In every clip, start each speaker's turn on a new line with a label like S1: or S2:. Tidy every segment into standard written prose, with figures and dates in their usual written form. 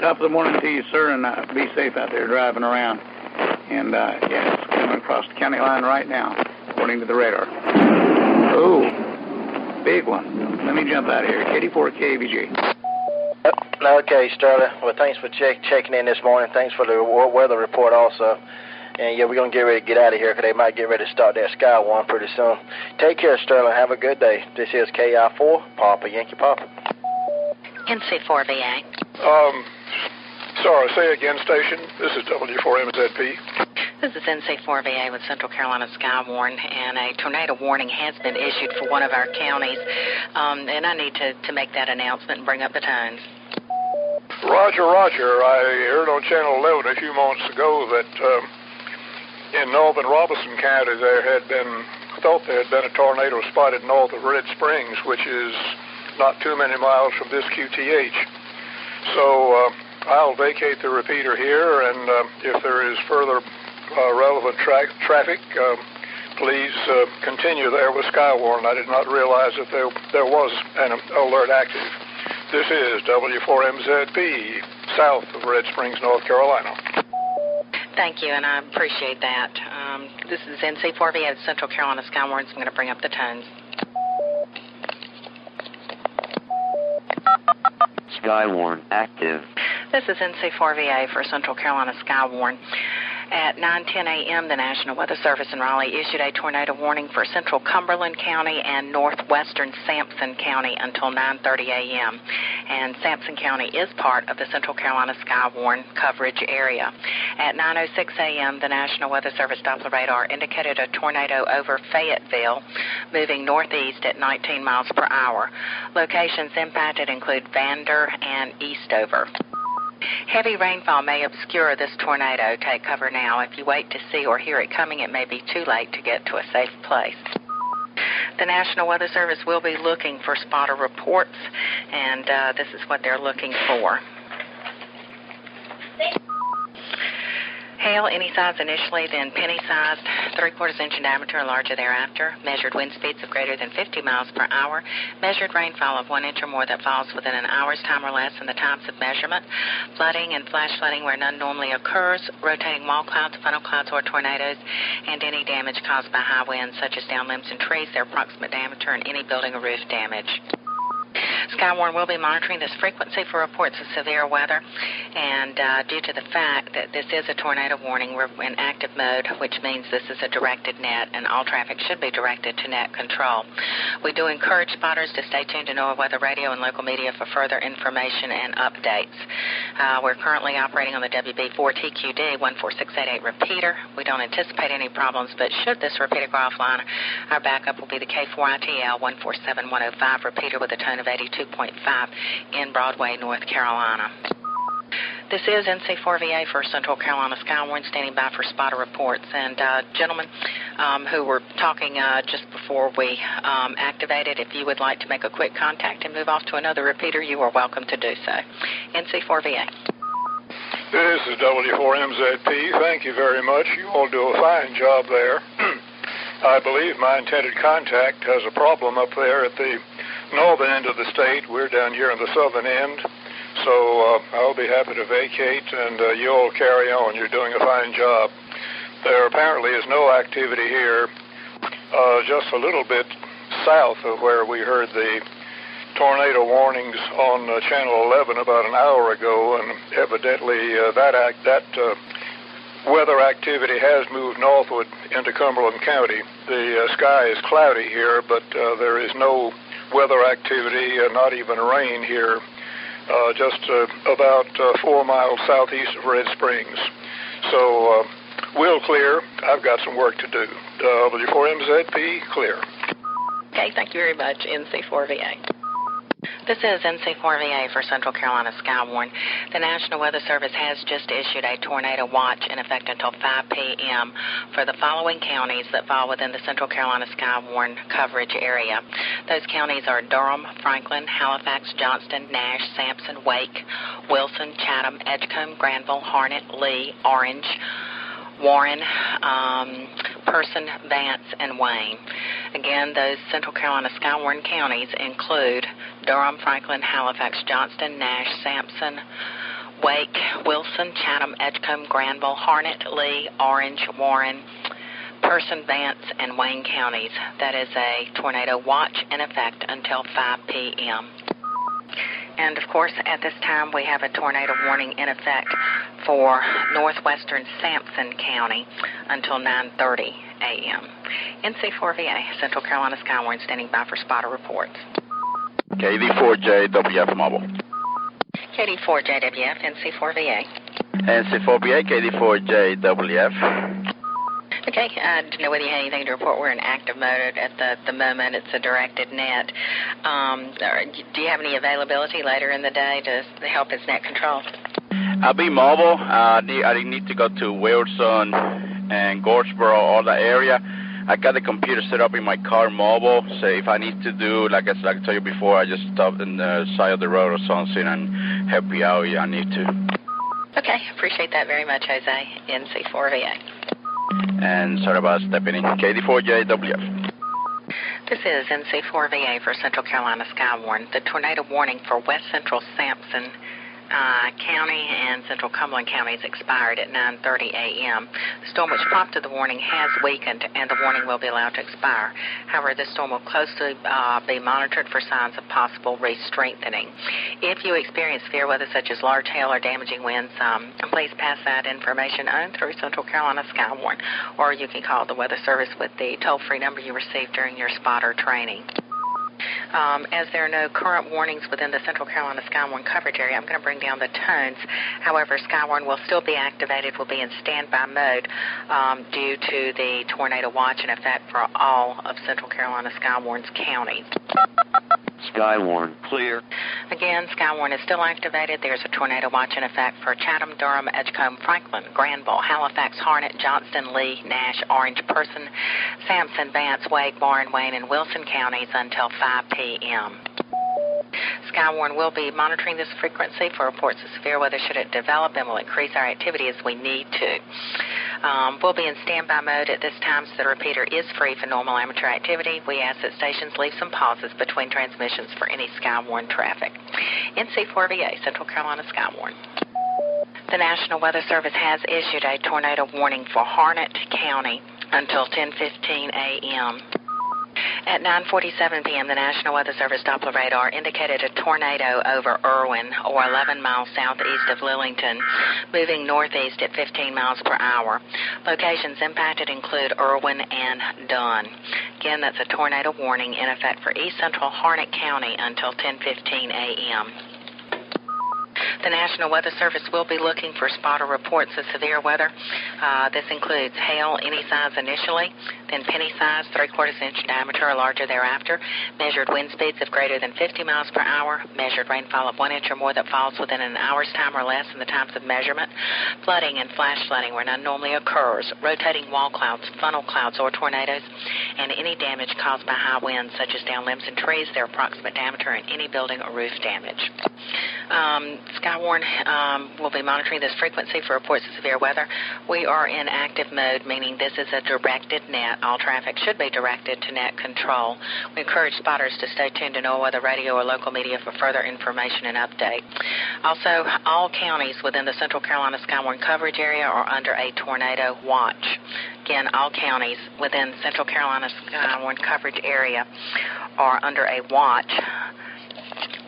S1: Top of the morning to you, sir, and be safe out there driving around. And, yeah, it's coming across the county line right now, according to the radar. Oh, big one. Let me jump out of here. 84 KVG.
S2: Okay, Sterling. Well, thanks for checking in this morning. Thanks for the weather report also. And, yeah, we're going to get ready to get out of here because they might get ready to start that Skywarn pretty soon. Take care, Sterling. Have a good day. This is KI4, Papa Yankee Papa.
S3: NC4VA.
S4: Sorry, say again, station. This is W4MZP.
S3: This is NC4VA with Central Carolina Skywarn, and a tornado warning has been issued for one of our counties. And I need to make that announcement and bring up the tones.
S4: Roger, Roger. I heard on Channel 11 a few moments ago that in North and Robeson County there had been a tornado spotted north of Red Springs, which is not too many miles from this QTH. So I'll vacate the repeater here, and if there is further relevant traffic, please continue there with Skywarn. I did not realize that there was an alert active. This is W4MZP, south of Red Springs, North Carolina.
S3: Thank you, and I appreciate that. This is NC4VA, Central Carolina Skywarn. I'm going to bring up the tones.
S5: Skywarn active.
S3: This is NC4VA for Central Carolina Skywarn. At 9:10 a.m., the National Weather Service in Raleigh issued a tornado warning for central Cumberland County and northwestern Sampson County until 9:30 a.m. And Sampson County is part of the Central Carolina Skywarn coverage area. At 9:06 a.m., the National Weather Service Doppler radar indicated a tornado over Fayetteville, moving northeast at 19 miles per hour. Locations impacted include Vander and Eastover. Heavy rainfall may obscure this tornado. Take cover now. If you wait to see or hear it coming, it may be too late to get to a safe place. The National Weather Service will be looking for spotter reports, and this is what they're looking for. Hail any size initially, then penny-sized, 3/4 inch in diameter and larger thereafter. Measured wind speeds of greater than 50 miles per hour. Measured rainfall of 1 inch or more that falls within an hour's time or less in the times of measurement. Flooding and flash flooding where none normally occurs. Rotating wall clouds, funnel clouds, or tornadoes. And any damage caused by high winds, such as downed limbs and trees, their approximate diameter, and any building or roof damage. Skywarn will be monitoring this frequency for reports of severe weather, and due to the fact that this is a tornado warning, we're in active mode, which means this is a directed net, and all traffic should be directed to net control. We do encourage spotters to stay tuned to NOAA Weather Radio and local media for further information and updates. We're currently operating on the WB4TQD 14688 repeater. We don't anticipate any problems, but should this repeater go offline, our backup will be the K4ITL 147105 repeater with a tone of 82.5 in Broadway, North Carolina. This is NC4VA for Central Carolina Skywarn, standing by for spotter reports. And gentlemen who were talking just before we activated, if you would like to make a quick contact and move off to another repeater, you are welcome to do so. NC4VA.
S4: This is W4MZP. Thank you very much. You all do a fine job there. I believe my intended contact has a problem up there at the northern end of the state. We're down here on the southern end. So I'll be happy to vacate, and you all carry on. You're doing a fine job. There apparently is no activity here, just a little bit south of where we heard the tornado warnings on Channel 11 about an hour ago, and evidently that weather activity has moved northward into Cumberland County. The sky is cloudy here, but there is no weather activity, not even rain here, just about 4 miles southeast of Red Springs. So we'll clear. I've got some work to do. W4MZP, clear.
S3: Okay, thank you very much, NC4VA. This is NC4VA for Central Carolina Skywarn. The National Weather Service has just issued a tornado watch in effect until 5 p.m. for the following counties that fall within the Central Carolina Skywarn coverage area. Those counties are Durham, Franklin, Halifax, Johnston, Nash, Sampson, Wake, Wilson, Chatham, Edgecombe, Granville, Harnett, Lee, Orange, Warren, Person, Vance, and Wayne. Again, those Central Carolina Skywarn counties include Durham, Franklin, Halifax, Johnston, Nash, Sampson, Wake, Wilson, Chatham, Edgecombe, Granville, Harnett, Lee, Orange, Warren, Person, Vance, and Wayne counties. That is a tornado watch in effect until 5 p.m. And, of course, at this time we have a tornado warning in effect for northwestern Sampson County until 9:30 a.m. NC4VA, Central Carolina Skywarn, standing by for spotter reports.
S6: KD4JWF mobile.
S3: KD4JWF, NC4VA.
S6: NC4VA, KD4JWF.
S3: Okay, I didn't know whether you had anything to report. We're in active mode at the moment. It's a directed net. Do you have any availability later in the day to help as net control?
S6: I'll be mobile. I need to go to Wilson and Gorgeboro, all that area. I got the computer set up in my car mobile, so if I need to do, like I told you before, I just stop on the side of the road or something and help you out if I need to.
S3: Okay, appreciate that very much, Jose. NC4VA.
S6: And sorry about stepping in. KD4JWF.
S3: This is NC4VA for Central Carolina Skywarn. The tornado warning for West Central Sampson County and Central Cumberland counties expired at 9:30 a.m. The storm which prompted the warning has weakened, and the warning will be allowed to expire. However, this storm will closely be monitored for signs of possible re-strengthening. If you experience severe weather such as large hail or damaging winds, please pass that information on through Central Carolina Skywarn, or you can call the Weather Service with the toll-free number you received during your spotter training. As there are no current warnings within the Central Carolina Skywarn coverage area, I'm going to bring down the tones. However, Skywarn will still be activated, will be in standby mode due to the tornado watch in effect for all of Central Carolina Skywarn's counties.
S5: Skywarn, clear.
S3: Again, Skywarn is still activated. There's a tornado watch in effect for Chatham, Durham, Edgecombe, Franklin, Granville, Halifax, Harnett, Johnston, Lee, Nash, Orange, Person, Sampson, Vance, Wake, Warren, Wayne, and Wilson counties until 5 p.m. Skywarn will be monitoring this frequency for reports of severe weather should it develop, and will increase our activity as we need to. We'll be in standby mode at this time, so the repeater is free for normal amateur activity. We ask that stations leave some pauses between transmissions for any Skywarn traffic. NC4VA, Central Carolina Skywarn. The National Weather Service has issued a tornado warning for Harnett County until 10:15 a.m. At 9:47 p.m., the National Weather Service Doppler radar indicated a tornado over Irwin, or 11 miles southeast of Lillington, moving northeast at 15 miles per hour. Locations impacted include Irwin and Dunn. Again, that's a tornado warning in effect for East Central Harnett County until 10:15 a.m. The National Weather Service will be looking for spotter reports of severe weather. This includes hail any size initially, then penny size, 3/4 inch diameter or larger thereafter, measured wind speeds of greater than 50 miles per hour, measured rainfall of 1 inch or more that falls within an hour's time or less in the times of measurement, flooding and flash flooding where none normally occurs, rotating wall clouds, funnel clouds, or tornadoes, and any damage caused by high winds such as down limbs and trees, their approximate diameter, and any building or roof damage. Skywarn will be monitoring this frequency for reports of severe weather. We are in active mode, meaning this is a directed net. All traffic should be directed to net control. We encourage spotters to stay tuned to NOAA weather radio or local media for further information and update. Also, all counties within the Central Carolina Skywarn coverage area are under a tornado watch. Again, all counties within Central Carolina Skywarn coverage area are under a watch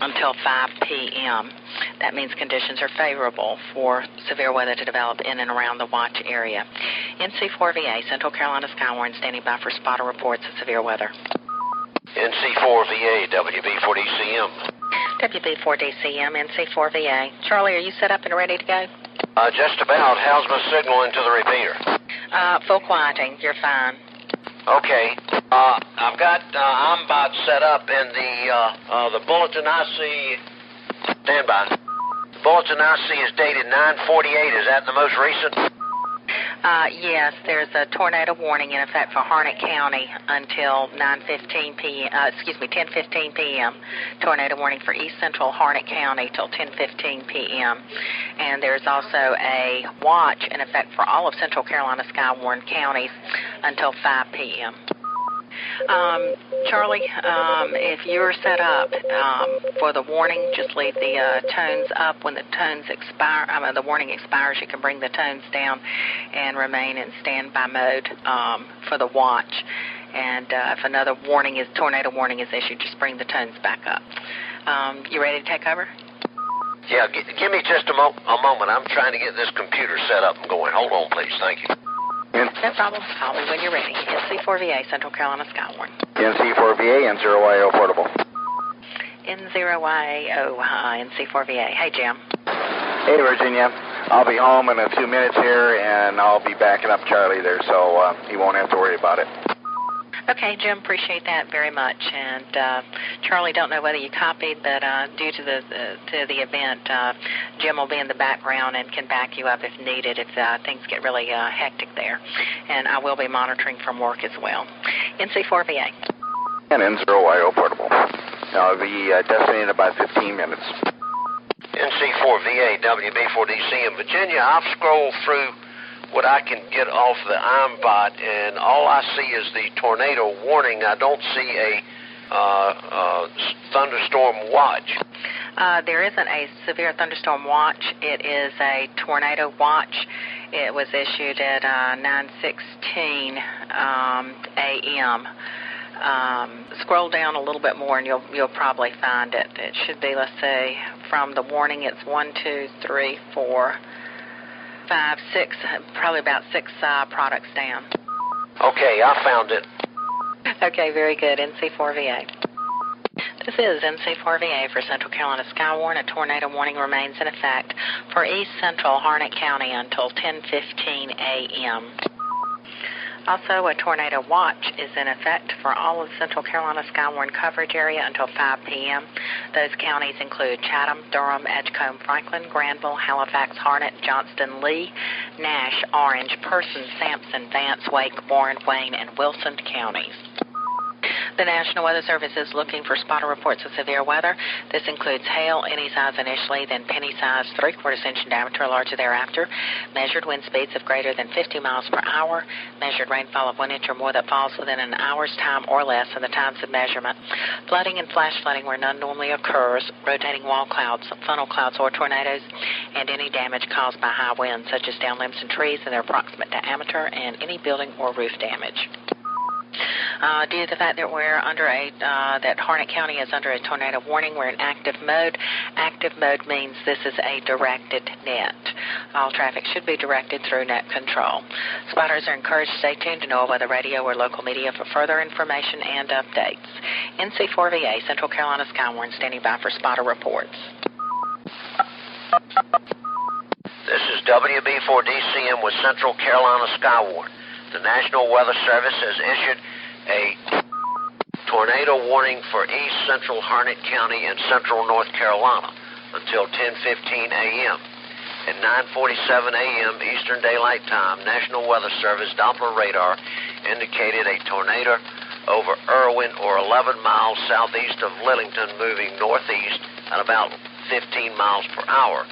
S3: until 5 p.m. That means conditions are favorable for severe weather to develop in and around the watch area. NC4VA, Central Carolina Skywarn, standing by for spotter reports of severe weather.
S7: NC4VA, WB4DCM.
S3: WB4DCM, NC4VA. Charlie, are you set up and ready to go?
S7: Just about. How's my signal into the repeater?
S3: Full quieting. You're fine.
S7: Okay. I'm about set up, and the bulletin I see. Stand by. Bulletin I see is dated 9/48. Is that the most recent?
S3: Yes, there's a tornado warning in effect for Harnett County until 10:15 p.m. Tornado warning for East Central Harnett County till 10:15 p.m. And there's also a watch in effect for all of Central Carolina Skywarn counties until 5 p.m. Charlie, if you're set up for the warning, just leave the tones up. When the tones expire, the warning expires, you can bring the tones down and remain in standby mode for the watch. And if another tornado warning is issued, just bring the tones back up. You ready to take over?
S7: Yeah, give me just a moment. I'm trying to get this computer set up and going. Hold on, please. Thank you.
S3: No problem. Call me when you're ready. NC4VA, Central Carolina Skywarn.
S2: NC4VA, N0YO portable.
S3: N0YO, NC4VA. Hey, Jim.
S2: Hey, Virginia. I'll be home in a few minutes here, and I'll be backing up Charlie there, so he won't have to worry about it.
S3: Okay, Jim, appreciate that very much. And Charlie, don't know whether you copied, but due to the event, Jim will be in the background and can back you up if needed if things get really hectic there. And I will be monitoring from work as well. NC4VA.
S2: And N0YO portable. I'll be designated in about 15 minutes.
S7: NC4VA, WB4DC in Virginia. I've scrolled through what I can get off the IMBot, and all I see is the tornado warning. I don't see a thunderstorm watch.
S3: There isn't a severe thunderstorm watch. It is a tornado watch. It was issued at 9:16 a.m. Scroll down a little bit more, and you'll probably find it. It should be, let's say, from the warning, it's 1, 2, 3, 4, 5, 6, probably about 6 products down.
S7: Okay, I found it.
S3: Okay, very good. NC4VA. This is NC4VA for Central Carolina Skywarn. A tornado warning remains in effect for East Central Harnett County until 10:15 a.m. Also, a tornado watch is in effect for all of Central Carolina Skywarn coverage area until 5 p.m. Those counties include Chatham, Durham, Edgecombe, Franklin, Granville, Halifax, Harnett, Johnston, Lee, Nash, Orange, Person, Sampson, Vance, Wake, Warren, Wayne, and Wilson counties. The National Weather Service is looking for spotter reports of severe weather. This includes hail, any size initially, then penny size, 3/4 inch in diameter or larger thereafter, measured wind speeds of greater than 50 miles per hour, measured rainfall of 1 inch or more that falls within an hour's time or less in the times of measurement, flooding and flash flooding where none normally occurs, rotating wall clouds, funnel clouds, or tornadoes, and any damage caused by high winds, such as down limbs and trees in their approximate diameter, and any building or roof damage. Due to the fact that we're under that Harnett County is under a tornado warning, we're in active mode. Active mode means this is a directed net. All traffic should be directed through net control. Spotters are encouraged to stay tuned to NOAA Weather Radio or local media for further information and updates. NC4VA, Central Carolina Skywarn, standing by for spotter reports.
S7: This is WB4DCM with Central Carolina Skywarn. The National Weather Service has issued a tornado warning for East Central Harnett County and Central North Carolina until 10:15 a.m. At 9:47 a.m. Eastern Daylight Time, National Weather Service Doppler radar indicated a tornado over Irwin or 11 miles southeast of Lillington moving northeast at about 15 miles per hour.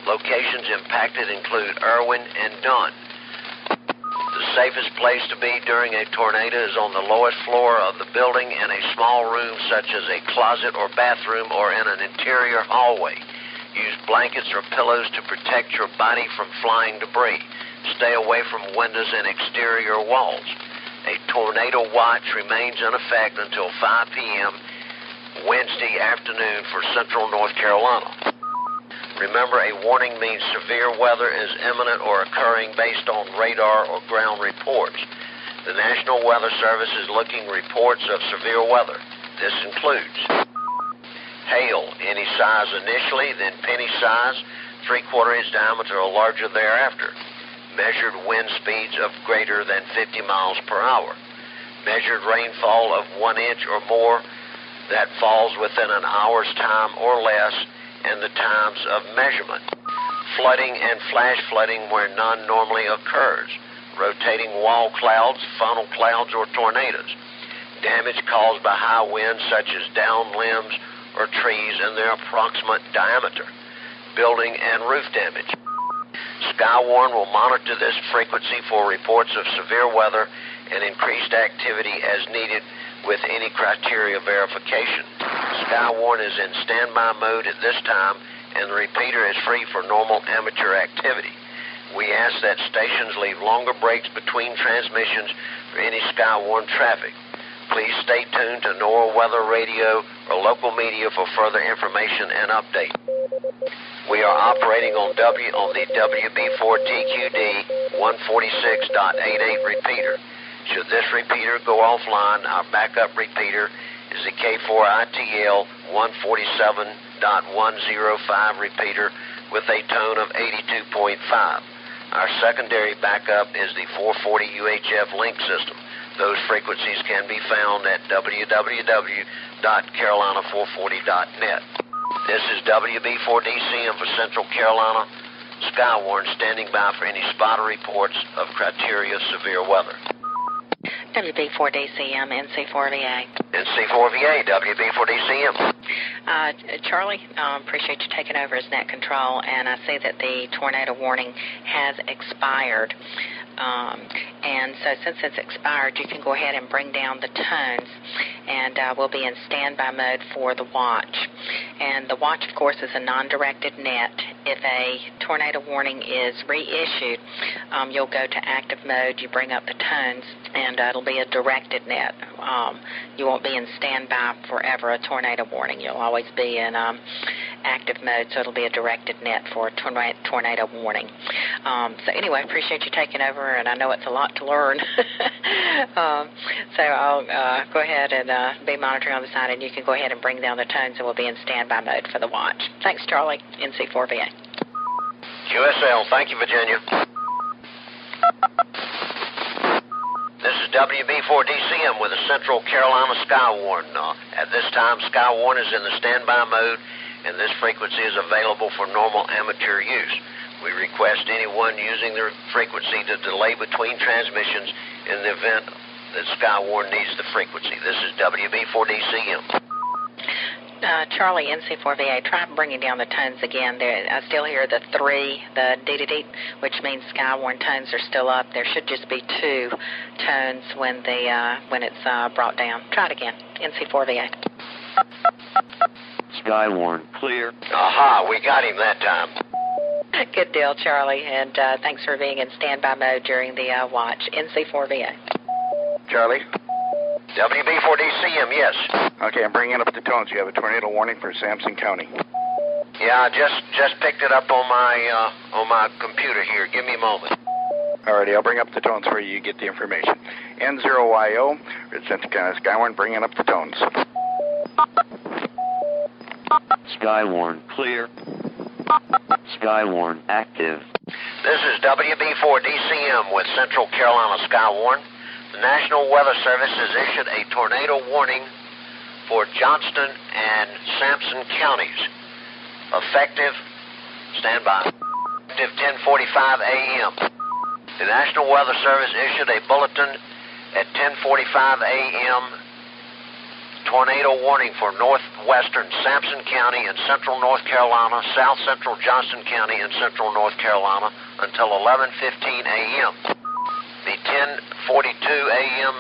S7: Locations impacted include Irwin and Dunn. The safest place to be during a tornado is on the lowest floor of the building in a small room such as a closet or bathroom or in an interior hallway. Use blankets or pillows to protect your body from flying debris. Stay away from windows and exterior walls. A tornado watch remains in effect until 5 p.m. Wednesday afternoon for Central North Carolina. Remember, a warning means severe weather is imminent or occurring based on radar or ground reports. The National Weather Service is looking reports of severe weather. This includes hail, any size initially, then penny size, 3/4 inch diameter or larger thereafter. Measured wind speeds of greater than 50 miles per hour. Measured rainfall of 1 inch or more that falls within an hour's time or less and the times of measurement. Flooding and flash flooding where none normally occurs. Rotating wall clouds, funnel clouds, or tornadoes. Damage caused by high winds such as down limbs or trees in their approximate diameter. Building and roof damage. Skywarn will monitor this frequency for reports of severe weather and increased activity as needed with any criteria verification. Skywarn is in standby mode at this time, and the repeater is free for normal amateur activity. We ask that stations leave longer breaks between transmissions for any Skywarn traffic. Please stay tuned to NOAA Weather Radio or local media for further information and update. We are operating on the WB4TQD 146.88 repeater. Should this repeater go offline, our backup repeater is the K4ITL 147.105 repeater with a tone of 82.5. Our secondary backup is the 440 UHF link system. Those frequencies can be found at www.carolina440.net. This is WB4DCM for Central Carolina. Skywarn standing by for any spotter reports of criteria severe weather.
S3: WB4DCM, NC4VA.
S7: NC4VA, WB4DCM.
S3: Charlie, appreciate you taking over as net control, and I see that the tornado warning has expired. And so since it's expired, you can go ahead and bring down the tones, and we'll be in standby mode for the watch. And the watch, of course, is a non-directed net. If a tornado warning is reissued, you'll go to active mode, you bring up the tones, and it'll be a directed net. You won't be in standby forever, a tornado warning. You'll always be in active mode, so it'll be a directed net for a tornado warning. So anyway, I appreciate you taking over, and I know it's a lot to learn. So I'll go ahead and be monitoring on the side, and you can go ahead and bring down the tones, and we'll be in standby mode for the watch. Thanks, Charlie, NC4VA.
S7: QSL, thank you, Virginia. This is WB4DCM with the Central Carolina Skywarn. At this time, Skywarn is in the standby mode, and this frequency is available for normal amateur use. We request anyone using the frequency to delay between transmissions in the event that Skywarn needs the frequency. This is WB4DCM.
S3: Charlie, NC4VA, try bringing down the tones again. I still hear the 3, the dee-dee-dee, which means Skywarn tones are still up. There should just be 2 tones when it's brought down. Try it again, NC4VA.
S5: Skywarn, clear.
S7: Aha, we got him that time.
S3: Good deal, Charlie, and thanks for being in standby mode during the watch. NC4VA.
S1: Charlie?
S7: WB4DCM, yes.
S1: Okay, I'm bringing up the tones. You have a tornado warning for Sampson County.
S7: Yeah, I just picked it up on my computer here. Give me a moment.
S1: Alrighty, I'll bring up the tones for you. You get the information. N0YO, Skywarn, bringing up the tones.
S5: Skywarn, clear. Skywarn, active.
S7: This is WB4DCM with Central Carolina Skywarn. The National Weather Service has issued a tornado warning for Johnston and Sampson counties. Effective 10:45 a.m. The National Weather Service issued a bulletin at 10:45 a.m. tornado warning for northwestern Sampson County and central North Carolina, south central Johnston County and central North Carolina until 11:15 a.m. The 10:42 a.m.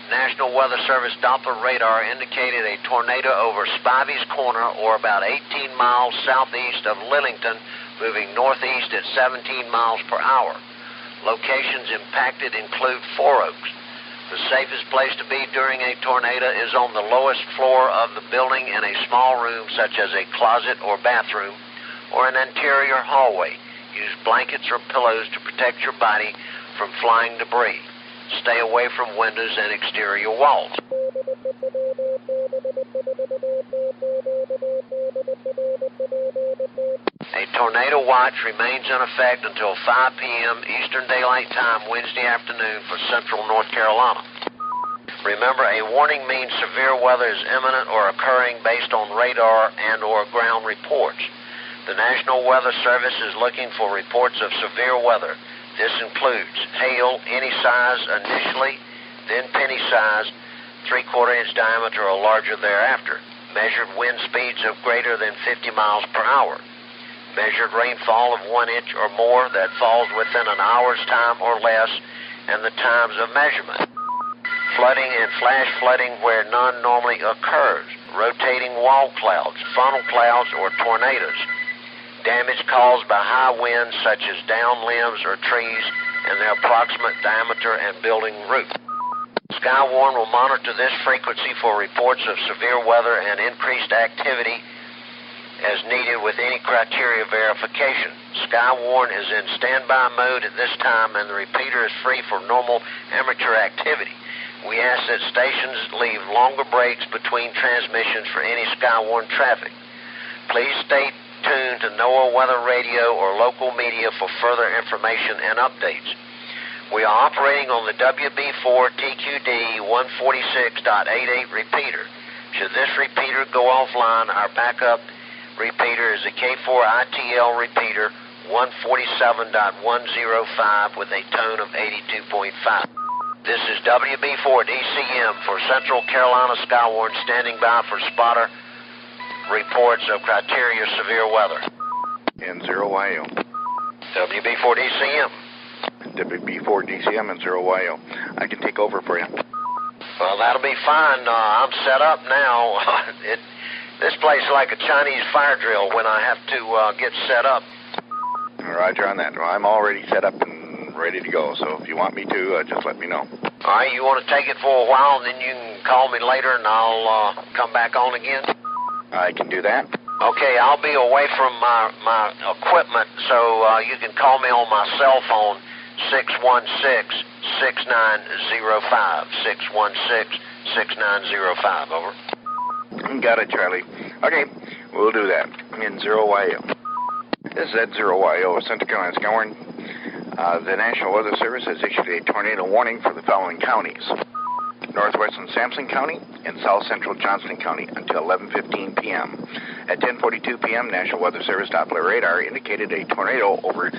S7: National Weather Service Doppler radar indicated a tornado over Spivey's Corner, or about 18 miles southeast of Lillington, moving northeast at 17 miles per hour. Locations impacted include Four Oaks. The safest place to be during a tornado is on the lowest floor of the building in a small room such as a closet or bathroom, or an interior hallway. Use blankets or pillows to protect your body from flying debris. Stay away from windows and exterior walls. A tornado watch remains in effect until 5 p.m. Eastern Daylight Time Wednesday afternoon for central North Carolina. Remember, a warning means severe weather is imminent or occurring based on radar and or ground reports. The National Weather Service is looking for reports of severe weather. This includes hail, any size initially, then penny-sized, 3/4 inch diameter or larger thereafter. Measured wind speeds of greater than 50 miles per hour. Measured rainfall of 1 inch or more that falls within an hour's time or less, and the times of measurement. flooding and flash flooding where none normally occurs, rotating wall clouds, funnel clouds, or tornadoes, damage caused by high winds such as downed limbs or trees and their approximate diameter and building roof. Skywarn will monitor this frequency for reports of severe weather and increased activity as needed with any criteria verification. Skywarn is in standby mode at this time, and the repeater is free for normal amateur activity. We ask that stations leave longer breaks between transmissions for any Skywarn traffic. Please stay tuned to NOAA Weather Radio or local media for further information and updates. We are operating on the WB4 TQD 146.88 repeater. Should this repeater go offline, our backup repeater is a K4ITL repeater 147.105 with a tone of 82.5. This is WB4 DCM for Central Carolina Skywarn standing by for spotter reports of criteria severe weather.
S8: N0YO.
S7: WB4 DCM.
S8: WB4 DCM and 0YO. I can take over for you.
S7: Well, that'll be fine. I'm set up now. This place is like a Chinese fire drill when I have to get set up.
S8: Roger on that. Well, I'm already set up and ready to go, so if you want me to, just let me know.
S7: All right, you want to take it for a while, and then you can call me later, and I'll come back on again?
S8: I can do that.
S7: Okay, I'll be away from my equipment, so you can call me on my cell phone, 616-6905. 616-6905, over.
S8: Got it, Charlie. Okay, we'll do that. N0YO. This is N0YO, Central Carolina Skywarn. The National Weather Service has issued a tornado warning for the following counties: northwestern Sampson County and south central Johnston County until 11:15 p.m. At 10:42 p.m., National Weather Service Doppler radar indicated a tornado over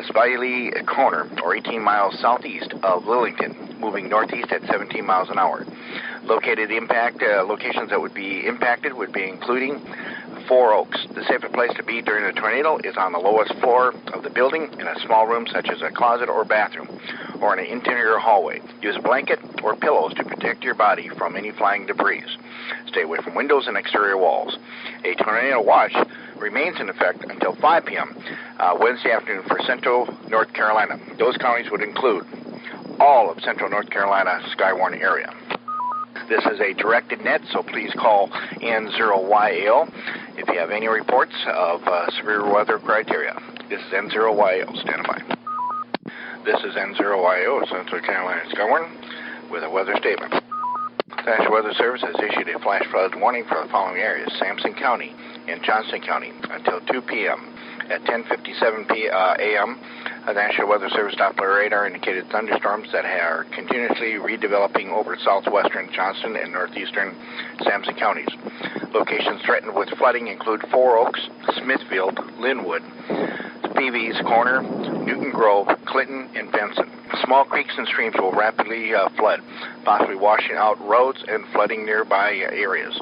S8: Spiley Corner, or 18 miles southeast of Lillington, moving northeast at 17 miles an hour. Located locations that would be impacted would be including Four Oaks. The safest place to be during a tornado is on the lowest floor of the building in a small room such as a closet or bathroom, or in an interior hallway. Use a blanket or pillows to protect your body from any flying debris. Stay away from windows and exterior walls. A tornado watch remains in effect until 5 p.m. Wednesday afternoon for Central North Carolina. Those counties would include all of Central North Carolina Skywarn area. This is a directed net, so please call N0YO if you have any reports of severe weather criteria. This is N0YO. Stand by. This is N0YO, Central Carolina Skywarn, with a weather statement. The National Weather Service has issued a flash flood warning for the following areas: Sampson County and Johnston County until 2 p.m. At 10:57 a.m., the National Weather Service Doppler radar indicated thunderstorms that are continuously redeveloping over southwestern Johnston and northeastern Sampson counties. Locations threatened with flooding include Four Oaks, Smithfield, Linwood, Peavy's Corner, Newton Grove, Clinton, and Benson. Small creeks and streams will rapidly flood, possibly washing out roads and flooding nearby areas.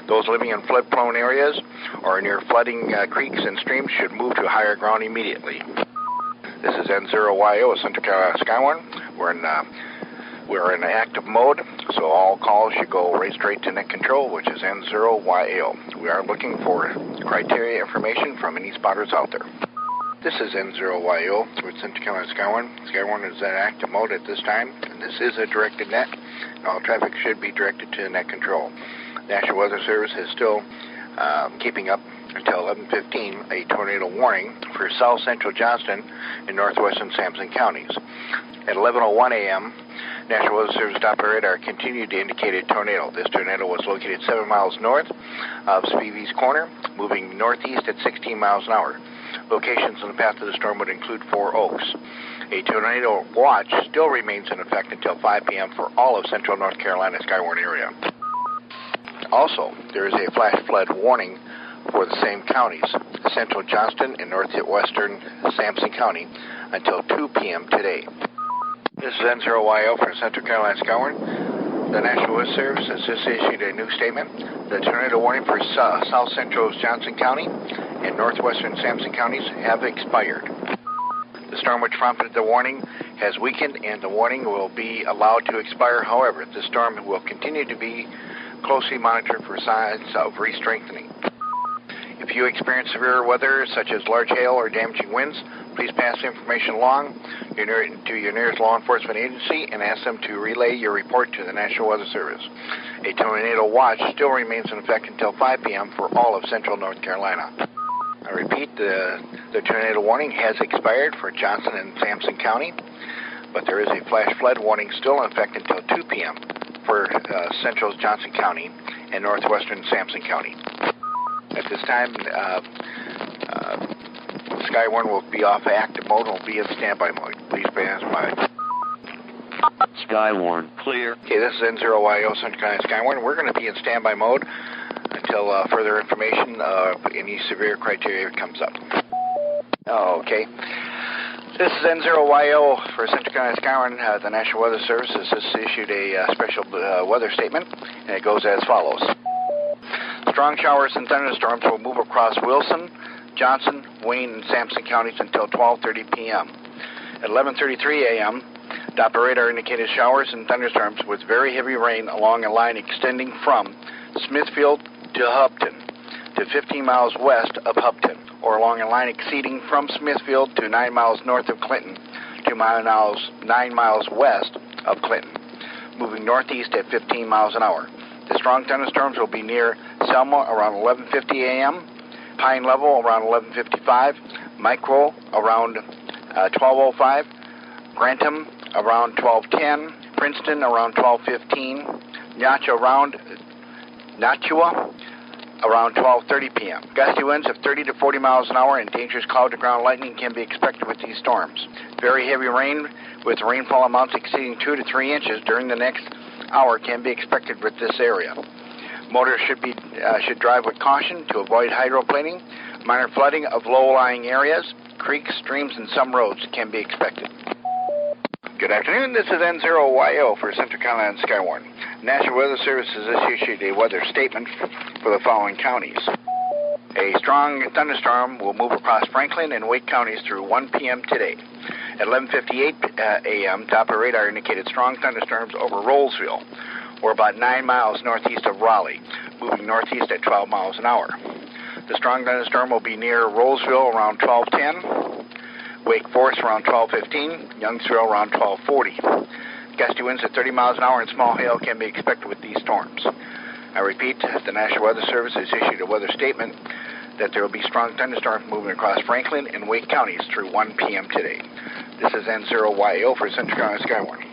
S8: Those living in flood-prone areas or near flooding creeks and streams should move to higher ground immediately. This is N0YO, Central Carolina Skywarn. We're in active mode, so all calls should go right straight to net control, which is N0YO. We are looking for criteria information from any spotters out there. This is N0YO with Central Carolina Skywarn. Skywarn is in active mode at this time, and this is a directed net. All traffic should be directed to net control. National Weather Service is still keeping up until 11:15 a tornado warning for south central Johnston and northwestern Sampson counties. At 11:01 a.m., National Weather Service Doppler radar continued to indicate a tornado. This tornado was located 7 miles north of Speevy's Corner, moving northeast at 16 miles an hour. Locations in the path of the storm would include Four Oaks. A tornado watch still remains in effect until 5 p.m. for all of Central North Carolina Skywarn area. Also, there is a flash flood warning for the same counties, Central Johnston and northwestern Sampson County, until 2 p.m. today. This is N0YO for Central Carolina Skywarn. The National Weather Service has just issued a new statement. The tornado warning for south central Johnson County and northwestern Sampson counties have expired. The storm which prompted the warning has weakened, and the warning will be allowed to expire. However, the storm will continue to be closely monitored for signs of re-strengthening. If you experience severe weather, such as large hail or damaging winds, please pass the information along to your nearest law enforcement agency and ask them to relay your report to the National Weather Service. A tornado watch still remains in effect until 5 p.m. for all of central North Carolina. I repeat, the tornado warning has expired for Johnson and Sampson County, but there is a flash flood warning still in effect until 2 p.m. for central Johnson County and northwestern Sampson County. At this time, Skywarn will be off active mode and will be in standby mode. Please stand by.
S5: Skywarn, clear.
S8: Okay, this is N0YO Central County Skywarn. We're going to be in standby mode until further information of any severe criteria comes up. Okay. This is N0YO for Central County Skywarn. The National Weather Service has just issued a special weather statement, and it goes as follows. Strong showers and thunderstorms will move across Wilson, Johnson, Wayne, and Sampson counties until 12:30 p.m. At 11:33 a.m., Doppler radar indicated showers and thunderstorms with very heavy rain along a line extending from Smithfield to Hupton to 15 miles west of Hupton, or along a line exceeding from Smithfield to 9 miles north of Clinton to 9 miles west of Clinton, moving northeast at 15 miles an hour. The strong thunderstorms will be near Selma around 11:50 a.m., Pine Level around 11:55, Micro around 12:05, Grantham around 12:10, Princeton around 12:15, Nachua around 12:30 p.m. Gusty winds of 30 to 40 miles an hour and dangerous cloud-to-ground lightning can be expected with these storms. Very heavy rain with rainfall amounts exceeding 2 to 3 inches during the next hour can be expected with this area. Motorists should drive with caution to avoid hydroplaning. Minor flooding of low-lying areas, creeks, streams, and some roads can be expected. Good afternoon. This is N0YO for Central Carolina Skywarn. National Weather Service has issued a weather statement for the following counties. A strong thunderstorm will move across Franklin and Wake counties through 1 p.m. today. At 11:58 a.m., Doppler radar indicated strong thunderstorms over Rollsville, or about 9 miles northeast of Raleigh, moving northeast at 12 miles an hour. The strong thunderstorm will be near Rollsville around 12:10, Wake Forest around 12:15, Youngsville around 12:40. Gusty winds at 30 miles an hour and small hail can be expected with these storms. I repeat, the National Weather Service has issued a weather statement that there will be strong thunderstorms moving across Franklin and Wake counties through 1 p.m. today. This is N0YO for Central County Skywarn.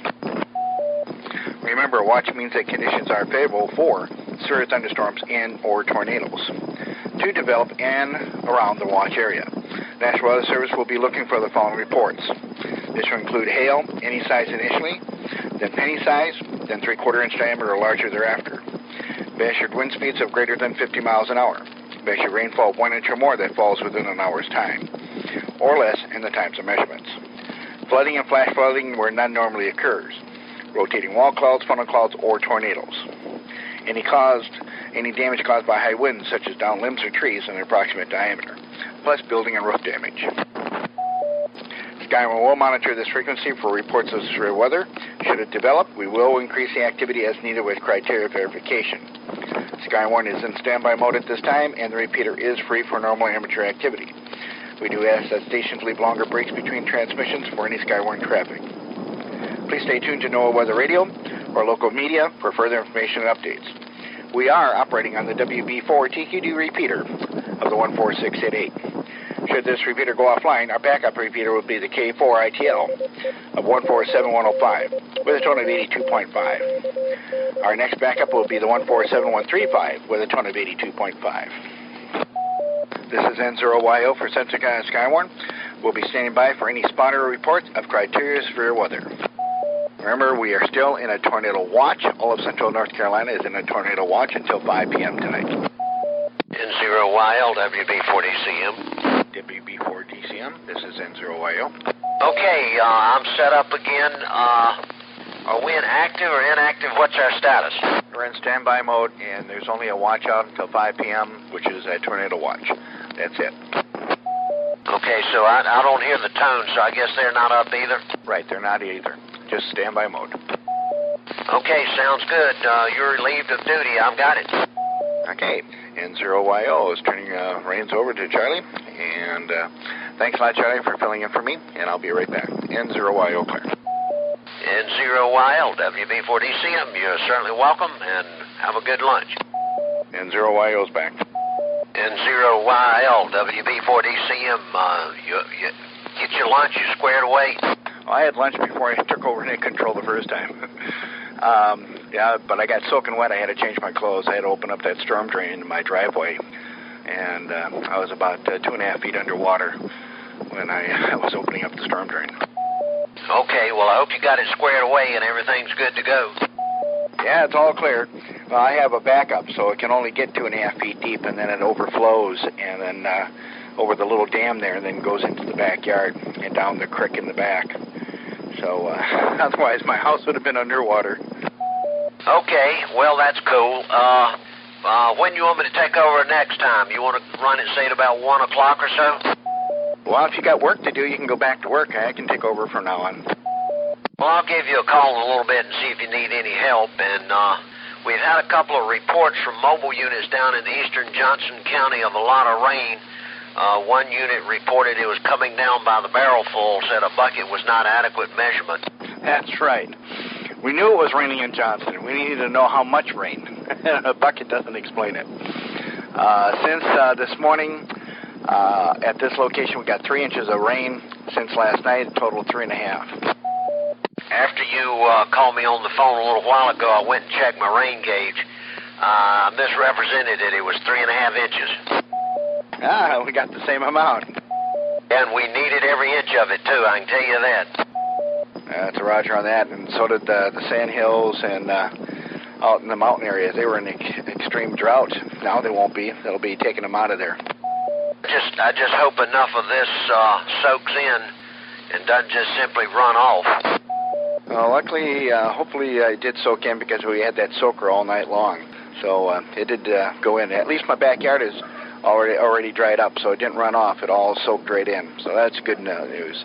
S8: Remember, watch means that conditions are favorable for severe thunderstorms and or tornadoes to develop in around the watch area. National Weather Service will be looking for the following reports. This will include hail, any size initially, then penny size, then 3/4 inch diameter or larger thereafter. Measured wind speeds of greater than 50 miles an hour. Measured rainfall of 1 inch or more that falls within an hour's time, or less in the times of measurements. Flooding and flash flooding where none normally occurs. Rotating wall clouds, funnel clouds, or tornadoes. Any damage caused by high winds, such as downed limbs or trees in an approximate diameter, plus building and roof damage. Skywarn will monitor this frequency for reports of severe weather. Should it develop, we will increase the activity as needed with criteria verification. Skywarn is in standby mode at this time, and the repeater is free for normal amateur activity. We do ask that stations leave longer breaks between transmissions for any Skywarn traffic. Please stay tuned to NOAA Weather Radio or local media for further information and updates. We are operating on the WB4 TQD repeater of the 14688. Should this repeater go offline, our backup repeater will be the K4 ITL of 147105 with a tone of 82.5. Our next backup will be the 147135 with a tone of 82.5. This is N0YO for Central County Skywarn. We'll be standing by for any spotter reports of criteria severe weather. Remember, we are still in a tornado watch. All of central North Carolina is in a tornado watch until 5 p.m. tonight.
S7: N0YL, WB4DCM.
S8: WB4DCM, this is N0YO.
S7: Okay, I'm set up again. Are we in active or inactive? What's our status?
S8: We're in standby mode, and there's only a watch out until 5 p.m., which is a tornado watch. That's it.
S7: Okay, so I don't hear the tone, so I guess they're not up either?
S8: Right, they're not either. Just standby mode.
S7: Okay, sounds good. You're relieved of duty. I've got it.
S8: Okay, N0YO is turning reins over to Charlie, and thanks a lot, Charlie, for filling in for me, and I'll be right back. N0YO clear.
S7: N0YL, WB4DCM, you're certainly welcome, and have a good lunch.
S8: N0YO's back.
S7: N0YL, WB4DCM, you get your lunch, you squared away?
S8: Well, I had lunch before I took over Nick control the first time. Yeah, but I got soaking wet. I had to change my clothes. I had to open up that storm drain in my driveway, and I was about 2.5 feet underwater when I was opening up the storm drain.
S7: Okay, well, I hope you got it squared away and everything's good to go.
S8: Yeah, it's all clear. Well, I have a backup, so it can only get 2.5 feet deep, and then it overflows, and then over the little dam there, and then goes into the backyard and down the creek in the back. So otherwise, my house would have been underwater.
S7: Okay, well, that's cool. When you want me to take over next time? You want to run it, say, at about 1 o'clock or so?
S8: Well, if you got work to do, you can go back to work. I can take over from now on.
S7: Well, I'll give you a call in a little bit and see if you need any help. And we've had a couple of reports from mobile units down in eastern Johnson County of a lot of rain. One unit reported it was coming down by the barrelful, said a bucket was not adequate measurement.
S8: That's right. We knew it was raining in Johnston. We needed to know how much rain. A bucket doesn't explain it. Since this morning, at this location, we got 3 inches of rain. Since last night, a total of 3.5.
S7: After you called me on the phone a little while ago, I went and checked my rain gauge. Misrepresented it. It was 3.5 inches.
S8: We got the same amount.
S7: And we needed every inch of it, too, I can tell you that.
S8: That's a roger on that, and so did the sand hills and out in the mountain areas. They were in extreme drought. Now they won't be. They'll be taking them out of there.
S7: I just hope enough of this soaks in and doesn't just simply run off.
S8: Well, luckily, hopefully it did soak in because we had that soaker all night long. So it did go in. At least my backyard is already dried up, so it didn't run off. It all soaked right in. So that's good news.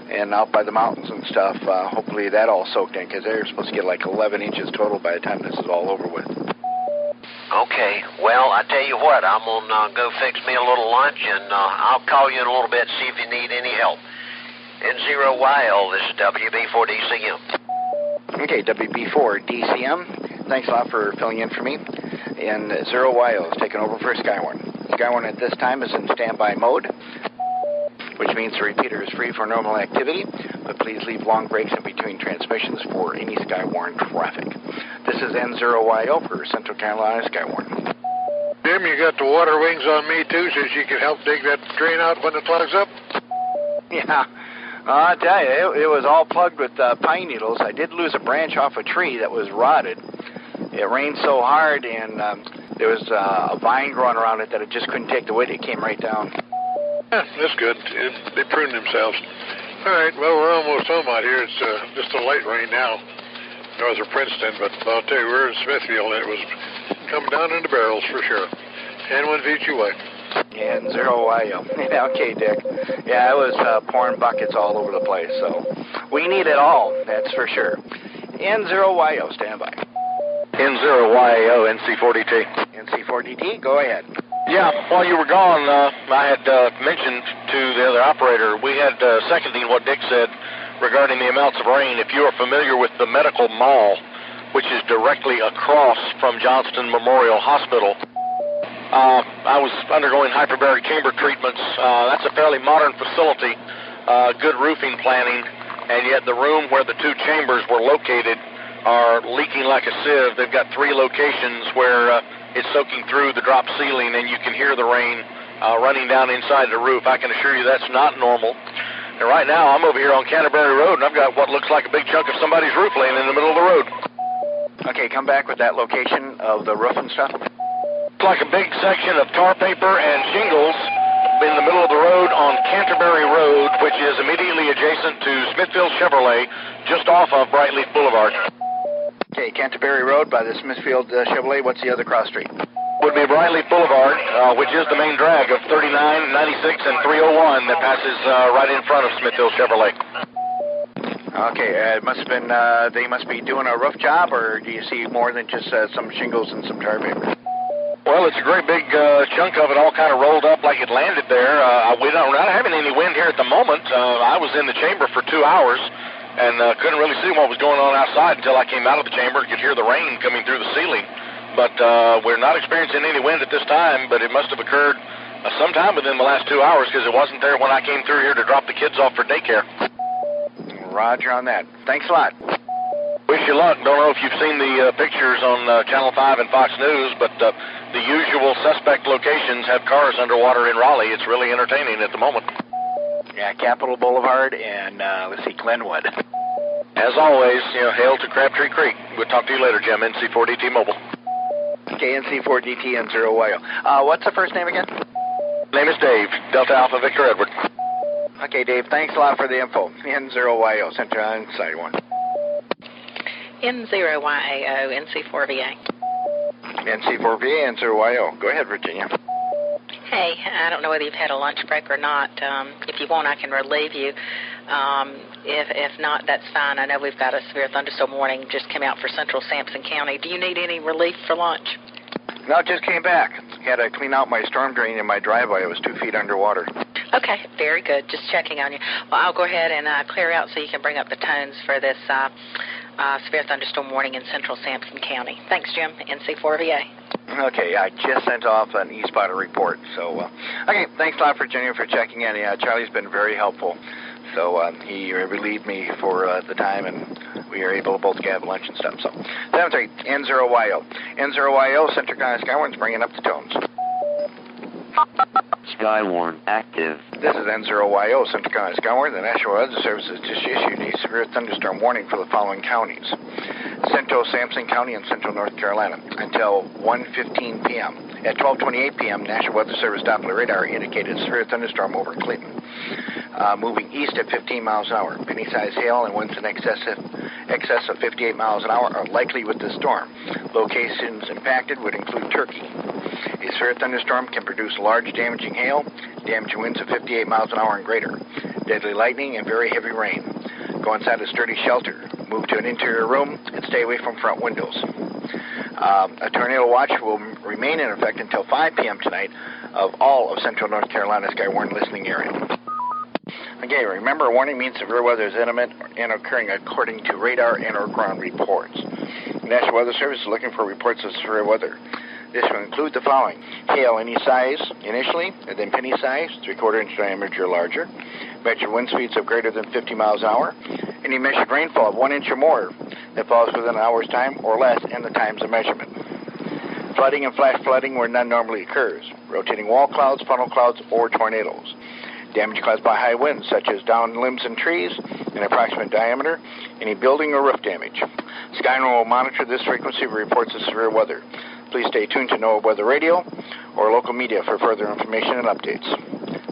S8: And out by the mountains and stuff, hopefully that all soaked in because they're supposed to get like 11 inches total by the time this is all over with.
S7: Okay, well, I tell you what, I'm going to go fix me a little lunch, and I'll call you in a little bit, see if you need any help. N0YL, this is WB4DCM.
S8: Okay, WB4DCM, thanks a lot for filling in for me. And N0YL is taking over for Skywarn. Skywarn at this time is in standby mode, which means the repeater is free for normal activity, but please leave long breaks in between transmissions for any Skywarn traffic. This is N0YO for Central Carolina Skywarn.
S4: Jim, you got the water wings on me, too, so you can help dig that drain out when it clogs up?
S8: Yeah, I'll tell you, it was all plugged with pine needles. I did lose a branch off a tree that was rotted. It rained so hard, and there was a vine growing around it that it just couldn't take the weight. It came right down.
S4: Yeah, that's good. They pruned themselves. All right, well, we're almost home out here. It's just a light rain now, north of Princeton, but I'll tell you, we're in Smithfield, and it was coming down in the barrels for sure. And one feet you way.
S8: And N0YO. Okay, Dick. Yeah, it was pouring buckets all over the place, so we need it all, that's for sure. N0YO, stand by.
S9: N0YO, NC4DT.
S8: NC4DT, go ahead.
S9: Yeah, while you were gone, I had mentioned to the other operator, we had seconding what Dick said regarding the amounts of rain. If you are familiar with the Medical Mall, which is directly across from Johnston Memorial Hospital, I was undergoing hyperbaric chamber treatments. That's a fairly modern facility, good roofing planning, and yet the room where the 2 chambers were located are leaking like a sieve. They've got 3 locations where it's soaking through the drop ceiling, and you can hear the rain running down inside the roof. I can assure you that's not normal. And right now, I'm over here on Canterbury Road, and I've got what looks like a big chunk of somebody's roof laying in the middle of the road.
S8: Okay, come back with that location of the roof and stuff.
S9: It's like a big section of tar paper and shingles in the middle of the road on Canterbury Road, which is immediately adjacent to Smithfield Chevrolet, just off of Brightleaf Boulevard.
S8: Okay, Canterbury Road by the Smithfield Chevrolet. What's the other cross street?
S9: would be Briley Boulevard, which is the main drag of 39, 96, and 301 that passes right in front of Smithville Chevrolet.
S8: Okay, it must have been, they must be doing a roof job, or do you see more than just some shingles and some tar paper?
S9: Well, it's a great big chunk of it all kind of rolled up like it landed there. We're not having any wind here at the moment. I was in the chamber for 2 hours and couldn't really see what was going on outside until I came out of the chamber and could hear the rain coming through the ceiling. But we're not experiencing any wind at this time, but it must have occurred sometime within the last 2 hours because it wasn't there when I came through here to drop the kids off for daycare.
S8: Roger on that. Thanks a lot.
S9: Wish you luck. Don't know if you've seen the pictures on Channel 5 and Fox News, but the usual suspect locations have cars underwater in Raleigh. It's really entertaining at the moment.
S8: Yeah, Capitol Boulevard and, let's see, Glenwood.
S9: As always, hail to Crabtree Creek. We'll talk to you later, Jim. NC4DT Mobile.
S8: Okay, NC4DT and 0YO. What's the first name again?
S9: Name is Dave, Delta Alpha Victor Edward.
S8: Okay, Dave, thanks a lot for the info. N0YO, Center on Skywarn.
S3: N0YAO, NC4VA.
S8: NC4VA and 0YO. Go ahead, Virginia.
S3: Hey, I don't know whether you've had a lunch break or not. If you want, I can relieve you. If not, that's fine. I know we've got a severe thunderstorm warning just came out for central Sampson County. Do you need any relief for lunch?
S8: No, just came back. Had to clean out my storm drain in my driveway. It was 2 feet underwater.
S3: Okay, very good. Just checking on you. Well, I'll go ahead and clear out so you can bring up the tones for this severe thunderstorm warning in central Sampson County. Thanks, Jim. NC4VA.
S8: Okay, I just sent off an e-spotter report. So, okay, thanks a lot, Virginia, for checking in. Yeah, Charlie's been very helpful. So he relieved me for the time, and we were able to both have lunch and stuff. So, 7-3, N0YO. N0YO, Center County Skywarn's bringing up the tones.
S5: Skywarn active.
S8: This is N0YO, Center County Skywarn. The National Weather Service has just issued a severe thunderstorm warning for the following counties: Central Sampson County and Central North Carolina until 1:15 p.m. At 12:28 p.m., National Weather Service Doppler radar indicated a severe thunderstorm over Clayton, moving east at 15 miles an hour. Penny-sized hail and winds in excess of 58 miles an hour are likely with this storm. Locations impacted would include Turkey. A severe thunderstorm can produce large damaging hail, damaging winds of 58 miles an hour and greater, deadly lightning, and very heavy rain. Go inside a sturdy shelter, move to an interior room, and stay away from front windows. A tornado watch will remain in effect until 5 p.m. tonight of all of central North Carolina Skywarn listening area. Okay, remember, warning means severe weather is imminent and occurring according to radar and or ground reports. The National Weather Service is looking for reports of severe weather. This will include the following: hail any size initially, and then penny size, 3/4 inch diameter or larger, measured wind speeds of greater than 50 miles an hour, any measured rainfall of 1 inch or more that falls within an hour's time or less, and the times of measurement. Flooding and flash flooding where none normally occurs, rotating wall clouds, funnel clouds, or tornadoes. Damage caused by high winds, such as downed limbs and trees, in approximate diameter, any building or roof damage. Skywarn will monitor this frequency of reports of severe weather. Please stay tuned to NOAA Weather Radio or local media for further information and updates.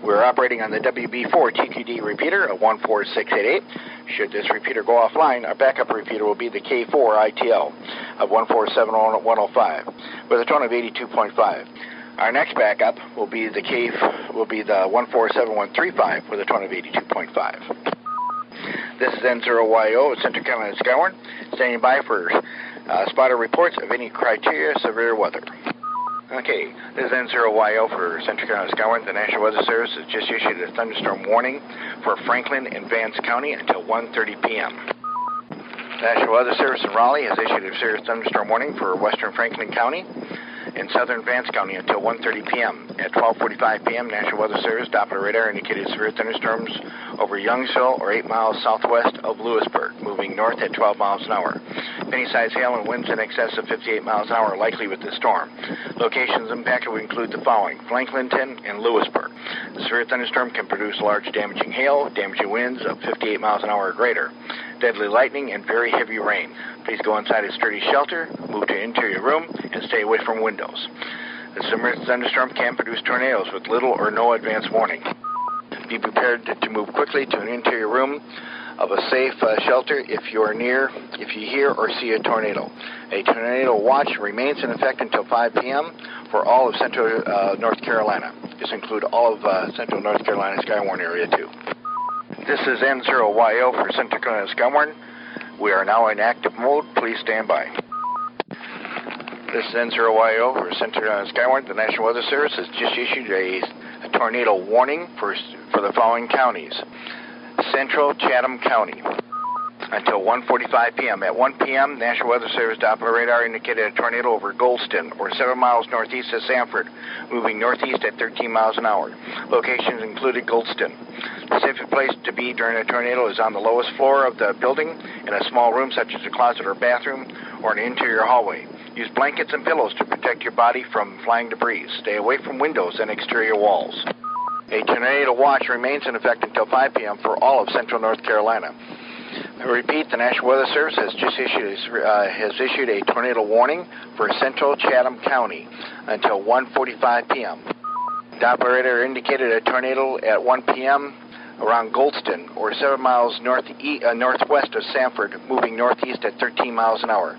S8: We're operating on the WB4 TQD repeater of 14688. Should this repeater go offline, our backup repeater will be the K4 ITL of 147.105 with a tone of 82.5. Our next backup will be the 147.135 with a tone of 82.5. This is N0YO at Central Carolina Skywarn, standing by for spotter reports of any criteria severe weather. Okay, this is N0YO for Central Carolina Skywarn. The National Weather Service has just issued a thunderstorm warning for Franklin and Vance County until 1:30 p.m. The National Weather Service in Raleigh has issued a serious thunderstorm warning for western Franklin County in southern Vance County until 1:30 p.m. At 12:45 p.m., National Weather Service Doppler radar indicated severe thunderstorms over Youngsville or 8 miles southwest of Lewisburg, moving north at 12 miles an hour. Penny-sized hail and winds in excess of 58 miles an hour are likely with this storm. Locations impacted will include the following: Franklinton and Lewisburg. The severe thunderstorm can produce large damaging hail, damaging winds of 58 miles an hour or greater, deadly lightning, and very heavy rain. Please go inside a sturdy shelter, move to an interior room, and stay away from windows. The severe thunderstorm can produce tornadoes with little or no advance warning. Be prepared to move quickly to an interior room of a safe shelter if you hear or see a tornado. A tornado watch remains in effect until 5 p.m. for all of central North Carolina. This includes all of central North Carolina Skywarn area too. This is N0YO for Central Carolina Skywarn. We are now in active mode. Please stand by. This is N0YO for Central Carolina Skywarn. The National Weather Service has just issued a tornado warning for the following counties. Central Chatham County until 1:45 p.m. At 1 p.m., National Weather Service Doppler radar indicated a tornado over Goldston, or 7 miles northeast of Sanford, moving northeast at 13 miles an hour. Locations included Goldston. The safest place to be during a tornado is on the lowest floor of the building, in a small room such as a closet or bathroom, or an interior hallway. Use blankets and pillows to protect your body from flying debris. Stay away from windows and exterior walls. A tornado watch remains in effect until 5 p.m. for all of central North Carolina. I repeat, the National Weather Service has just issued a tornado warning for central Chatham County until 1:45 p.m. Doppler radar indicated a tornado at 1 p.m. around Goldston, or 7 miles northwest of Sanford, moving northeast at 13 miles an hour.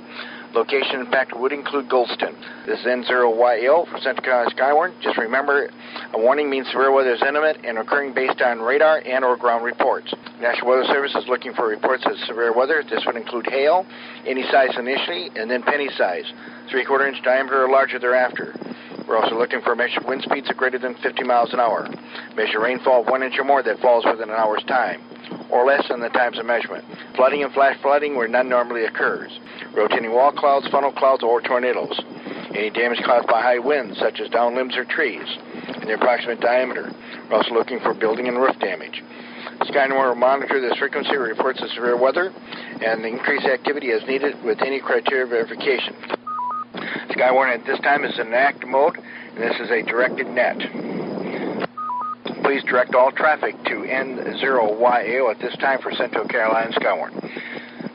S8: Location impacted would include Goldston. This is N0YO for Central Carolina Skywarn. Just remember, a warning means severe weather is imminent and occurring based on radar and or ground reports. National Weather Service is looking for reports of severe weather. This would include hail, any size initially, and then penny size, 3/4 inch diameter or larger thereafter. We're also looking for measured wind speeds of greater than 50 miles an hour. Measure rainfall of 1 inch or more that falls within an hour's time, or less than the times of measurement. Flooding and flash flooding where none normally occurs. Rotating wall clouds, funnel clouds, or tornadoes. Any damage caused by high winds, such as downed limbs or trees, and their approximate diameter. We're also looking for building and roof damage. Skywarn will monitor this frequency reports of severe weather and increase activity as needed with any criteria verification. Skywarn at this time is in active mode, and this is a directed net. Please direct all traffic to N0YO at this time for Central Carolina Skywarn.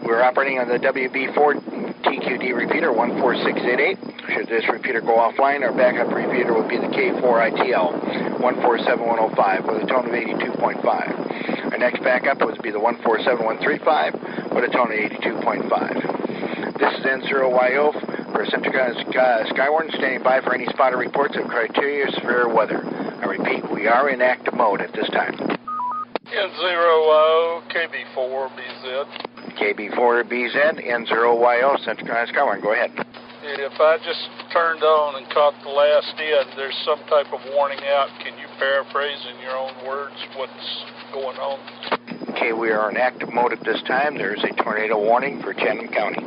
S8: We're operating on the WB4 TQD repeater 14688. Should this repeater go offline, our backup repeater will be the K4ITL 147105 with a tone of 82.5. Our next backup would be the 147135 with a tone of 82.5. This is N0YO for Central Carolina Skywarn, standing by for any spotted reports of criteria severe weather. I repeat, we are in active mode at this time.
S4: N0YO, KB4BZ.
S8: KB4BZ, N0YO, Central Carolina Skywarn. Go ahead.
S4: If I just turned on and caught the last end, there's some type of warning out. Can you paraphrase in your own words what's going on?
S8: Okay, we are in active mode at this time. There is a tornado warning for Chatham County.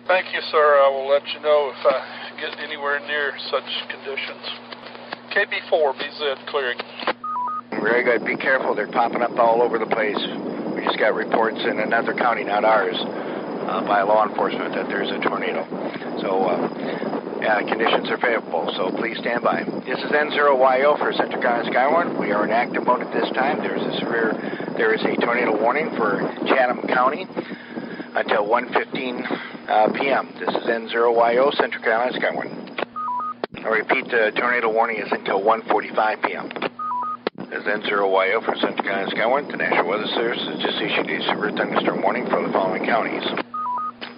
S4: Thank you, sir. I will let you know if I get anywhere near such conditions. KB4BZ clearing.
S8: Very good. Be careful. They're popping up all over the place. We just got reports in another county, not ours, by law enforcement that there's a tornado. So conditions are favorable, so please stand by. This is N0YO for Central Carolina Skywarn. We are in active mode at this time. There is a tornado warning for Chatham County until 1:15 p.m. This is N0YO, Central Carolina Skywarn. I repeat, the tornado warning is until 1:45 p.m. This is N0YO for Central Carolina Skywarn. The National Weather Service has just issued a severe thunderstorm warning for the following counties: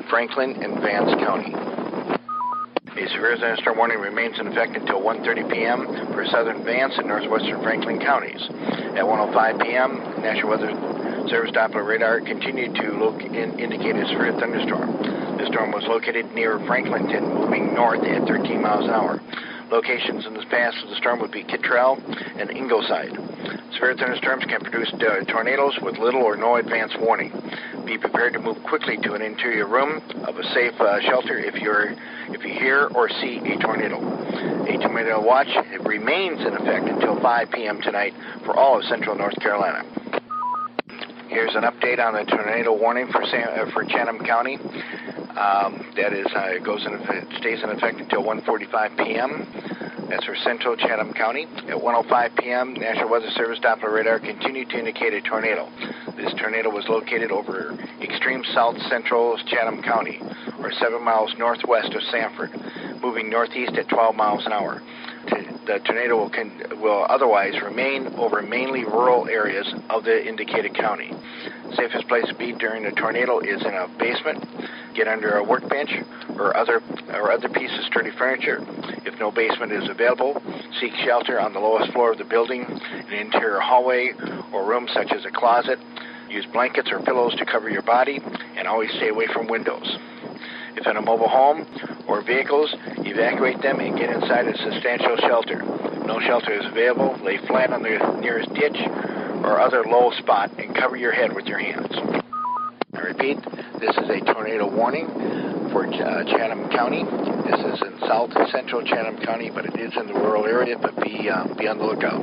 S8: Franklin and Vance County. A severe thunderstorm warning remains in effect until 1:30 p.m. for southern Vance and northwestern Franklin counties. At 1:05 p.m., National Weather Service Doppler radar continued to indicate a severe thunderstorm. The storm was located near Franklinton, moving north at 13 miles an hour. Locations in the path of the storm would be Kittrell and Ingleside. Severe thunderstorms can produce tornadoes with little or no advance warning. Be prepared to move quickly to an interior room of a safe shelter if you hear or see a tornado. A tornado watch remains in effect until 5 p.m. tonight for all of central North Carolina. Here's an update on the tornado warning for Chatham County. It stays in effect until 1:45 p.m. That's for central Chatham County. At 1:05 p.m., National Weather Service Doppler radar continued to indicate a tornado. This tornado was located over extreme south central Chatham County, or 7 miles northwest of Sanford, moving northeast at 12 miles an hour. the tornado will otherwise remain over mainly rural areas of the indicated county. Safest place to be during the tornado is in a basement. Get under a workbench or other piece of sturdy furniture. If no basement is available, seek shelter on the lowest floor of the building, an interior hallway or room such as a closet. Use blankets or pillows to cover your body, and always stay away from windows. If in a mobile home or vehicles, evacuate them and get inside a substantial shelter. If no shelter is available, lay flat on the nearest ditch or other low spot and cover your head with your hands. I repeat, this is a tornado warning for Chatham County. This is in south and central Chatham County, but it is in the rural area, but be on the lookout.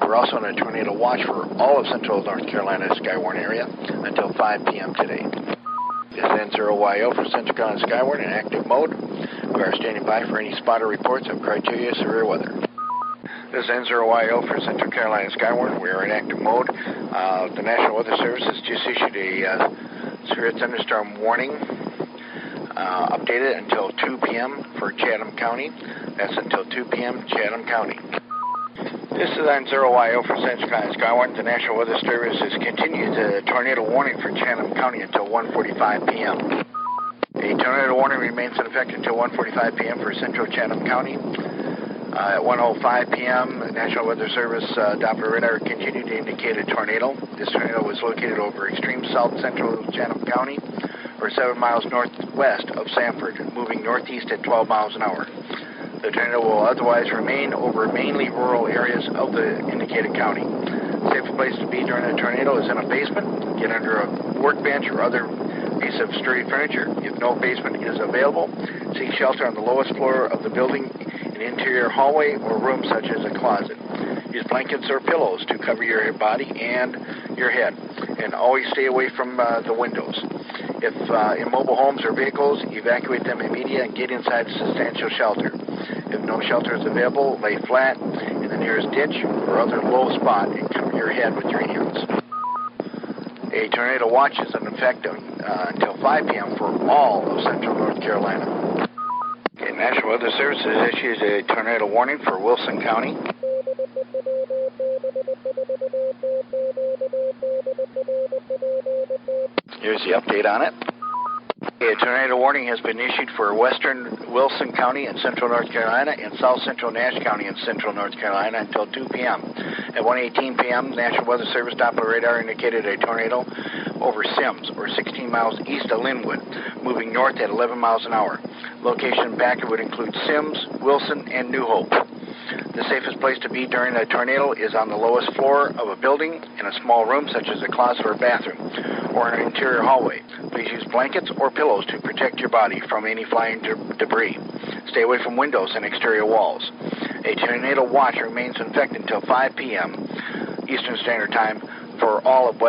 S8: We're also on a tornado watch for all of central North Carolina Skywarn area until 5 p.m. today. This is N0YO for Central Carolina Skywarn in active mode. We are standing by for any spotter reports of criteria severe weather. This is N0YO for Central Carolina Skywarn. We are in active mode. The National Weather Service has just issued a severe thunderstorm warning, updated until 2 p.m. for Chatham County. That's until 2 p.m. Chatham County. This is N0YO for Central Carolina Skywarn. The National Weather Service has continued the tornado warning for Chatham County until 1:45 p.m. A tornado warning remains in effect until 1:45 p.m. for Central Chatham County. At 1:05 p.m., the National Weather Service Doppler radar continued to indicate a tornado. This tornado was located over extreme south central Chatham County, or 7 miles northwest of Sanford, moving northeast at 12 miles an hour. The tornado will otherwise remain over mainly rural areas of the indicated county. Safest place to be during a tornado is in a basement. Get under a workbench or other piece of sturdy furniture. If no basement is available, seek shelter on the lowest floor of the building, an interior hallway or room such as a closet. Use blankets or pillows to cover your body and your head, and always stay away from the windows. If in mobile homes or vehicles, evacuate them immediately and get inside a substantial shelter. If no shelter is available, lay flat in the nearest ditch or other low spot and cover your head with your hands. A tornado watch is in effect until 5 p.m. for all of central North Carolina. Okay, National Weather Service has issued a tornado warning for Wilson County. Here's the update on it. A tornado warning has been issued for western Wilson County in central North Carolina and south central Nash County in central North Carolina until 2 p.m. At 1:18 p.m., National Weather Service Doppler radar indicated a tornado over Sims, or 16 miles east of Linwood, moving north at 11 miles an hour. Location back would include Sims, Wilson, and New Hope. The safest place to be during a tornado is on the lowest floor of a building, in a small room such as a closet or bathroom, or an interior hallway. Please use blankets or pillows to protect your body from any flying debris. Stay away from windows and exterior walls. A tornado watch remains in effect until 5 p.m. Eastern Standard Time for all of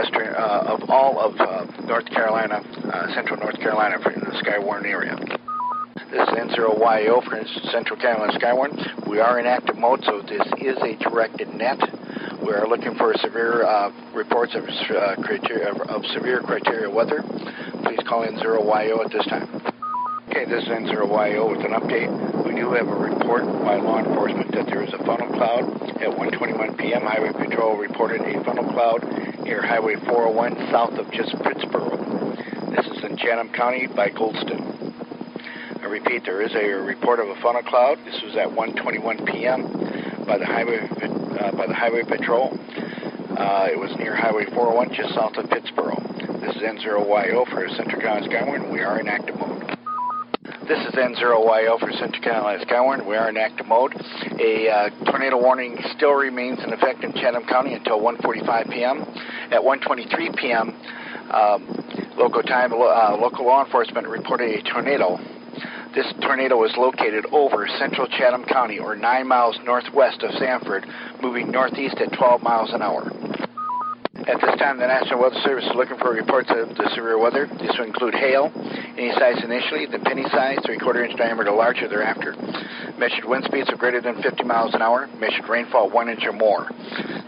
S8: North Carolina, central North Carolina, in the Skywarn area. This is N0YO for Central Carolina Skywarn. We are in active mode, so this is a directed net. We are looking for severe reports of severe criteria weather. Please call N0YO at this time. Okay, this is N0YO with an update. We do have a report by law enforcement that there is a funnel cloud at 1:21 p.m. Highway Patrol reported a funnel cloud near Highway 401 south of just Pittsboro. This is in Chatham County by Goldston. I repeat, there is a report of a funnel cloud. This was at 1:21 p.m. by the Highway Patrol. It was near Highway 401, just south of Pittsboro. This is N0YO for Central Carolina Skywarn. We are in active mode. This is N0YO for Central Carolina Skywarn. We are in active mode. A tornado warning still remains in effect in Chatham County until 1:45 p.m. At 1:23 p.m., local law enforcement reported a tornado. This tornado was located over central Chatham County, or 9 miles northwest of Sanford, moving northeast at 12 miles an hour. At this time, the National Weather Service is looking for reports of the severe weather. This will include hail, any size initially, then penny size, 3/4 inch diameter larger thereafter. Measured wind speeds of greater than 50 miles an hour. Measured rainfall 1 inch or more.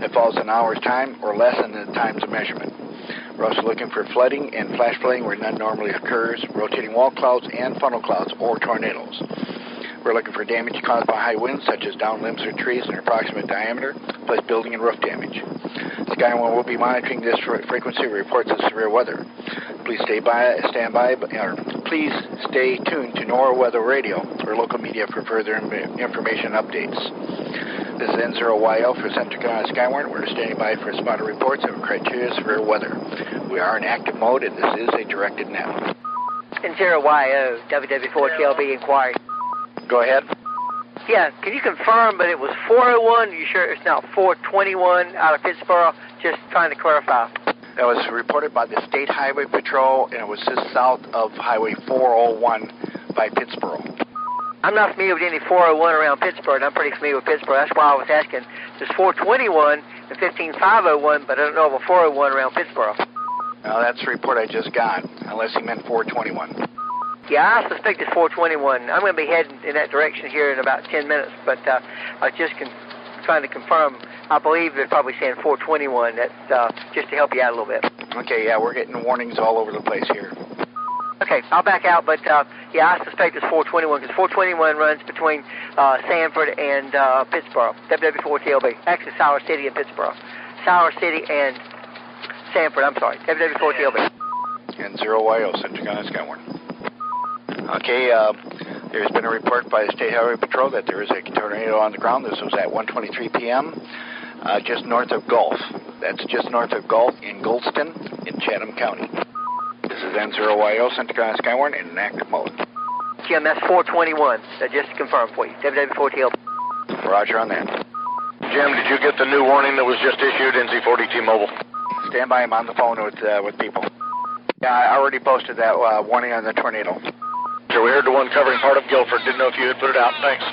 S8: That falls in an hour's time or less than the times of measurement. We're also looking for flooding and flash flooding where none normally occurs, rotating wall clouds and funnel clouds or tornadoes. We're looking for damage caused by high winds, such as downed limbs or trees in approximate diameter, plus building and roof damage. Skywarn will be monitoring this frequency reports of severe weather. Please please stay tuned to NOAA Weather Radio or local media for further information updates. This is N0YL for Central Carolina Skywarn. We're standing by for spotter reports of criteria severe weather. We are in active mode, and this is a directed net.
S10: N0YO, WW4TLB inquiry.
S8: Go ahead.
S10: Yeah, can you confirm, but it was 401? Are you sure it's not 421 out of Pittsboro? Just trying to clarify.
S8: That was reported by the State Highway Patrol, and it was just south of Highway 401 by Pittsboro.
S10: I'm not familiar with any 401 around Pittsburgh, and I'm pretty familiar with Pittsburgh. That's why I was asking. There's 421 and 15501, but I don't know of a 401 around Pittsburgh.
S8: Well, that's the report I just got, unless he meant 421.
S10: Yeah, I suspect it's 421. I'm going to be heading in that direction here in about 10 minutes, but I was just trying to confirm. I believe they're probably saying 421. That's just to help you out a little bit.
S8: Okay, yeah, we're getting warnings all over the place here.
S10: Okay, I'll back out, but yeah, I suspect it's 421 because 421 runs between Sanford and Pittsboro, WW4TLB. Actually, Siler City and Pittsboro. Siler City and Sanford, I'm sorry, WW4TLB.
S8: And 0YO, Central Carolina Skywarn. Okay, there's been a report by the State Highway Patrol that there is a tornado on the ground. This was at 1:23 p.m. Just north of Gulf. That's just north of Gulf in Goldston in Chatham County. This is N0YO, Central Carolina Skywarn in active mode.
S10: Jim, that's 421. Just to confirm for you. WW4TLB.
S8: Roger on that.
S9: Jim, did you get the new warning that was just issued, NC40 T-Mobile?
S8: Stand by, I'm on the phone with people. Yeah, I already posted that warning on the tornado.
S9: So we heard the one covering part of Guilford. Didn't know if you had put it out. Thanks.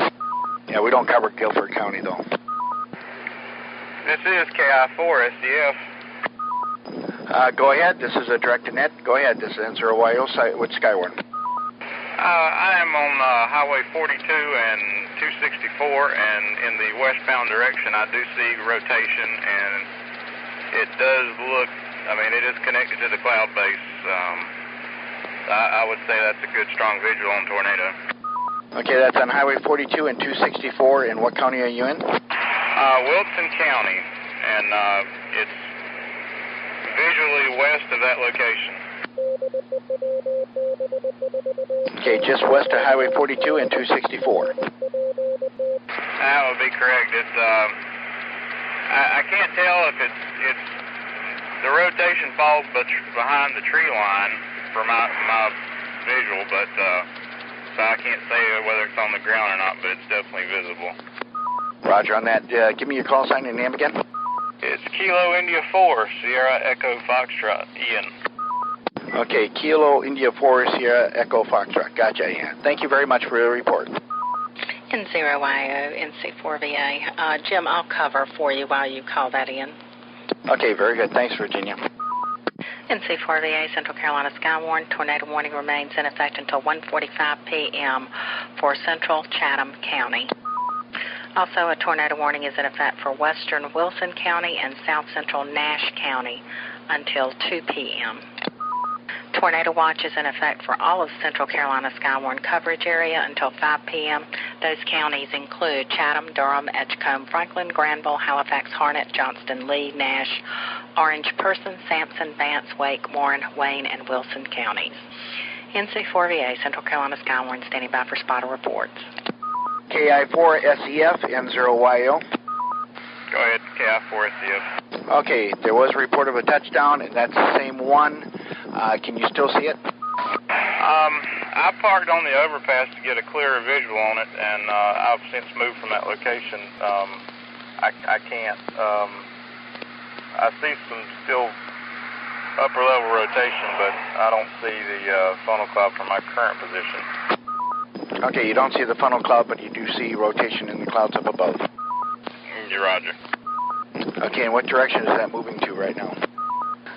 S8: Yeah, we don't cover Guilford County, though.
S11: This is KI4SDF.
S8: Go ahead. This is a direct-to-net. Go ahead. This is N0YO with Skywarn.
S11: I am on Highway 42 and 264, and in the westbound direction, I do see rotation, and it does look, it is connected to the cloud base. I would say that's a good, strong visual on tornado.
S8: Okay, that's on Highway 42 and 264. And what county are you in?
S11: Wilson County, and it's visually west of that location.
S8: Okay, just west of Highway 42 and 264.
S11: That would be correct. It's I can't tell if it's the rotation falls behind the tree line for my visual, but so I can't say whether it's on the ground or not, but it's definitely visible.
S8: Roger on that. Give me your call sign and name again.
S11: It's Kilo India 4, Sierra Echo Foxtrot, Ian.
S8: Okay, Kilo India 4, Sierra Echo Foxtrot. Gotcha, Ian. Thank you very much for your report.
S3: N0YO, NC4VA. Jim, I'll cover for you while you call that in.
S8: Okay, very good. Thanks, Virginia.
S3: NC4VA, Central Carolina Skywarn. Tornado warning remains in effect until 1:45 p.m. for Central Chatham County. Also, a tornado warning is in effect for western Wilson County and south central Nash County until 2 p.m. Tornado watch is in effect for all of Central Carolina Skywarn coverage area until 5 p.m. Those counties include Chatham, Durham, Edgecombe, Franklin, Granville, Halifax, Harnett, Johnston, Lee, Nash, Orange, Person, Sampson, Vance, Wake, Warren, Wayne, and Wilson counties. NC4VA, Central Carolina Skywarn, standing by for spotter reports.
S8: KI4SEF, N0YO.
S11: Go ahead, KI4SEF.
S8: Okay, there was a report of a touchdown, and that's the same one. Can you still see it?
S11: I parked on the overpass to get a clearer visual on it, and I've since moved from that location. I can't. I see some still upper level rotation, but I don't see the funnel cloud from my current position.
S8: Okay, you don't see the funnel cloud, but you do see rotation in the clouds up above.
S11: Roger.
S8: Okay, and what direction is that moving to right now?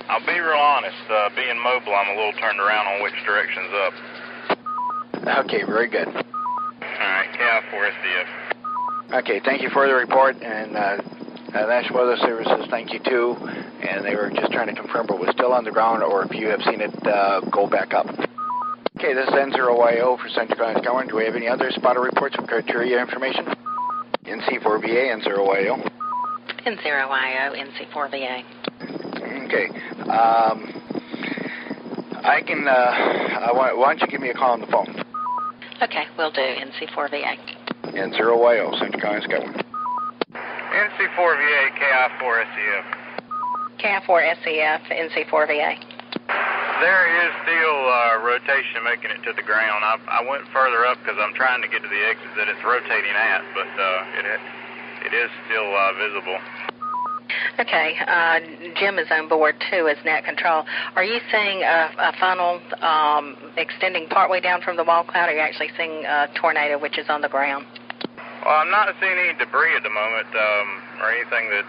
S11: I'll be real honest. Being mobile, I'm a little turned around on which direction's up.
S8: Okay, very good.
S11: All right, KI4SDF.
S8: Okay, thank you for the report, and National Weather Services, thank you too. And they were just trying to confirm if it was still on the ground or if you have seen it go back up. Okay, this is N0YO for Central Carolina Skywarn. Do we have any other spotter reports with criteria information? NC4VA, N0YO.
S3: N0YO, NC4VA.
S8: Okay. I can, why don't you give me a call on the phone?
S3: Okay, will do, NC4VA.
S8: N0YO, Central Carolina Skywarn.
S11: NC4VA, KI4SEF.
S3: KI4SEF, NC4VA.
S11: There is still rotation making it to the ground. I went further up because I'm trying to get to the exit that it's rotating at, but it is still visible.
S3: Okay, Jim is on board too as net control. Are you seeing a funnel extending partway down from the wall cloud, or are you actually seeing a tornado which is on the ground?
S11: Well, I'm not seeing any debris at the moment or anything that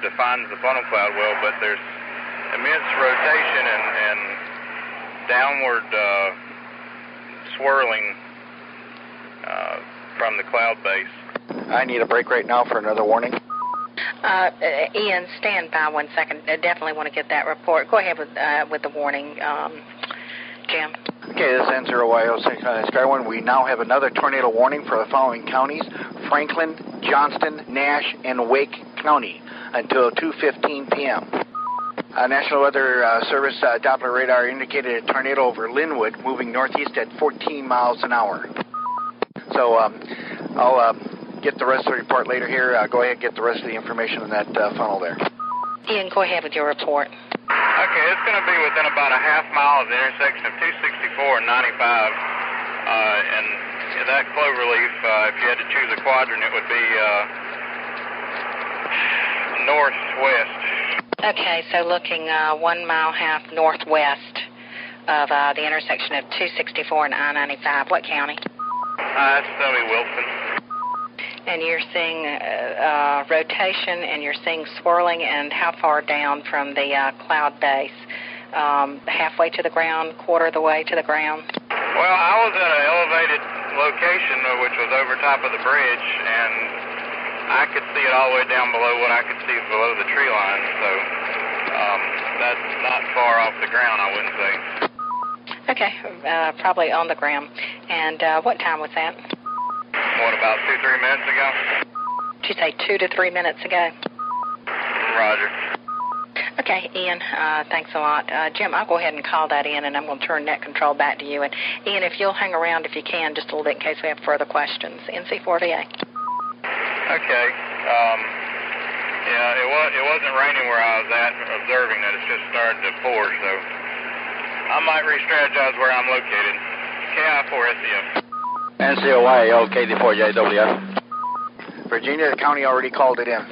S11: defines the funnel cloud well, but there's immense rotation and downward swirling from the cloud base.
S8: I need a break right now for another warning.
S3: Ian, stand by 1 second. I definitely want to get that report. Go ahead with the warning, Jim.
S8: Okay, this is N0YO Skywarn. We now have another tornado warning for the following counties: Franklin, Johnston, Nash, and Wake County until 2:15 p.m. National Weather Service Doppler radar indicated a tornado over Linwood moving northeast at 14 miles an hour. So I'll get the rest of the report later here. Go ahead and get the rest of the information in that funnel there.
S3: Ian, go ahead with your report.
S11: Okay, it's going to be within about a half mile of the intersection of 264 and 95. And that cloverleaf, if you had to choose a quadrant, it would be northwest. Okay,
S3: so looking 1.5 miles northwest of the intersection of 264 and I-95. What county?
S11: That's going to be Wilson.
S3: And you're seeing rotation, and you're seeing swirling, and how far down from the cloud base? Halfway to the ground, quarter of the way to the ground?
S11: Well, I was at an elevated location, which was over top of the bridge, and I could see it all the way down below what I could see below the tree line, so that's not far off the ground, I wouldn't say.
S3: Okay, probably on the ground. And what time was that?
S11: What, about 2-3 minutes ago?
S3: Did you say 2 to 3 minutes ago?
S11: Roger.
S3: Okay, Ian, thanks a lot. Jim, I'll go ahead and call that in, and I'm going to turn net control back to you. And Ian, if you'll hang around if you can, just a little bit in case we have further questions. NC4VA.
S11: Okay. Yeah, it wasn't raining where I was at observing that. It's just started to pour, so I might re-strategize where I'm located. KI4SEF.
S6: NCOYO, KD4JWF.
S8: Virginia, the county already called it in.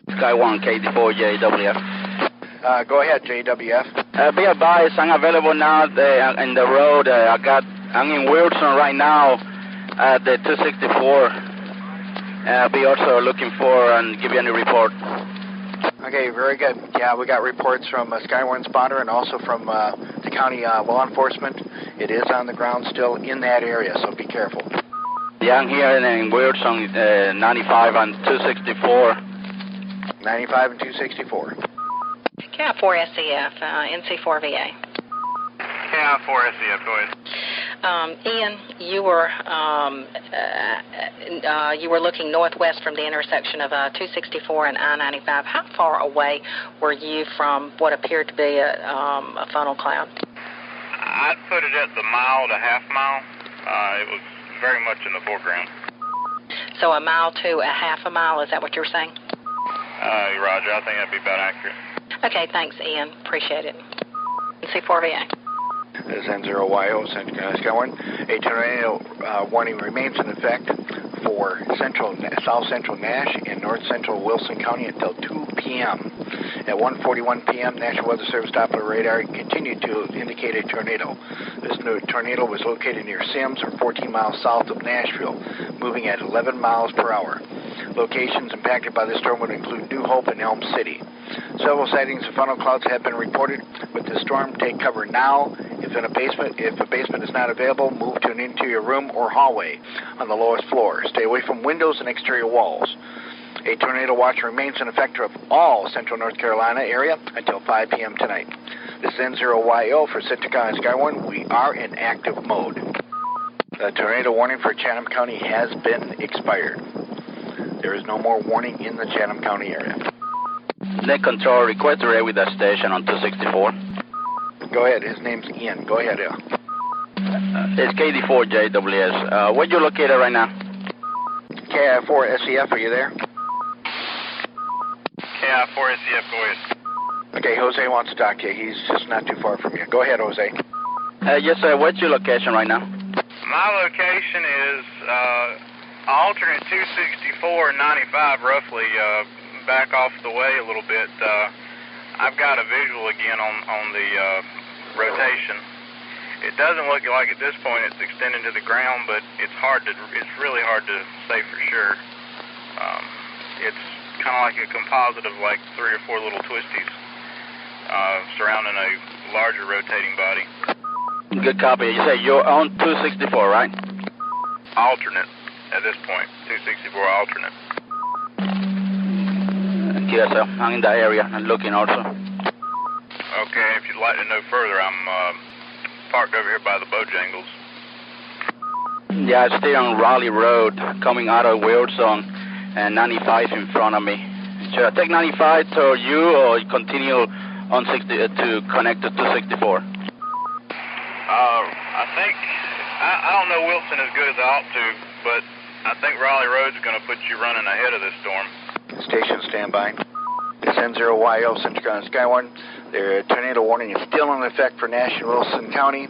S6: Skywarn, KD4JWF.
S8: Go ahead, JWF.
S6: Be advised, I'm available now in the road. I'm in Wilson right now at the 264. I'll be also looking for and give you any report.
S8: Okay, very good. Yeah, we got reports from Skywarn Spotter and also from the county law enforcement. It is on the ground still in that area, so be careful.
S6: Yeah, I'm here in Wilson, 95 and 264.
S8: 95 and 264.
S3: KI4SEF, NC4VA.
S11: KI4SEF, go ahead.
S3: Ian, you were looking northwest from the intersection of 264 and I-95. How far away were you from what appeared to be a funnel cloud?
S11: I'd put it at the mile to half mile. It was very much in the foreground.
S3: So a mile to a half a mile, is that what you're saying?
S11: Roger, I think that'd be about accurate.
S3: Okay, thanks, Ian. Appreciate it. C4VA.
S8: This is N0YO, Central Carolina Skywarn. A tornado warning remains in effect for south central Nash and north central Wilson County until 2 p.m. At 1:41 p.m., National Weather Service Doppler radar continued to indicate a tornado. This new tornado was located near Sims, or 14 miles south of Nashville, moving at 11 miles per hour. Locations impacted by this storm would include New Hope and Elm City. Several sightings of funnel clouds have been reported. With the storm, take cover now. If a basement is not available, move to an interior room or hallway on the lowest floor. Stay away from windows and exterior walls. A tornado watch remains in effect of all central North Carolina area until 5 p.m. tonight. This is N0YO for Centrica and Skywarn. We are in active mode. The tornado warning for Chatham County has been expired. There is no more warning in the Chatham County area.
S6: Net control, request to array with the station on 264.
S8: Go ahead. His name's Ian. Go ahead,
S6: It's KD4JWS. Where you located right now?
S8: KI4SEF, are you there?
S11: KI4SEF, go ahead.
S8: Okay, Jose wants to talk to you. He's just not too far from you. Go ahead, Jose.
S6: Yes, sir. What's your location right now?
S11: My location is alternate 264 and 95, roughly, back off the way a little bit. I've got a visual again on the rotation. It doesn't look like at this point it's extending to the ground, but it's really hard to say for sure. It's kind of like a composite of like 3 or 4 little twisties surrounding a larger rotating body.
S6: Good copy. You say you're on 264, right?
S11: Alternate at this point, 264 alternate.
S6: Yes, sir. I'm in that area and looking also.
S11: Okay, if you'd like to know further, I'm parked over here by the Bojangles.
S6: Yeah, I stay on Raleigh Road, coming out of Wilson, and 95 in front of me. Should I take 95 to you, or continue on 60 to connect to 264?
S11: I think I don't know Wilson as good as I ought to, but I think Raleigh Road's going to put you running ahead of this storm.
S8: Station standby. This N0YO Centrica and Skywarn. The tornado warning is still in effect for Nash and Wilson County.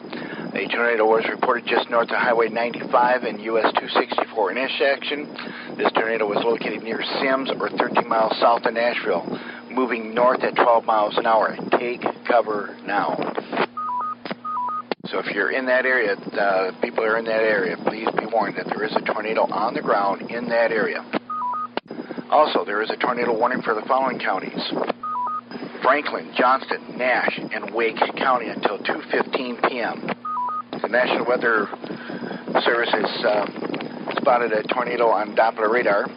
S8: A tornado was reported just north of Highway 95 and US 264 intersection. This tornado was located near Sims, or 13 miles south of Nashville, moving north at 12 miles an hour. Take cover now. So if you're in that area, people are in that area, please be warned that there is a tornado on the ground in that area. Also, there is a tornado warning for the following counties: Franklin, Johnston, Nash, and Wake County until 2:15 p.m. The National Weather Service has spotted a tornado on Doppler radar.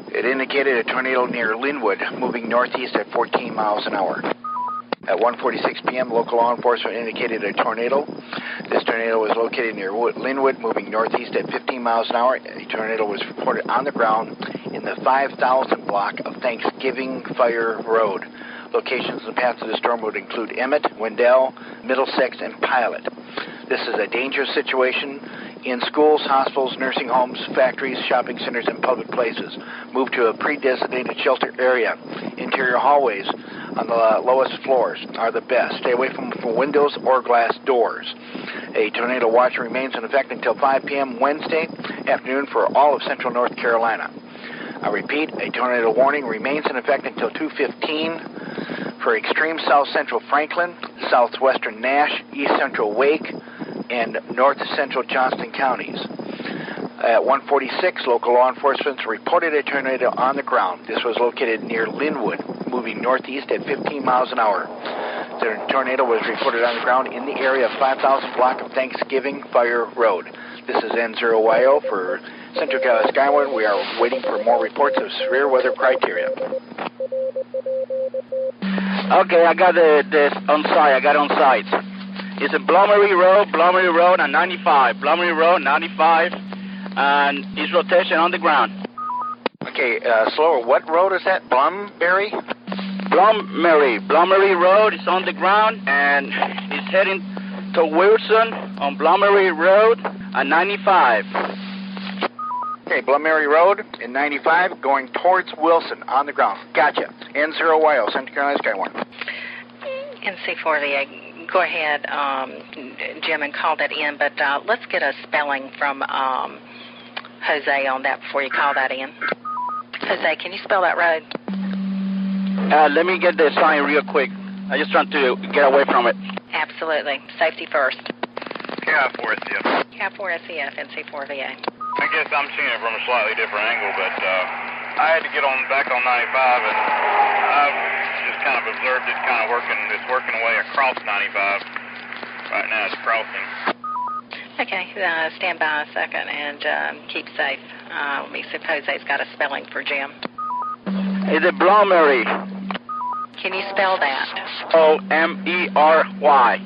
S8: It indicated a tornado near Linwood, moving northeast at 14 miles an hour. At 1:46 p.m., local law enforcement indicated a tornado. This tornado was located near Linwood, moving northeast at 15 miles an hour. A tornado was reported on the ground in the 5,000 block of Thanksgiving Fire Road. Locations in the path of the storm would include Emmett, Wendell, Middlesex, and Pilot. This is a dangerous situation in schools, hospitals, nursing homes, factories, shopping centers, and public places. Move to a pre-designated shelter area. Interior hallways on the lowest floors are the best. Stay away from windows or glass doors. A tornado watch remains in effect until 5 p.m. Wednesday afternoon for all of central North Carolina. I repeat, a tornado warning remains in effect until 2:15 for extreme south central Franklin, southwestern Nash, east central Wake, and north central Johnston counties. At 1:46, local law enforcement reported a tornado on the ground. This was located near Linwood, moving northeast at 15 miles an hour. The tornado was reported on the ground in the area of 5,000 block of Thanksgiving Fire Road. This is N0YO for Central Skywarn. We are waiting for more reports of severe weather criteria.
S6: Okay, I got this on site. I got it on site. It's a Blummery Road, and 95. Blummery Road, 95, and it's rotation on the ground.
S8: Okay, slower. What road is that? Blummery
S6: Road is on the ground, and it's heading to Wilson on Blummery Road and 95.
S8: Okay, Blummery Road and 95 going towards Wilson on the ground. Gotcha. N0YO, Central Carolina Skywarn.
S3: NC4VA. Go ahead, Jim, and call that in, but let's get a spelling from Jose on that before you call that in. Jose, can you spell that road?
S6: Let me get the sign real quick. I just trying to get away from it.
S3: Absolutely. Safety first.
S11: KI4SEF.
S3: KI4SEF, NC4VA.
S11: I guess I'm seeing it from a slightly different angle, but I had to get back on 95, and I've just kind of observed it kind of working. It's working away across 95. Right now it's crossing.
S3: Okay, stand by a second and keep safe. Let me see if Jose's got a spelling for Jim.
S6: Is it Blummery?
S3: Can you spell that?
S6: O-M-E-R-Y.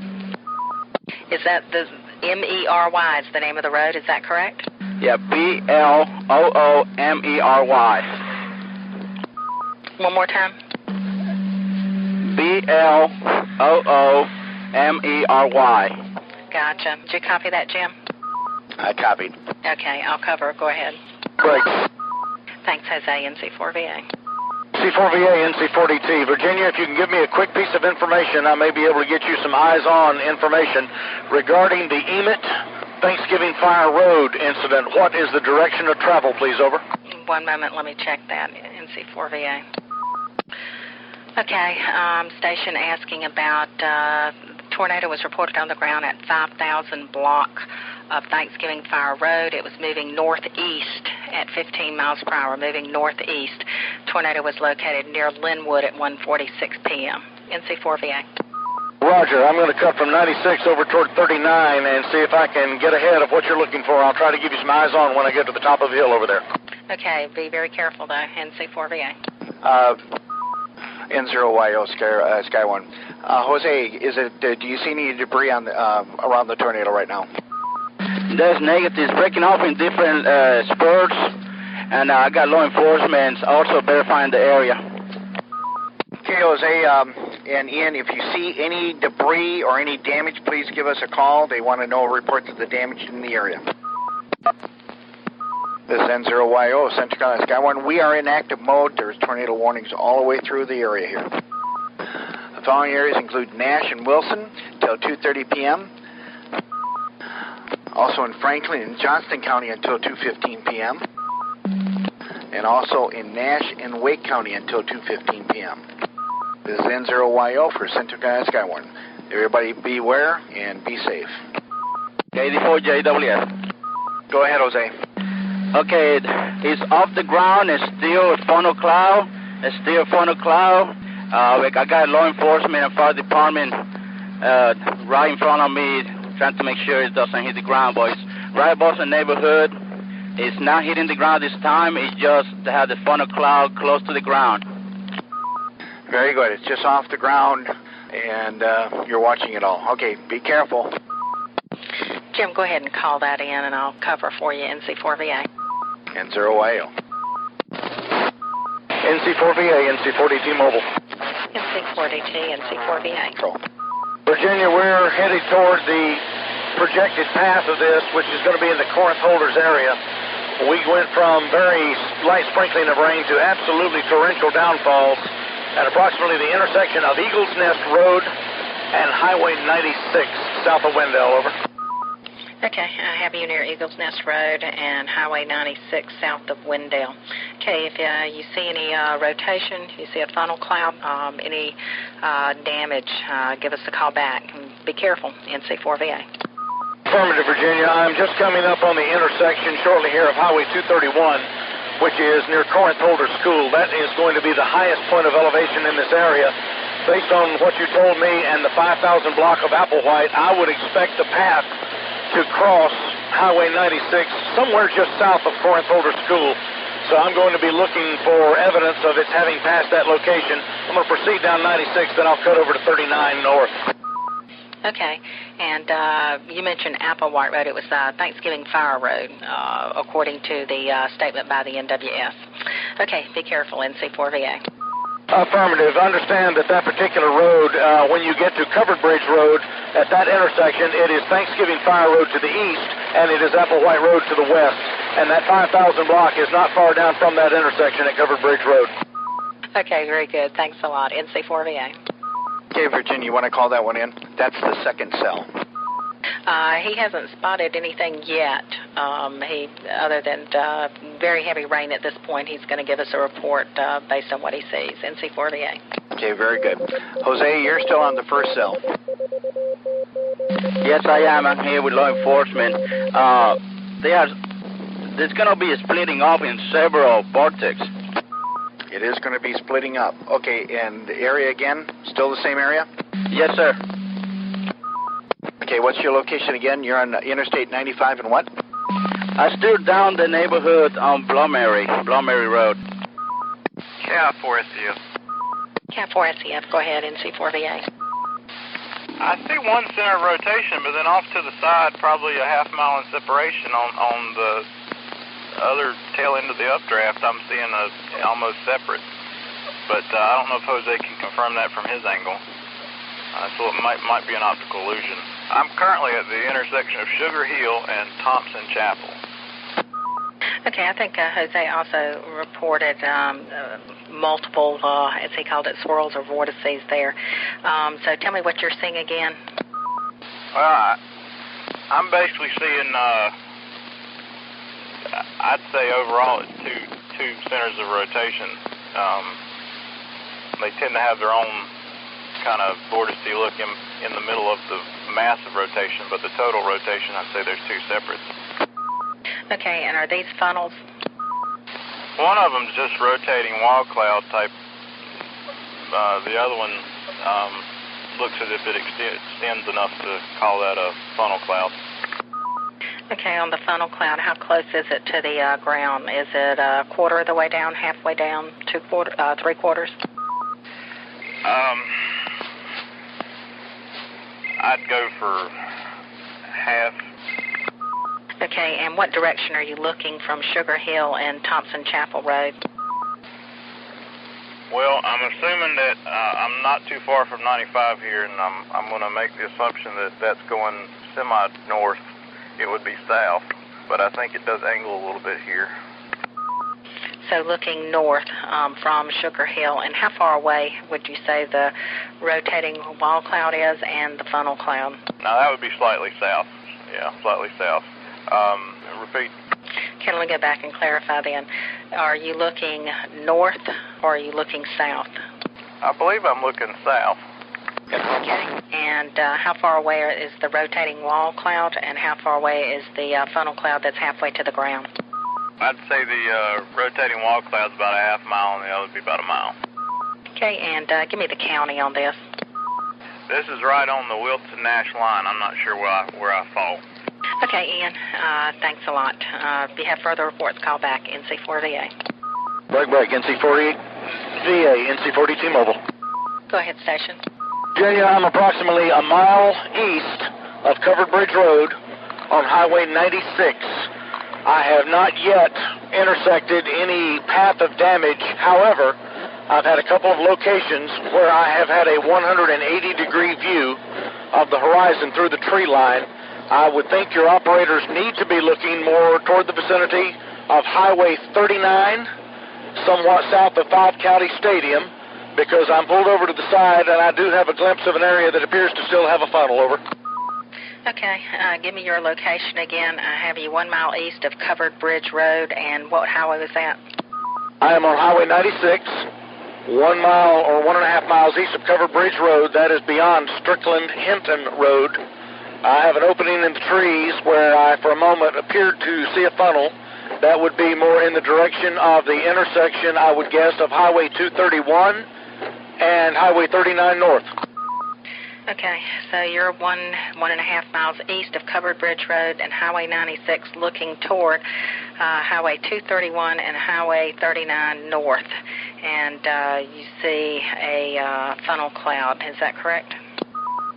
S3: Is that the M-E-R-Y is the name of the road? Is that correct?
S6: Yeah, B-L-O-O-M-E-R-Y.
S3: One more time.
S6: B-L-O-O-M-E-R-Y.
S3: Gotcha. Did you copy that, Jim?
S8: I copied.
S3: Okay, I'll cover. Go ahead.
S9: Great.
S3: Thanks, Jose, NC4VA.
S9: NC4VA, NC4DT. Virginia, if you can give me a quick piece of information, I may be able to get you some eyes-on information regarding the Emmet Thanksgiving Fire Road incident. What is the direction of travel, please? Over.
S3: One moment, let me check that. NC4VA. Okay, station asking about tornado was reported on the ground at 5,000 block of Thanksgiving Fire Road. It was moving northeast at 15 miles per hour, moving northeast. Tornado was located near Linwood at 1:46 p.m. NC4VA.
S9: Roger. I'm going to cut from 96 over toward 39 and see if I can get ahead of what you're looking for. I'll try to give you some eyes on when I get to the top of the hill over there.
S3: Okay, be very careful, though. NC4VA.
S8: N0YO Skywarn. Jose, do you see any debris on around the tornado right now?
S6: There's negatives breaking off in different spurts, and I got law enforcement also verifying the area.
S8: Okay, Jose, and Ian, if you see any debris or any damage, please give us a call. They want to know reports of the damage in the area. This is N0YO, Central Carolina Skywarn. We are in active mode. There's tornado warnings all the way through the area here. The following areas include Nash and Wilson until 2:30 p.m. Also in Franklin and Johnston County until 2:15 p.m. And also in Nash and Wake County until 2:15 p.m. This is N0YO for Central Carolina Skywarn. Everybody beware and be safe.
S6: 84JWS.
S8: Go ahead, Jose.
S6: Okay, it's off the ground. It's still a funnel cloud. It's still a funnel cloud. I got law enforcement and fire department right in front of me, trying to make sure it doesn't hit the ground. But it's right above the neighborhood. It's not hitting the ground this time. It's just had the funnel cloud close to the ground.
S8: Very good. It's just off the ground, and you're watching it all. Okay, be careful.
S3: Jim, go ahead and call that in, and I'll cover for you, NC4VA.
S8: N0YO.
S9: NC4VA, NC4DT Mobile.
S3: NC4DT, NC4VA.
S8: Control.
S9: Virginia, we're headed toward the projected path of this, which is going to be in the Corinth Holders area. We went from very light sprinkling of rain to absolutely torrential downfalls at approximately the intersection of Eagles Nest Road and Highway 96, south of Wendell. Over.
S3: Okay, I have you near Eagles Nest Road and Highway 96 south of Wendell. Okay, if you see any rotation, you see a funnel cloud, any damage, give us a call back. Be careful, NC4VA.
S9: Affirmative, Virginia. I'm just coming up on the intersection shortly here of Highway 231, which is near Corinth Holder School. That is going to be the highest point of elevation in this area. Based on what you told me and the 5,000 block of Applewhite, I would expect the path to cross Highway 96 somewhere just south of Corinth Holder School. So I'm going to be looking for evidence of its having passed that location. I'm going to proceed down 96, then I'll cut over to 39 north.
S3: Okay, and you mentioned Applewhite Road. It was Thanksgiving Fire Road, according to the statement by the NWS. Okay, be careful, NC4VA.
S9: Affirmative. Understand that particular road, when you get to Covered Bridge Road, at that intersection, it is Thanksgiving Fire Road to the east, and it is Applewhite Road to the west. And that 5,000 block is not far down from that intersection at Covered Bridge Road.
S3: Okay, very good. Thanks a lot. NC4VA.
S8: Okay, Virginia, you want to call that one in? That's the second cell.
S3: He hasn't spotted anything yet. Other than very heavy rain at this point, he's going to give us a report based on what he sees. NC4VA.
S8: Okay, very good. Jose, you're still on the first cell.
S6: Yes, I am. I'm here with law enforcement. There's going to be a splitting off in several vortex.
S8: It is going to be splitting up. Okay, and the area again? Still the same area?
S6: Yes, sir.
S8: Okay, what's your location again? You're on Interstate 95 and what?
S6: I still down the neighborhood on Blumary Road.
S11: Yeah, 4SU.
S3: Cat 4 SEF, go ahead, NC4VA.
S11: I see one center of rotation, but then off to the side, probably a half mile in separation on the other tail end of the updraft, I'm seeing almost separate. But I don't know if Jose can confirm that from his angle. So it might be an optical illusion. I'm currently at the intersection of Sugar Hill and Thompson Chapel.
S3: Okay, I think Jose also reported multiple, as he called it, swirls or vortices there. So tell me what you're seeing again.
S11: Well, I'm basically seeing, I'd say overall it's two centers of rotation. They tend to have their own kind of vortice look in the middle of the massive rotation, but the total rotation, I'd say there's two separates.
S3: Okay, and are these funnels?
S11: One of them's just rotating wall cloud type. The other one looks as if it extends enough to call that a funnel cloud.
S3: Okay, on the funnel cloud, how close is it to the ground? Is it a quarter of the way down, halfway down, 3/4?
S11: I'd go for half.
S3: Okay, and what direction are you looking from Sugar Hill and Thompson Chapel Road?
S11: Well, I'm assuming that I'm not too far from 95 here, and I'm going to make the assumption that that's going semi-north. It would be south, but I think it does angle a little bit here.
S3: So looking north from Sugar Hill, and how far away would you say the rotating wall cloud is and the funnel cloud?
S11: Now, that would be slightly south. Yeah, slightly south. Repeat.
S3: Can we go back and clarify then? Are you looking north or are you looking south?
S11: I believe I'm looking south.
S3: Okay. And how far away is the rotating wall cloud, and how far away is the funnel cloud that's halfway to the ground?
S11: I'd say the rotating wall cloud's about a half mile, and the other would be about a mile.
S3: Okay, and give me the county on this.
S11: This is right on the Wilton-Nash line. I'm not sure where I fall.
S3: Okay, Ian, thanks a lot. If you have further reports, call back, NC4VA.
S9: Break, NC40VA, NC40 T-Mobile.
S3: Go ahead, station.
S9: Jay, I'm approximately a mile east of Covered Bridge Road on Highway 96. I have not yet intersected any path of damage. However, I've had a couple of locations where I have had a 180-degree view of the horizon through the tree line. I would think your operators need to be looking more toward the vicinity of Highway 39, somewhat south of Five County Stadium, because I'm pulled over to the side and I do have a glimpse of an area that appears to still have a funnel. Over.
S3: Okay, give me your location again. I have you 1 mile east of Covered Bridge Road, and what highway was that?
S9: I am on Highway 96, 1 mile or 1.5 miles east of Covered Bridge Road. That is beyond Strickland-Hinton Road. I have an opening in the trees where I, for a moment, appeared to see a funnel. That would be more in the direction of the intersection, I would guess, of Highway 231 and Highway 39 North.
S3: Okay, so you're 1.5 miles east of Covered Bridge Road and Highway 96, looking toward Highway 231 and Highway 39 North, and you see a funnel cloud. Is that correct?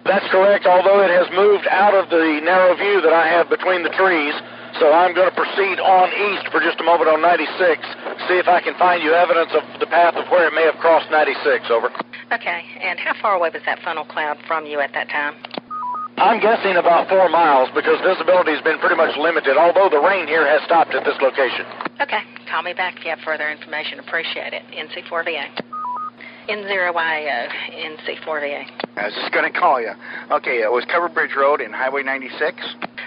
S9: That's correct, although it has moved out of the narrow view that I have between the trees. So I'm going to proceed on east for just a moment on 96, see if I can find you evidence of the path of where it may have crossed 96, over.
S3: Okay, and how far away was that funnel cloud from you at that time?
S9: I'm guessing about 4 miles because visibility has been pretty much limited, although the rain here has stopped at this location.
S3: Okay, call me back if you have further information. Appreciate it. NC4VA. N0YO, NC4VA.
S8: I was just going to call you. Okay, it was Covered Bridge Road and Highway 96.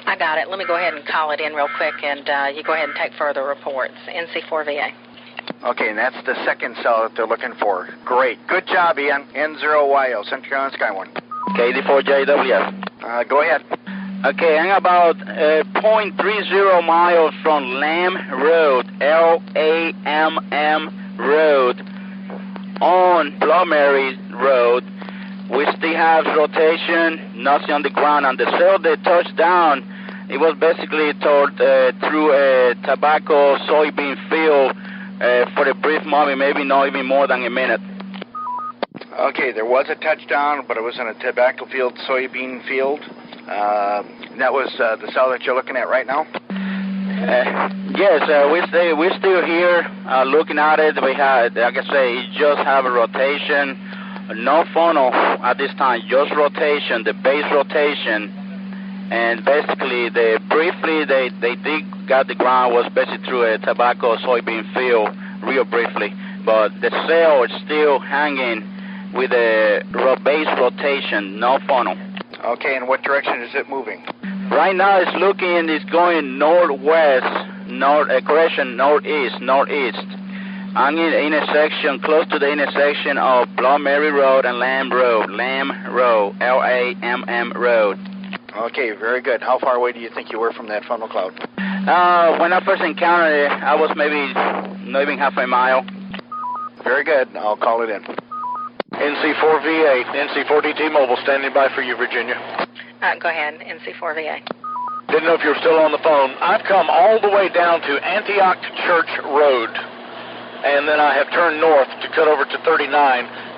S3: I got it. Let me go ahead and call it in real quick, and you go ahead and take further reports. NC4VA.
S8: Okay, and that's the second cell that they're looking for. Great. Good job, Ian. N0YO, Central Carolina Skywarn.
S2: KD4JWF.
S8: Go ahead.
S6: Okay, I'm about 0.30 miles from Lamb Road, L-A-M-M Road, on Plummery Road. We still have rotation, nothing on the ground, and the cell they touched down, it was basically through a tobacco soybean field for a brief moment, maybe not even more than a minute.
S8: Okay, there was a touchdown, but it was in a tobacco field, soybean field. That was the cell that you're looking at right now?
S6: Yes, we're still here looking at it. We have, like I say, just have a rotation, no funnel at this time, just rotation, the base rotation, and basically they did got the ground was basically through a tobacco soybean field, real briefly, but the cell is still hanging with a base rotation, no funnel.
S8: Okay, and what direction is it moving?
S6: Right now it's going northwest, northeast. I'm in the intersection, close to the intersection of Plum Mary Road and Lamb Road, Lamm Road.
S8: Okay, very good. How far away do you think you were from that funnel cloud?
S6: When I first encountered it, I was maybe not even half a mile.
S8: Very good. I'll call it in.
S9: NC4VA, NC4DT Mobile, standing by for you, Virginia.
S3: Go ahead, NC4VA.
S9: Didn't know if you were still on the phone. I've come all the way down to Antioch Church Road, and then I have turned north to cut over to 39.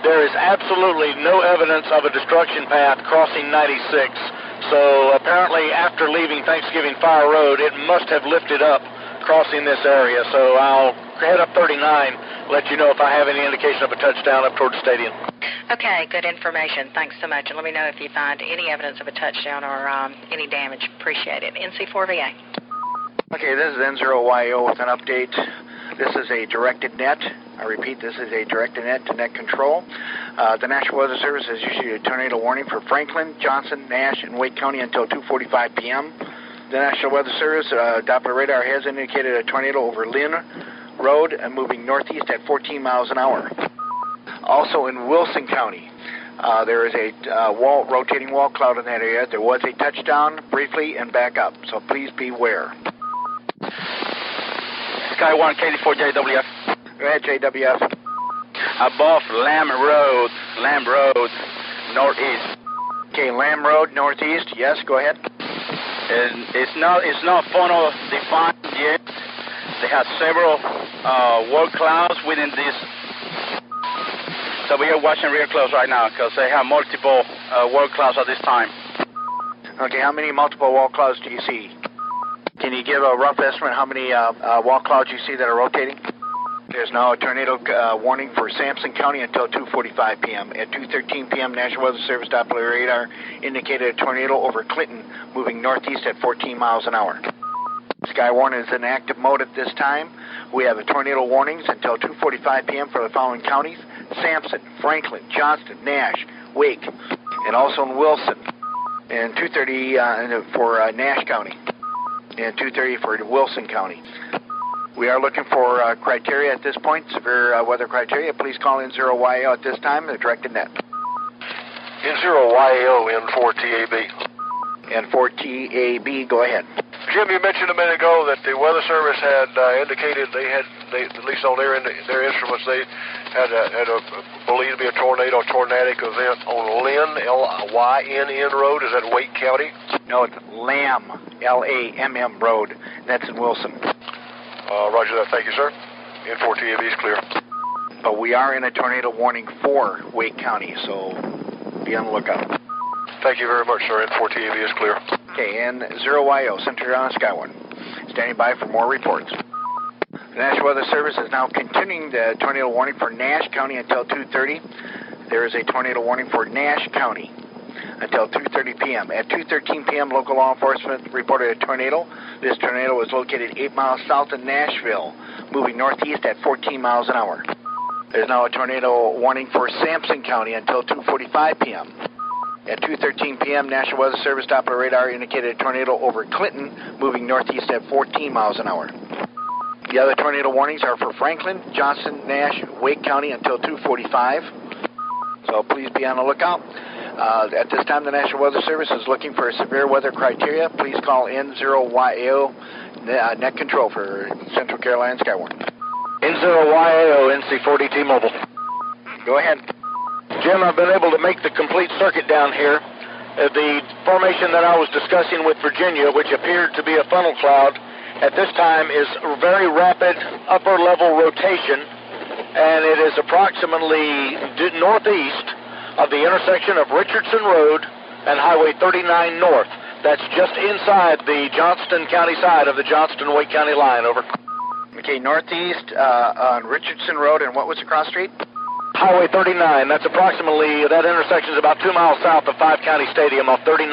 S9: There is absolutely no evidence of a destruction path crossing 96. So apparently after leaving Thanksgiving Fire Road, it must have lifted up crossing this area. So I'll head up 39, let you know if I have any indication of a touchdown up toward the stadium.
S3: Okay, good information. Thanks so much. And let me know if you find any evidence of a touchdown or any damage. Appreciate it. NC4VA.
S8: Okay, this is N0YO with an update. This is a directed net. I repeat, this is a directed net to net control. The National Weather Service has issued a tornado warning for Franklin, Johnson, Nash, and Wake County until 2:45 p.m. The National Weather Service Doppler radar has indicated a tornado over Lynn Road and moving northeast at 14 miles an hour. Also in Wilson County, there is a rotating wall cloud in that area. There was a touchdown briefly and back up, so please beware.
S6: Skywarn KD4JWF.
S8: Go ahead, JWF.
S6: Above Lamb Road, northeast.
S8: Okay, Lamb Road, northeast. Yes, go ahead.
S6: And it's not funnel defined yet. They have several wall clouds within this. So we are watching real close right now because they have multiple wall clouds at this time.
S8: Okay, how many multiple wall clouds do you see? Can you give a rough estimate how many wall clouds you see that are rotating? There's now a tornado warning for Sampson County until 2:45 p.m. At 2:13 p.m., National Weather Service Doppler radar indicated a tornado over Clinton moving northeast at 14 miles an hour. Skywarn is in active mode at this time. We have a tornado warnings until 2:45 p.m. for the following counties: Sampson, Franklin, Johnston, Nash, Wake, and also in Wilson. And 2:30 for Nash County. And 2:30 for Wilson County. We are looking for criteria at this point, severe weather criteria. Please call in 0YO at this time, the directed net.
S9: N0YO, N4TAB.
S8: N4TAB, go ahead.
S12: Jim, you mentioned a minute ago that the Weather Service had indicated they at least on their instruments, they had a believed to be a tornadic event on Lynn, Lynn Road. Is that Wake County?
S8: No, it's Lamb, Lamm Road. That's in Wilson.
S12: Roger that. Thank you, sir. N4TAB is clear.
S8: But we are in a tornado warning for Wake County, so be on the lookout.
S12: Thank you very much, sir. N4TAB is clear.
S8: Okay, and 0YO, centered on Skywarn. Standing by for more reports. The National Weather Service is now continuing the tornado warning for Nash County until 2:30. There is a tornado warning for Nash County until 2:30 p.m. At 2:13 p.m., local law enforcement reported a tornado. This tornado was located 8 miles south of Nashville, moving northeast at 14 miles an hour. There's now a tornado warning for Sampson County until 2:45 p.m. At 2:13 p.m., National Weather Service Doppler radar indicated a tornado over Clinton, moving northeast at 14 miles an hour. The other tornado warnings are for Franklin, Johnson, Nash, Wake County until 2:45. So please be on the lookout. At this time, the National Weather Service is looking for severe weather criteria. Please call N0YO net control for Central Carolina Skywarn.
S9: N0YO, NC4DT Mobile.
S8: Go ahead.
S9: Jim, I've been able to make the complete circuit down here. The formation that I was discussing with Virginia, which appeared to be a funnel cloud, at this time is very rapid upper level rotation and it is approximately northeast of the intersection of Richardson Road and Highway 39 North. That's just inside the Johnston County side of the Johnston-Wake County line, over.
S8: Okay, northeast on Richardson Road, and what was the cross street?
S9: Highway 39. That's approximately, that intersection is about 2 miles south of 5 County Stadium off 39.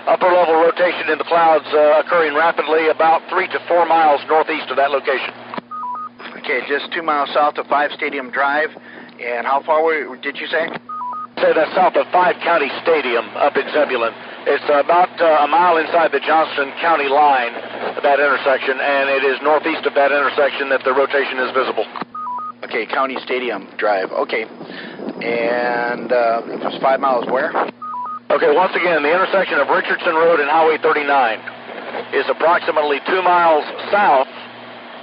S9: Upper level rotation in the clouds occurring rapidly about 3 to 4 miles northeast of that location.
S8: Okay, just 2 miles south of 5 Stadium Drive. And how far did you say?
S9: Say that's south of 5 County Stadium up in Zebulon. It's about a mile inside the Johnston County line, that intersection, and it is northeast of that intersection that the rotation is visible.
S8: Okay, County Stadium Drive. Okay. And it was 5 miles where?
S9: Okay, once again, the intersection of Richardson Road and Highway 39 is approximately 2 miles south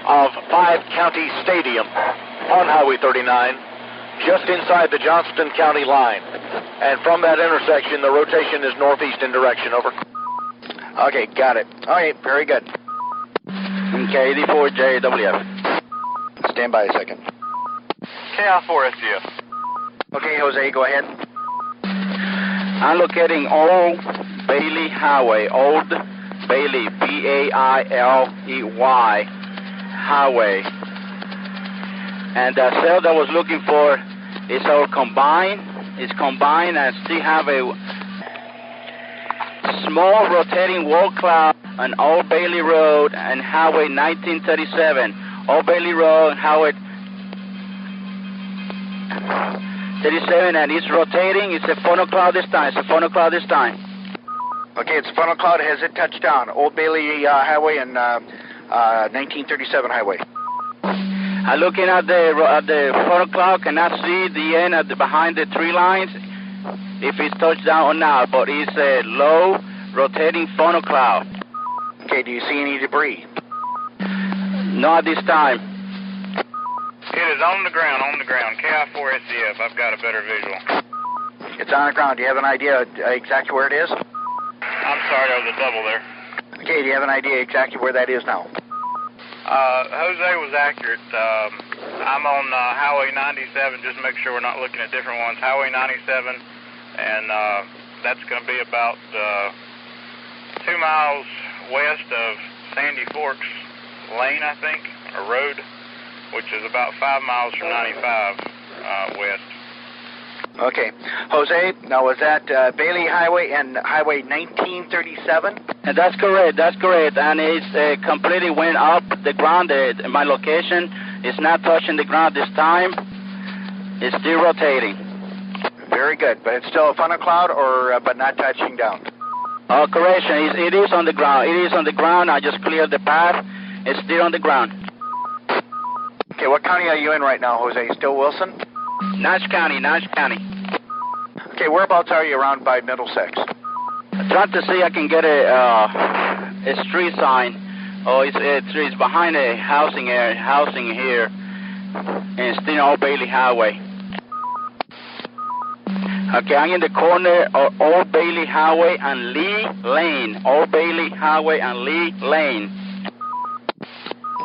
S9: of 5 County Stadium on Highway 39, just inside the Johnston County line. And from that intersection, the rotation is northeast in direction, over.
S8: Okay, got it. All right, very good.
S6: Okay, 84JWF.
S8: Stand by a second.
S11: KI4SGF.
S8: Okay, Jose, go ahead.
S6: I'm locating Old Bailey Highway, Old Bailey, B-A-I-L-E-Y Highway. And the cell that I was looking for is all combined. It's combined and still have a small rotating wall cloud on Old Bailey Road and Highway 1937. Old Bailey Road, Highway 37, and it's rotating. It's a funnel cloud this time.
S8: Okay, it's a funnel cloud. Has it touched down? Old Bailey Highway and 1937 Highway.
S6: I'm looking at the funnel cloud. Cannot see the end of behind the tree lines if it's touched down or not, but it's a low rotating funnel cloud.
S8: Okay, do you see any debris?
S6: Not this time.
S11: It is on the ground. KI4SGF. I've got a better visual.
S8: It's on the ground. Do you have an idea exactly where it is?
S11: I'm sorry, there was a double there.
S8: Okay, do you have an idea exactly where that is now?
S11: Jose was accurate. I'm on Highway 97, just to make sure we're not looking at different ones. Highway 97, and that's going to be about 2 miles west of Sandy Forks Lane, I think, or road, which is about 5 miles from 95 west.
S8: Okay. Jose, now was that Bailey Highway and Highway 1937?
S6: And that's correct. And it's completely went up the ground. My location is not touching the ground this time. It's still rotating.
S8: Very good. But it's still a funnel cloud, or but not touching down?
S6: Correction. It is on the ground. I just cleared the path. It's still on the ground.
S8: Okay, what county are you in right now, Jose? Still Wilson?
S6: Nash County.
S8: Okay, whereabouts are you around by Middlesex?
S6: I'm trying to see I can get a street sign. Oh, it's behind a housing here, and it's still Old Bailey Highway. Okay, I'm in the corner of Old Bailey Highway and Lee Lane. Old Bailey Highway and Lee Lane.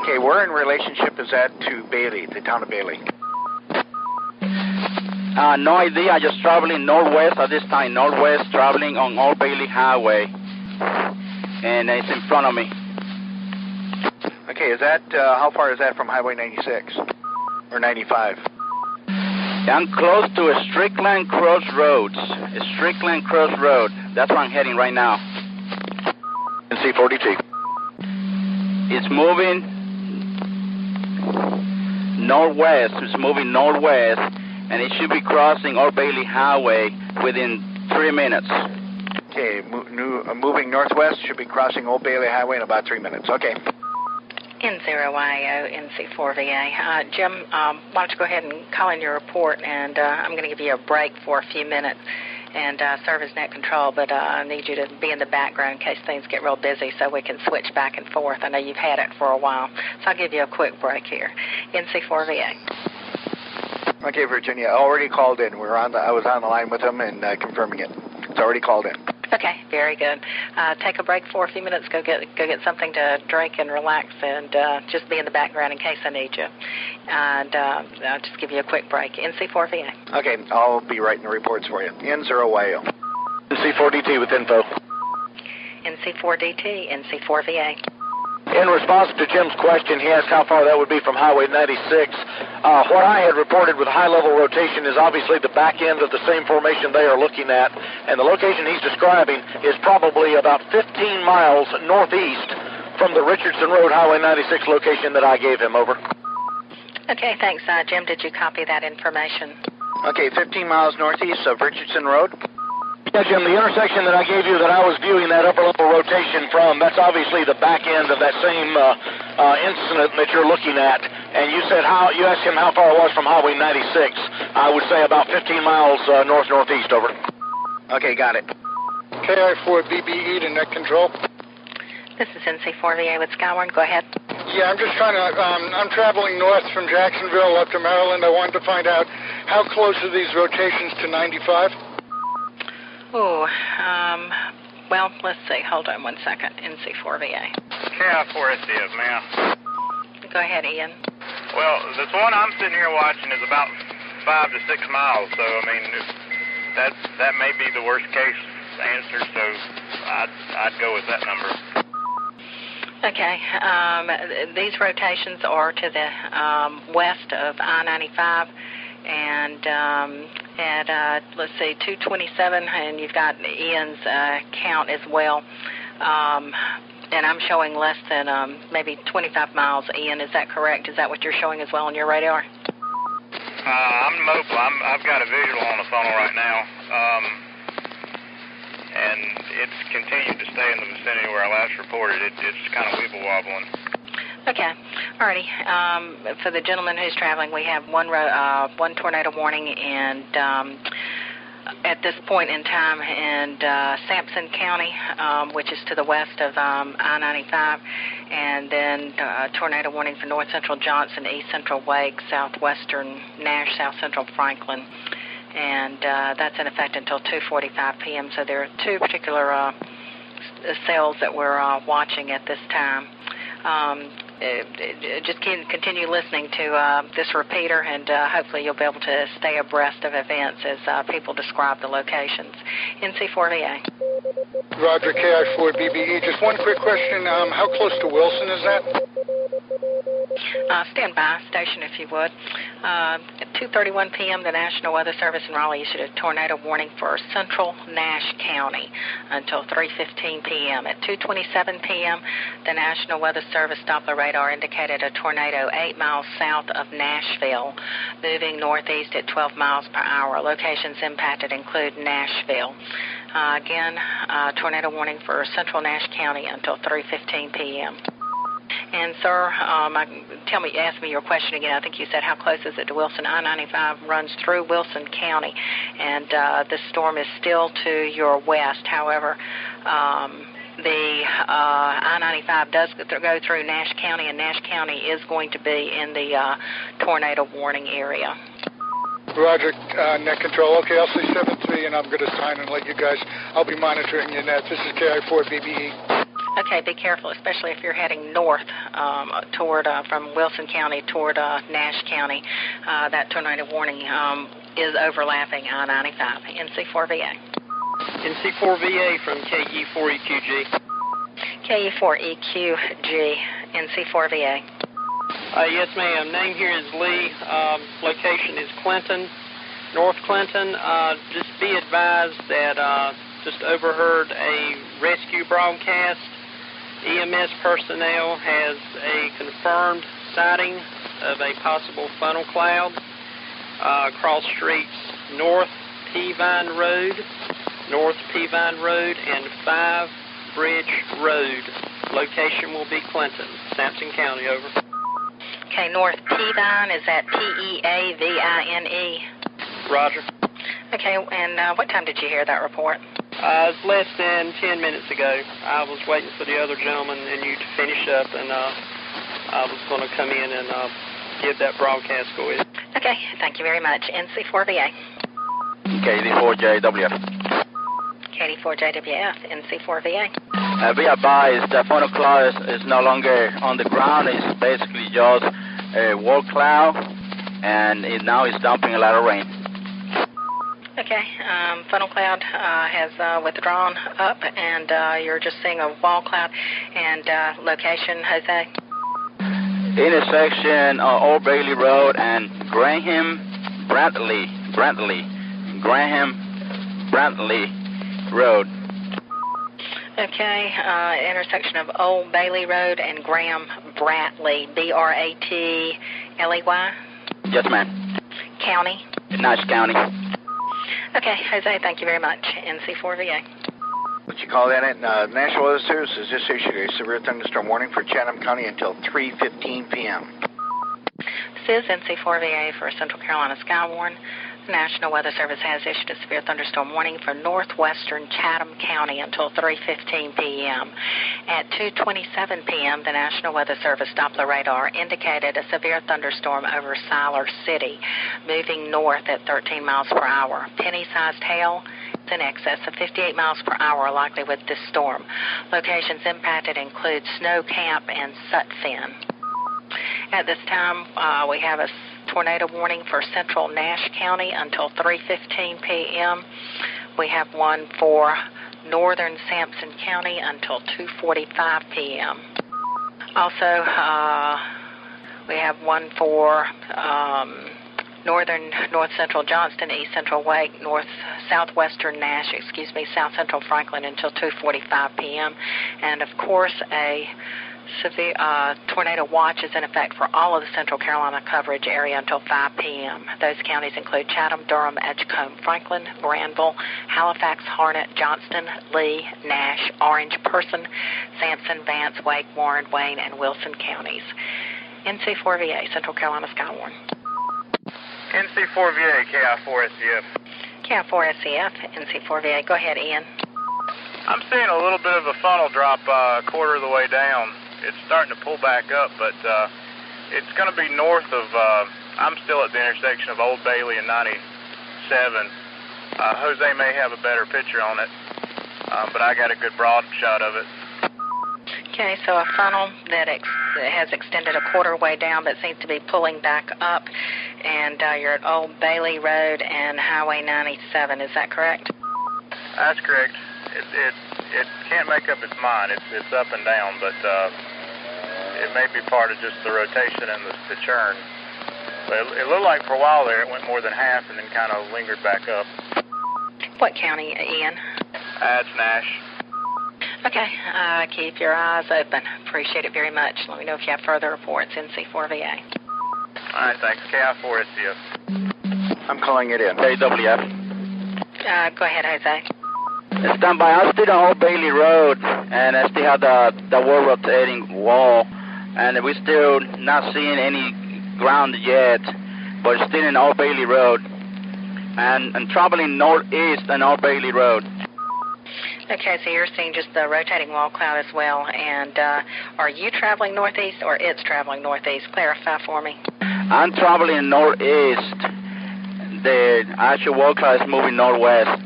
S8: Okay, where in relationship is that to Bailey, the town of Bailey?
S6: No idea. I'm just traveling northwest at this time. Northwest, traveling on Old Bailey Highway, and it's in front of me.
S8: Okay, is that how far is that from Highway 96 or 95?
S6: I'm close to a Strickland Crossroads. That's where I'm heading right now.
S9: NC-42.
S6: It's moving northwest. And it should be crossing Old Bailey Highway within 3 minutes.
S8: Okay, moving northwest, should be crossing Old Bailey Highway in about 3 minutes. Okay.
S3: N0YO, NC4VA. Jim, why don't you go ahead and call in your report, and I'm going to give you a break for a few minutes and serve as net control, but I need you to be in the background in case things get real busy so we can switch back and forth. I know you've had it for a while, so I'll give you a quick break here. NC4VA.
S8: Okay, Virginia, already called in. I was on the line with them and confirming it. It's already called in.
S3: Okay, very good. Take a break for a few minutes. Go get something to drink and relax, and just be in the background in case I need you. And I'll just give you a quick break. NC4VA.
S8: Okay, I'll be writing the reports for you. N0YO.
S9: NC4DT with info.
S3: NC4DT, NC4VA.
S9: In response to Jim's question, he asked how far that would be from Highway 96. What I had reported with high-level rotation is obviously the back end of the same formation they are looking at, and the location he's describing is probably about 15 miles northeast from the Richardson Road Highway 96 location that I gave him. Over.
S3: Okay, thanks. Jim, did you copy that information?
S8: Okay, 15 miles northeast of Richardson Road.
S9: Yeah, Jim, the intersection that I gave you that I was viewing that upper level rotation from, that's obviously the back end of that same incident that you're looking at. And you asked him how far it was from Highway 96. I would say about 15 miles northeast, over.
S8: Okay, got it.
S4: KI4BBE to net control.
S3: This is NC4VA with Skywarn. Go ahead.
S4: Yeah, I'm just trying to, I'm traveling north from Jacksonville up to Maryland. I wanted to find out how close are these rotations to 95?
S3: Oh, well, let's see. Hold on one second. NC4VA.
S11: KI4SDF, ma'am.
S3: Go ahead, Ian.
S11: Well, this one I'm sitting here watching is about 5 to 6 miles, so, I mean, that may be the worst case answer, so I'd go with that number.
S3: Okay. These rotations are to the west of I-95, and at, let's see, 227, and you've got Ian's count as well. And I'm showing less than maybe 25 miles, Ian. Is that correct? Is that what you're showing as well on your radar?
S11: I'm mobile. I've got a visual on the funnel right now, and it's continued to stay in the vicinity where I last reported. It's kind of weeble-wobbling.
S3: Okay. Alrighty. For the gentleman who's traveling, we have one tornado warning, and at this point in time in Sampson County, which is to the west of I-95, and then tornado warning for north central Johnson, east central Wake, southwestern Nash, south central Franklin, and that's in effect until 2:45 p.m. So there are two particular cells that we're watching at this time. Just continue listening to this repeater, and hopefully you'll be able to stay abreast of events as people describe the locations. NC4VA.
S4: Roger, KI4BBE. Just one quick question. How close to Wilson is that?
S3: Stand by, station if you would. At 2:31 p.m., the National Weather Service in Raleigh issued a tornado warning for central Nash County until 3:15 p.m. At 2:27 p.m., the National Weather Service Doppler radar indicated a tornado 8 miles south of Nashville, moving northeast at 12 miles per hour. Locations impacted include Nashville. Again, tornado warning for central Nash County until 3:15 p.m. And, sir, ask me your question again. I think you said how close is it to Wilson. I-95 runs through Wilson County, and this storm is still to your west. However, the I-95 does go through Nash County, and Nash County is going to be in the tornado warning area.
S4: Roger, net control. Okay, I'll say 7-3, and I'm going to sign and let you guys. I'll be monitoring your net. This is KI4BBE.
S3: Okay, be careful, especially if you're heading north toward from Wilson County toward Nash County. That tornado warning is overlapping I-95. NC4VA.
S13: NC4VA from KE4EQG.
S3: KE4EQG. NC4VA.
S13: Yes, ma'am. Name here is Lee. Location is Clinton, North Clinton. Just be advised that just overheard a rescue broadcast. EMS personnel has a confirmed sighting of a possible funnel cloud across streets North Peavine Road, and 5 Bridge Road. Location will be Clinton, Sampson County, over.
S3: Okay, North Peavine, is that Peavine?
S13: Roger.
S3: Okay, and what time did you hear that report?
S13: It was less than 10 minutes ago. I was waiting for the other gentleman and you to finish up, and I was going to come in and give that broadcast go ahead.
S3: Okay, thank you very much. NC4VA.
S6: KD4JWF.
S3: KD4JWF, NC4VA.
S6: Be advised, the funnel cloud is no longer on the ground. It's basically just a wall cloud, and now it's dumping a lot of rain.
S3: Okay, funnel cloud has withdrawn up, and you're just seeing a wall cloud. And location, Jose?
S6: Intersection Old Bailey Road and Graham Brantley Road.
S3: Okay, intersection of Old Bailey Road and Graham Brantley, Bratley.
S6: Yes, ma'am.
S3: County?
S6: Nash County.
S3: Okay, Jose, thank you very much. NC4VA.
S8: What you call that? National Weather Service has just issued a severe thunderstorm warning for Chatham County until 3:15 p.m.
S3: This is NC4VA for Central Carolina Skywarn. The National Weather Service has issued a severe thunderstorm warning for northwestern Chatham County until 3:15 p.m. At 2:27 p.m., the National Weather Service Doppler radar indicated a severe thunderstorm over Siler City, moving north at 13 miles per hour. Penny-sized hail in excess of 58 miles per hour likely with this storm. Locations impacted include Snow Camp and Sutphin. At this time, we have a tornado warning for central Nash County until 3:15 p.m. We have one for northern Sampson County until 2:45 p.m. Also, we have one for north central Johnston, east central Wake, southwestern Nash, south central Franklin until 2:45 p.m. And of course, a severe tornado watch is in effect for all of the Central Carolina coverage area until 5 p.m. Those counties include Chatham, Durham, Edgecombe, Franklin, Granville, Halifax, Harnett, Johnston, Lee, Nash, Orange, Person, Sampson, Vance, Wake, Warren, Wayne, and Wilson counties. NC4VA, Central Carolina Skywarn.
S11: NC4VA, KI4SCF.
S3: KI4SCF, NC4VA. Go ahead, Ian.
S11: I'm seeing a little bit of a funnel drop a quarter of the way down. It's starting to pull back up, but it's going to be north of, I'm still at the intersection of Old Bailey and 97. Jose may have a better picture on it, but I got a good broad shot of it.
S3: Okay, so a funnel that has extended a quarter way down but seems to be pulling back up, and you're at Old Bailey Road and Highway 97. Is that correct?
S11: That's correct. It can't make up its mind. It's up and down, but it may be part of just the rotation and the churn. But it looked like for a while there it went more than half and then kind of lingered back up.
S3: What county, Ian?
S11: That's Nash.
S3: Okay, keep your eyes open. Appreciate it very much. Let me know if you have further reports. NC4VA.
S11: All right, thanks. KI4SCF.
S8: I'm calling it in.
S6: KWF.
S3: Go ahead, Jose.
S6: Stand by. I'm still on Old Bailey Road, and I still have the wall rotating wall, and we're still not seeing any ground yet, but it's still in Old Bailey Road, and traveling northeast on Old Bailey Road.
S3: Okay, so you're seeing just the rotating wall cloud as well, and are you traveling northeast or it's traveling northeast? Clarify for me.
S6: I'm traveling northeast. The actual wall cloud is moving northwest.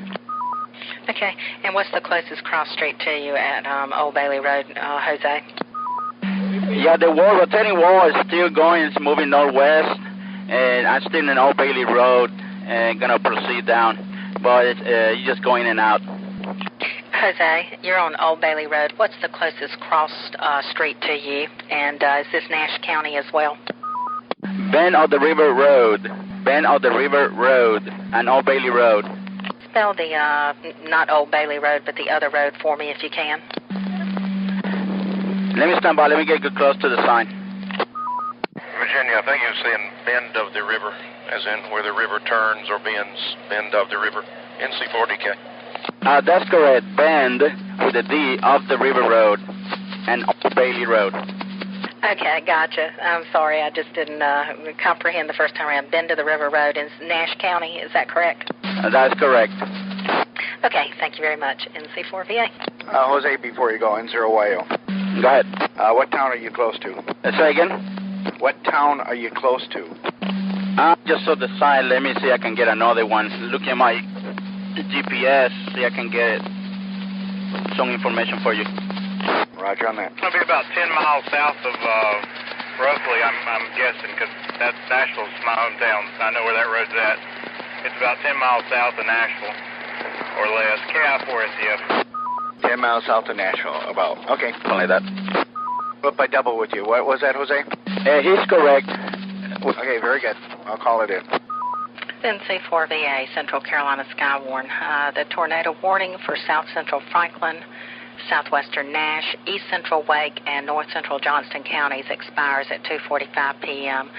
S3: Okay, and what's the closest cross street to you at Old Bailey Road, Jose?
S6: Yeah, the rotating wall is still going. It's moving northwest, and I'm still in Old Bailey Road and going to proceed down, but it's just going in and out.
S3: Jose, you're on Old Bailey Road. What's the closest cross street to you, and is this Nash County as well?
S6: Bend of the River Road and Old Bailey Road.
S3: Spell the, not Old Bailey Road, but the other road for me if you can.
S6: Let me stand by. Let me get close to the sign.
S9: Virginia, I think you're saying bend of the river, as in where the river turns or bends, bend of the river. NC4DK.
S6: That's correct. Bend with a D of the River Road and Old Bailey Road.
S3: Okay, gotcha. I'm sorry, I just didn't comprehend the first time around. Bend to the River Road in Nash County, is that correct?
S6: That's correct.
S3: Okay, thank you very much. NC4VA.
S8: Jose, before you go, N0YO.
S6: Go ahead.
S8: What town are you close to?
S6: Say again?
S8: What town are you close to?
S6: I just saw the sign. Let me see if I can get another one. Look at my GPS, see if I can get it. some information for you.
S8: Roger on that.
S11: It'll be about 10 miles south of, roughly, I'm guessing, because Nashville's my hometown. I know where that road's at. It's about 10 miles south of Nashville, or less. KI4SEF.
S8: 10 miles south of Nashville, about. Okay.
S6: Something like that.
S8: Flip by double with you. What was that, Jose?
S6: He's correct.
S8: Okay, very good. I'll call it in.
S3: NC4VA, Central Carolina Skywarn. The tornado warning for South Central Franklin, Southwestern Nash, East Central Wake, and North Central Johnston counties expires at 2:45 p.m.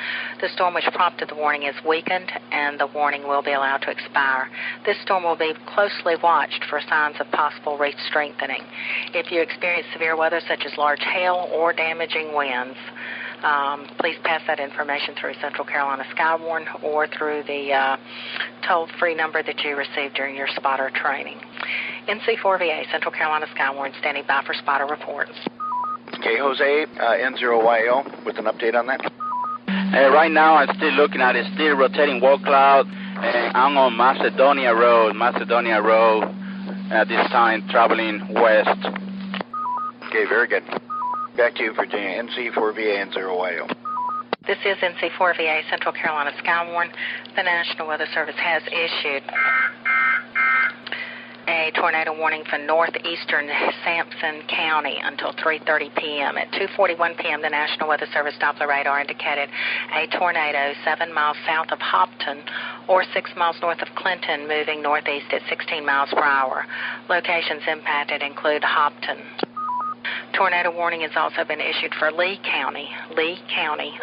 S3: The storm which prompted the warning is weakened, and the warning will be allowed to expire. This storm will be closely watched for signs of possible reef strengthening. If you experience severe weather such as large hail or damaging winds, please pass that information through Central Carolina Skywarn or through the toll-free number that you received during your spotter training. NC4VA, Central Carolina Skywarn, standing by for spotter reports.
S8: Okay, Jose, N0YO, with an update on that.
S6: Right now, I'm still looking at it, still rotating wall cloud, and I'm on Macedonia Road at this time, traveling west.
S8: Okay, very good. Back to you, Virginia. NC4VA, N0YO.
S3: This is NC4VA, Central Carolina Skywarn. The National Weather Service has issued a tornado warning for northeastern Sampson County until 3:30 p.m. At 2:41 p.m., the National Weather Service Doppler radar indicated a tornado 7 miles south of Hopton or 6 miles north of Clinton, moving northeast at 16 miles per hour. Locations impacted include Hopton. Tornado warning has also been issued for Lee County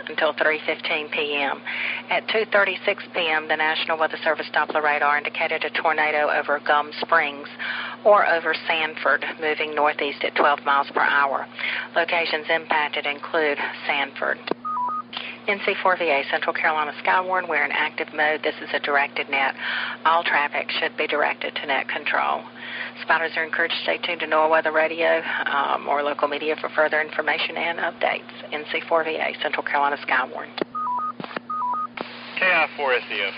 S3: until 3:15 p.m. At 2:36 p.m., the National Weather Service Doppler radar indicated a tornado over Gum Springs or over Sanford, moving northeast at 12 miles per hour. Locations impacted include Sanford. NC4VA, Central Carolina Skywarn, we're in active mode. This is a directed net. All traffic should be directed to net control. Spotters are encouraged to stay tuned to NOAA Weather Radio or local media for further information and updates. NC4VA, Central Carolina Skywarn.
S11: KI4SEF.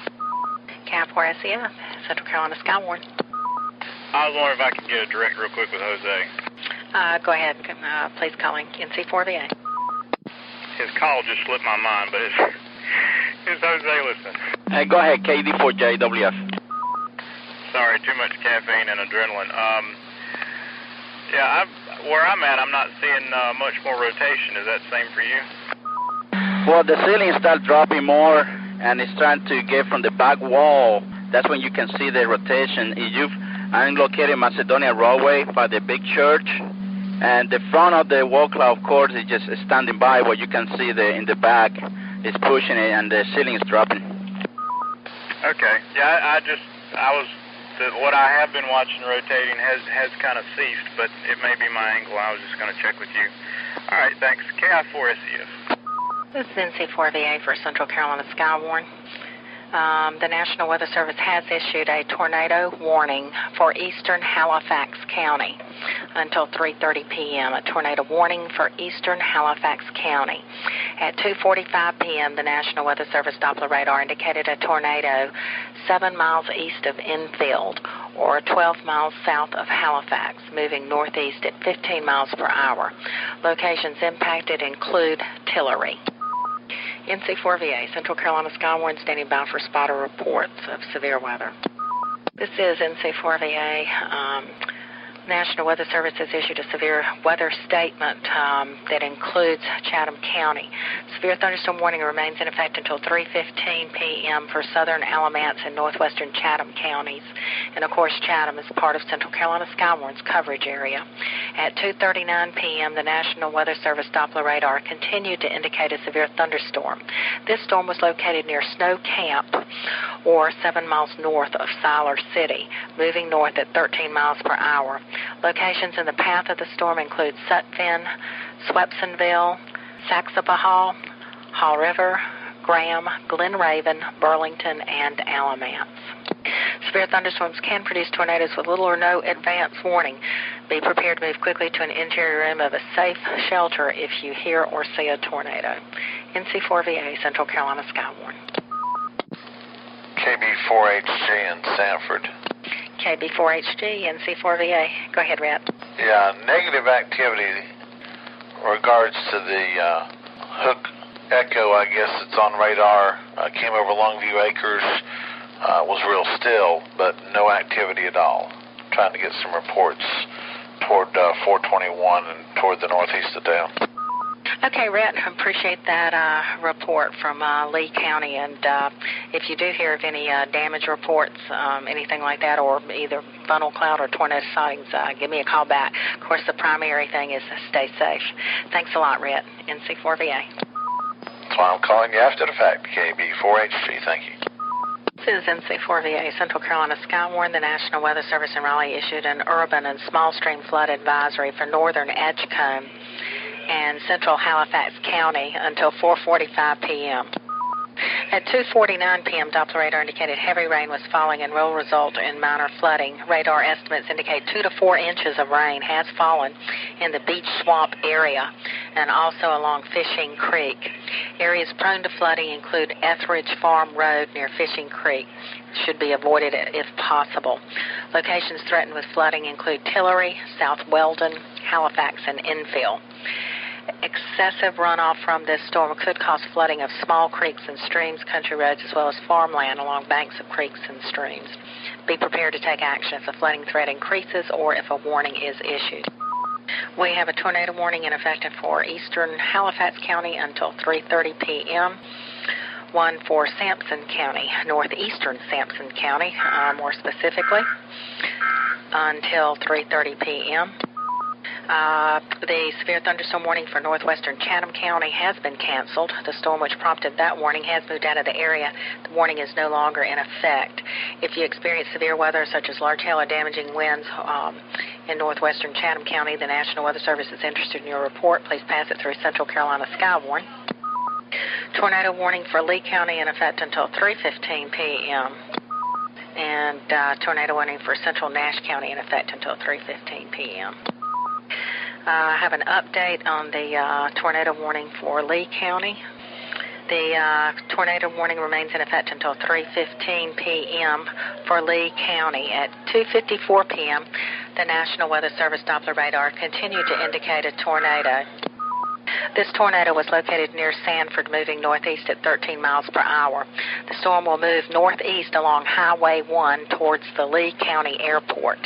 S3: KI4SEF, Central Carolina Skywarn.
S11: I was wondering if I could get a direct real quick with Jose.
S3: Go ahead. Please calling NC4VA.
S11: His call just slipped my mind, but it's Jose listening.
S6: Go ahead, KD4JWF.
S11: Sorry, too much caffeine and adrenaline. Where I'm at, I'm not seeing much more rotation. Is that the same for you?
S6: Well, the ceiling starts dropping more, and it's trying to get from the back wall. That's when you can see the rotation. I'm located in Macedonia Roadway by the big church, and the front of the wall cloud, of course, is just standing by where you can see in the back. It's pushing it, and the ceiling is dropping.
S11: Okay. Yeah, what I have been watching rotating has kind of ceased, but it may be my angle. I was just going to check with you. All right, thanks. KI4SEF.
S3: This is NC4VA for Central Carolina Skywarn. The National Weather Service has issued a tornado warning for eastern Halifax County until 3:30 p.m. A tornado warning for eastern Halifax County. At 2:45 p.m., the National Weather Service Doppler radar indicated a tornado 7 miles east of Enfield or 12 miles south of Halifax, moving northeast at 15 miles per hour. Locations impacted include Tillery. NC4VA, Central Carolina Skywarn, standing by for spotter reports of severe weather. This is NC4VA. National Weather Service has issued a severe weather statement that includes Chatham County. Severe thunderstorm warning remains in effect until 3:15 p.m. for southern Alamance and northwestern Chatham counties. And, of course, Chatham is part of Central Carolina Skywarn's coverage area. At 2:39 p.m., the National Weather Service Doppler radar continued to indicate a severe thunderstorm. This storm was located near Snow Camp, or 7 miles north of Siler City, moving north at 13 miles per hour. Locations in the path of the storm include Sutphin, Swepsonville, Saxapahaw, Haw River, Graham, Glen Raven, Burlington, and Alamance. Severe thunderstorms can produce tornadoes with little or no advance warning. Be prepared to move quickly to an interior room of a safe shelter if you hear or see a tornado. NC4VA, Central Carolina Skywarn.
S14: KB4HJ in Sanford.
S3: KB4HG, NC4VA. Go ahead, Rhett.
S14: Yeah, negative activity regards to the Hook Echo, I guess it's on radar. Came over Longview Acres, was real still, but no activity at all. Trying to get some reports toward 421 and toward the northeast of town.
S3: Okay, Rhett, appreciate that report from Lee County, and if you do hear of any damage reports, anything like that, or either funnel cloud or tornado sightings, give me a call back. Of course, the primary thing is stay safe. Thanks a lot, Rhett, NC4VA.
S14: That's why I'm calling you after the fact, KB4HG. Thank you.
S3: This is NC4VA, Central Carolina Skywarn. The National Weather Service in Raleigh issued an urban and small stream flood advisory for northern Edgecombe and central Halifax County until 4:45 p.m. At 2:49 p.m., Doppler radar indicated heavy rain was falling and will result in minor flooding. Radar estimates indicate 2 to 4 inches of rain has fallen in the Beach Swamp area and also along Fishing Creek. Areas prone to flooding include Etheridge Farm Road near Fishing Creek. Should be avoided if possible. Locations threatened with flooding include Tillery, South Weldon, Halifax, and Enfield. Excessive runoff from this storm could cause flooding of small creeks and streams, country roads, as well as farmland along banks of creeks and streams. Be prepared to take action if the flooding threat increases or if a warning is issued. We have a tornado warning in effect for eastern Halifax County until 3:30 p.m., one for Sampson County, northeastern Sampson County, more specifically, until 3:30 p.m. The severe thunderstorm warning for northwestern Chatham County has been canceled. The storm which prompted that warning has moved out of the area. The warning is no longer in effect. If you experience severe weather such as large hail or damaging winds in northwestern Chatham County, the National Weather Service is interested in your report. Please pass it through Central Carolina Skywarn. Tornado warning for Lee County in effect until 3:15 p.m. and tornado warning for Central Nash County in effect until 3:15 p.m. I have an update on the tornado warning for Lee County. The tornado warning remains in effect until 3:15 p.m. for Lee County. At 2:54 p.m., the National Weather Service Doppler radar continued to indicate a tornado. This tornado was located near Sanford, moving northeast at 13 miles per hour. The storm will move northeast along Highway 1 towards the Lee County Airport.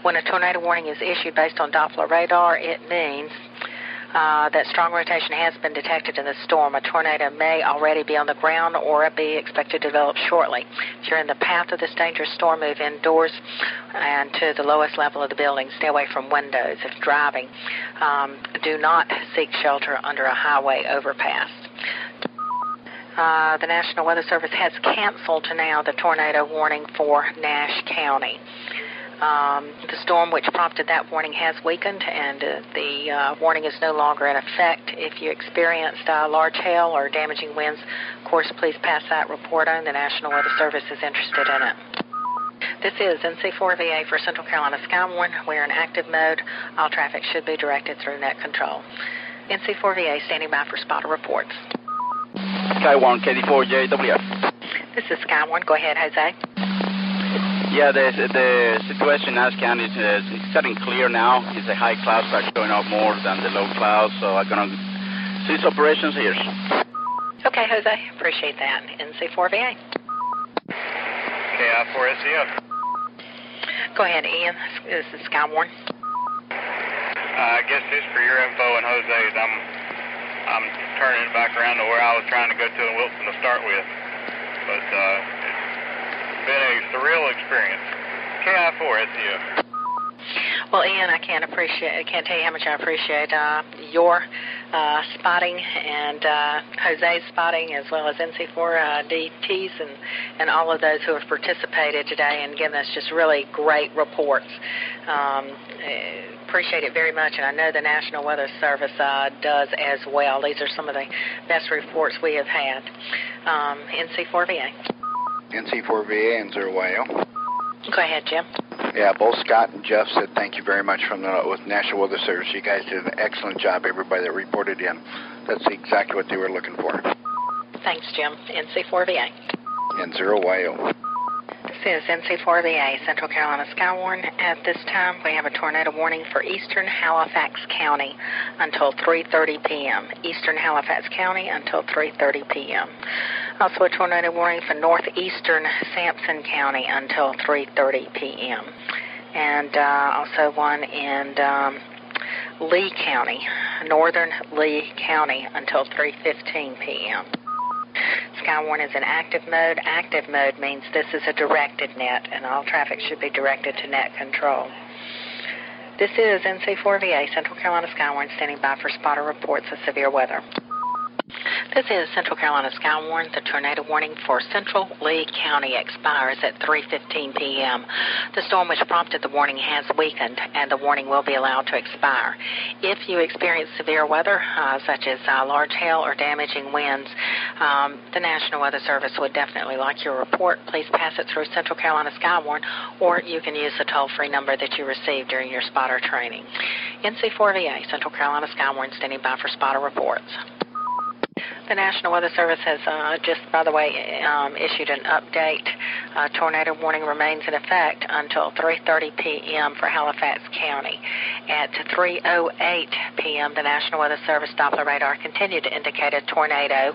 S3: When a tornado warning is issued based on Doppler radar, it means that strong rotation has been detected in the storm. A tornado may already be on the ground or be expected to develop shortly. If you're in the path of this dangerous storm, move indoors and to the lowest level of the building. Stay away from windows. If driving, do not seek shelter under a highway overpass. The National Weather Service has canceled now the tornado warning for Nash County. The storm which prompted that warning has weakened, and the warning is no longer in effect. If you experienced large hail or damaging winds, of course, please pass that report on. The National Weather Service is interested in it. This is NC4VA for Central Carolina Skywarn. We're in active mode. All traffic should be directed through net control. NC4VA standing by for spotter reports.
S6: Skywarn, KD4JWF.
S3: This is Skywarn. Go ahead, Jose.
S6: Yeah, the situation in Nash County is getting clear now. It's the high clouds are showing up more than the low clouds, so I'm going to cease operations here.
S3: Okay, Jose. Appreciate that. NC4VA.
S11: KI4SCF.
S3: Go ahead, Ian. This is Skywarn.
S11: I guess just for your info and Jose's, I'm turning it back around to where I was trying to go to in Wilson to start with. But it's been a surreal experience. KI4SCF.
S3: Well, Ian, I can't tell you how much I appreciate your spotting and Jose's spotting, as well as NC4DT's and all of those who have participated today and given us just really great reports. Appreciate it very much, and I know the National Weather Service does as well. These are some of the best reports we have had. NC4VA.
S8: NC4VA and 0YO.
S3: Go ahead, Jim.
S8: Yeah, both Scott and Jeff said thank you very much with National Weather Service. You guys did an excellent job, everybody that reported in. That's exactly what they were looking for.
S3: Thanks, Jim. NC4VA.
S8: And 0YO.
S3: This This is NC4VA, Central Carolina Skywarn. At this time, we have a tornado warning for eastern Halifax County until 3:30 p.m. Eastern Halifax County until 3:30 p.m. Also a tornado warning for northeastern Sampson County until 3:30 p.m. And also one in Lee County, northern Lee County until 3:15 p.m. Skywarn is in active mode. Active mode means this is a directed net, and all traffic should be directed to net control. This is NC4VA, Central Carolina Skywarn, standing by for spotter reports of severe weather. This is Central Carolina Skywarn. The tornado warning for Central Lee County expires at 3:15 p.m. The storm which prompted the warning has weakened, and the warning will be allowed to expire. If you experience severe weather, such as large hail or damaging winds, the National Weather Service would definitely like your report. Please pass it through Central Carolina Skywarn, or you can use the toll-free number that you received during your spotter training. NC4VA, Central Carolina Skywarn, standing by for spotter reports. The National Weather Service has just, by the way, issued an update. Tornado warning remains in effect until 3:30 p.m. for Halifax County. At 3:08 p.m., the National Weather Service Doppler radar continued to indicate a tornado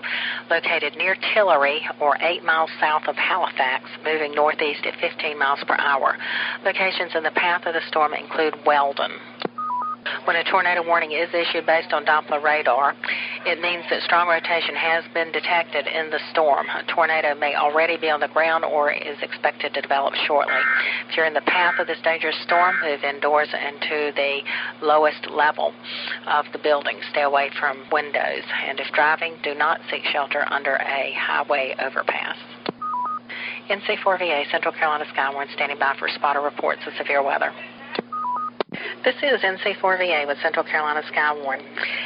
S3: located near Tillery, or 8 miles south of Halifax, moving northeast at 15 miles per hour. Locations in the path of the storm include Weldon. When a tornado warning is issued based on Doppler radar, it means that strong rotation has been detected in the storm. A tornado may already be on the ground or is expected to develop shortly. If you're in the path of this dangerous storm, move indoors and to the lowest level of the building. Stay away from windows. And if driving, do not seek shelter under a highway overpass. NC4VA, Central Carolina Skywarn, standing by for spotter reports of severe weather. This is NC4VA with Central Carolina Skywarn.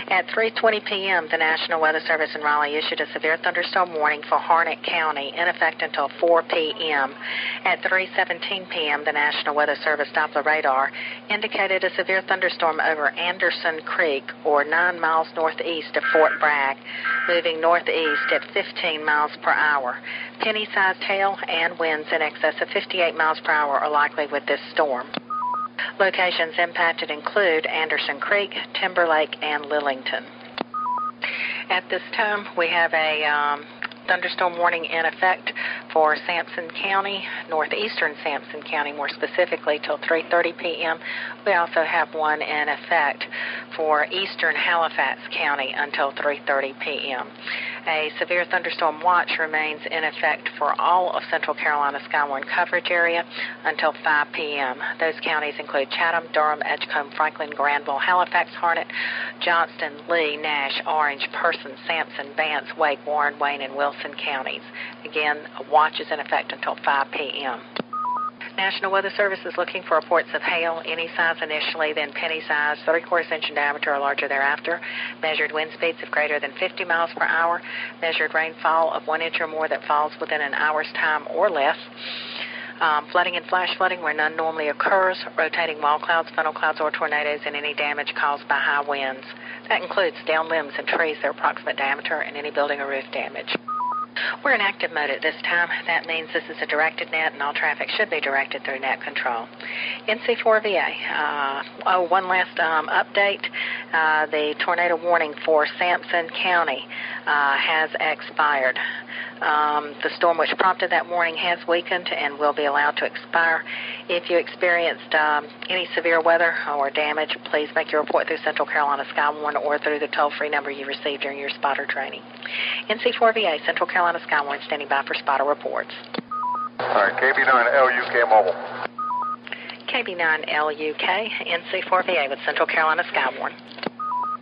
S3: At 3:20 p.m., the National Weather Service in Raleigh issued a severe thunderstorm warning for Harnett County in effect until 4 p.m. At 3:17 p.m., the National Weather Service Doppler radar indicated a severe thunderstorm over Anderson Creek, or 9 miles northeast of Fort Bragg, moving northeast at 15 miles per hour. Penny-sized hail and winds in excess of 58 miles per hour are likely with this storm. Locations impacted include Anderson Creek, Timberlake, and Lillington. At this time, we have a thunderstorm warning in effect for Sampson County, northeastern Sampson County, more specifically, till 3:30 p.m. We also have one in effect for eastern Halifax County until 3:30 p.m. A severe thunderstorm watch remains in effect for all of Central Carolina Skywarn coverage area until 5 p.m. Those counties include Chatham, Durham, Edgecombe, Franklin, Granville, Halifax, Harnett, Johnston, Lee, Nash, Orange, Person, Sampson, Vance, Wake, Warren, Wayne, and Wilson counties. Again, a watch is in effect until 5 p.m. National Weather Service is looking for reports of hail, any size initially, then penny size, 3/4 inch in diameter or larger thereafter. Measured wind speeds of greater than 50 miles per hour. Measured rainfall of 1 inch or more that falls within an hour's time or less. Flooding and flash flooding where none normally occurs. Rotating wall clouds, funnel clouds, or tornadoes, and any damage caused by high winds. That includes downed limbs and trees, their approximate diameter, and any building or roof damage. We're in active mode at this time. That means this is a directed net, and all traffic should be directed through net control. NC4VA. One last update. The tornado warning for Sampson County has expired. The storm which prompted that warning has weakened and will be allowed to expire. If you experienced any severe weather or damage, please make your report through Central Carolina Skywarn or through the toll-free number you received during your spotter training. NC4VA, Central Carolina Skywarn, standing by for spotter reports.
S12: All right, KB9LUK Mobile.
S3: KB9LUK, NC4VA with Central Carolina Skywarn.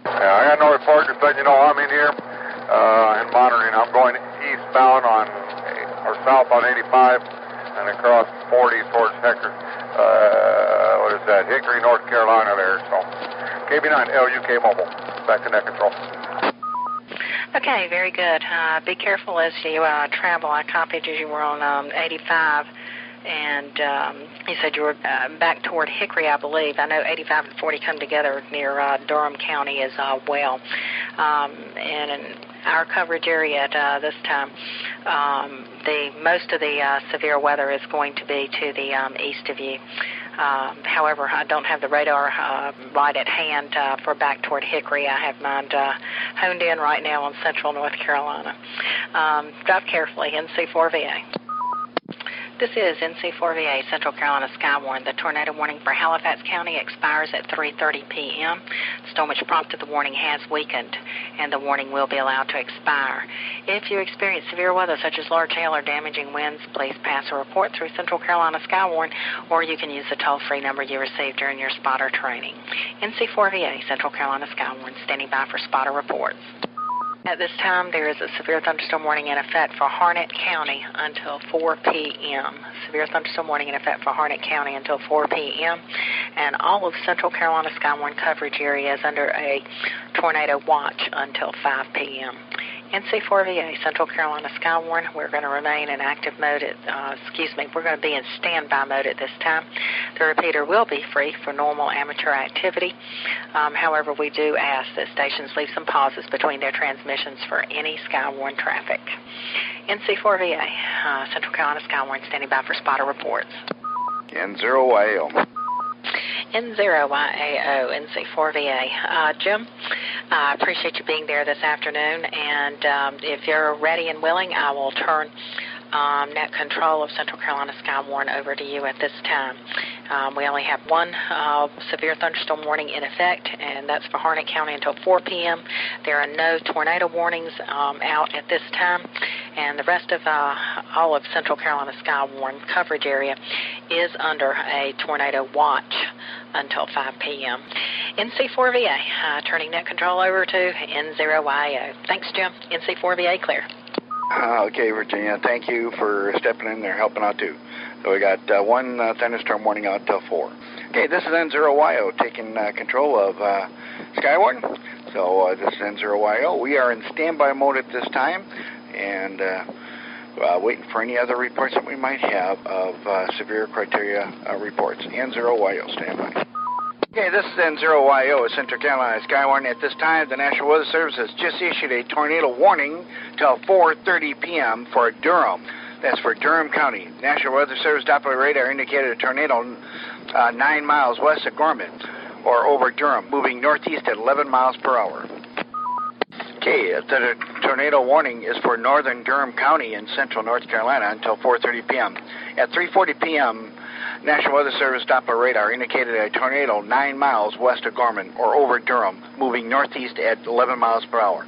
S12: I got no report, just letting you know I'm in here and monitoring. I'm going eastbound or south on 85 and across 40 towards Hector. Hickory, North Carolina there. So KB9LUK Mobile. Back to net control.
S3: Okay, very good. Be careful as you travel. I copied you were on 85, and you said you were back toward Hickory, I believe. I know 85 and 40 come together near Durham County as well. And in our coverage area at this time, Most of the severe weather is going to be to the east of you. However, I don't have the radar right at hand for back toward Hickory. I have mine honed in right now on central North Carolina. Drive carefully, NC4VA. This is NC4VA, Central Carolina Skywarn. The tornado warning for Halifax County expires at 3:30 p.m. The storm which prompted the warning has weakened, and the warning will be allowed to expire. If you experience severe weather, such as large hail or damaging winds, please pass a report through Central Carolina Skywarn, or you can use the toll-free number you received during your spotter training. NC4VA, Central Carolina Skywarn, standing by for spotter reports. At this time, there is a severe thunderstorm warning in effect for Harnett County until 4 p.m. Severe thunderstorm warning in effect for Harnett County until 4 p.m. And all of Central Carolina Skywarn coverage area is under a tornado watch until 5 p.m. NC4VA, Central Carolina Skywarn, we're going to remain in active mode we're going to be in standby mode at this time. The repeater will be free for normal amateur activity. However, we do ask that stations leave some pauses between their transmissions for any Skywarn traffic. NC4VA, Central Carolina Skywarn, standing by for spotter reports.
S8: N0YO.
S3: N0YAO, NC4VA. Jim, I appreciate you being there this afternoon, and if you're ready and willing, I will turn net control of Central Carolina Skywarn over to you at this time. We only have one severe thunderstorm warning in effect, and that's for Harnett County until 4 p.m. There are no tornado warnings out at this time, and the rest of all of Central Carolina Skywarn coverage area is under a tornado watch until 5 p.m. NC4VA, turning net control over to N0YO. Thanks, Jim. NC4VA, clear.
S8: Okay, Virginia, thank you for stepping in there, helping out too. So we got one thunderstorm warning out till 4. Okay, this is N0YO taking control of Skywarn. So this is N0YO. We are in standby mode at this time, and waiting for any other reports that we might have of severe criteria reports. N0YO, standby. Okay, this is N0YO at Central Carolina Skywarn. At this time, the National Weather Service has just issued a tornado warning till 4:30 p.m. for Durham. That's for Durham County. National Weather Service Doppler radar indicated a tornado 9 miles west of Gorman, or over Durham, moving northeast at 11 miles per hour. Okay, the tornado warning is for northern Durham County in central North Carolina until 4:30 p.m. At 3:40 p.m., National Weather Service Doppler radar indicated a tornado 9 miles west of Gorman, or over Durham, moving northeast at 11 miles per hour.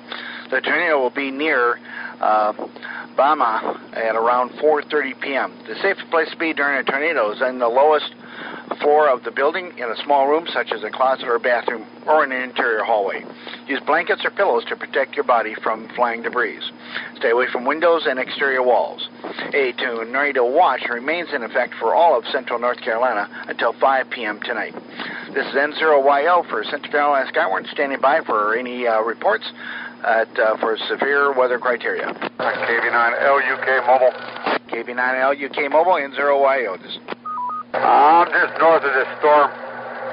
S8: The tornado will be near Bama at around 4:30 p.m. The safest place to be during a tornado is in the lowest floor of the building, in a small room such as a closet or bathroom, or in an interior hallway. Use blankets or pillows to protect your body from flying debris. Stay away from windows and exterior walls. A tornado watch remains in effect for all of central North Carolina until 5 p.m. tonight. This is N0YO for Central Carolina Skywarn, standing by for any reports for severe weather criteria.
S15: KB9LUK Mobile.
S8: KB9LUK Mobile, N0YO.
S15: I'm just north of this storm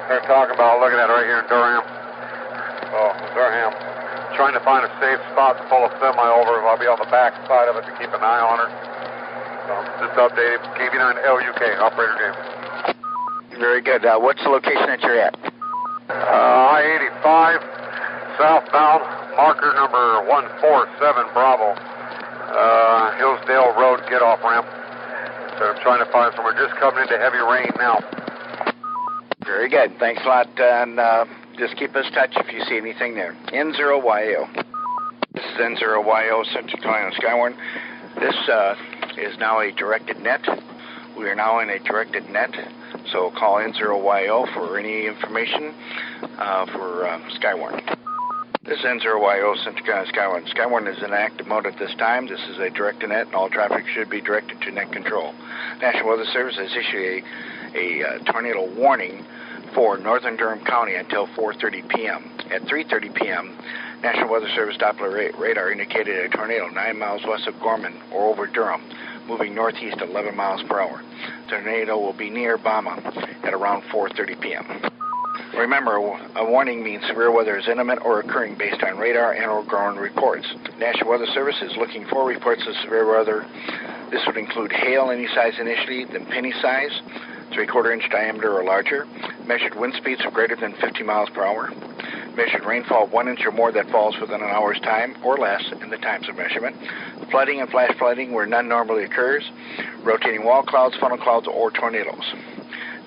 S15: they're talking about, looking at right here in Durham. Durham. Trying to find a safe spot to pull a semi over. I'll be on the back side of it to keep an eye on her. So just updated. KB9LUK, operator James.
S8: Very good. What's the location that you're at?
S15: I-85, southbound, marker number 147 Bravo. Hillsdale Road get-off ramp. So I'm trying to find somewhere. Just coming into heavy rain now.
S8: Very good. Thanks a lot. And just keep us in touch if you see anything there. N0YO. This is N0YO, Central Carolina Skywarn. This is now a directed net. We are now in a directed net. So call N0YO for any information for Skywarn. This is N0YO, Central Carolina Skywarn. Skywarn is in active mode at this time. This is a directed net, and all traffic should be directed to net control. National Weather Service has issued a tornado warning for northern Durham County until 4:30 p.m. At 3:30 p.m., National Weather Service Doppler radar indicated a tornado 9 miles west of Gorman, or over Durham, moving northeast at 11 miles per hour. The tornado will be near Bama at around 4:30 p.m. Remember, a warning means severe weather is imminent or occurring based on radar and or ground reports. National Weather Service is looking for reports of severe weather. This would include hail any size initially, then penny size, 3/4 inch diameter or larger, measured wind speeds of greater than 50 miles per hour, measured rainfall of 1 inch or more that falls within an hour's time or less in the times of measurement, flooding and flash flooding where none normally occurs, rotating wall clouds, funnel clouds, or tornadoes.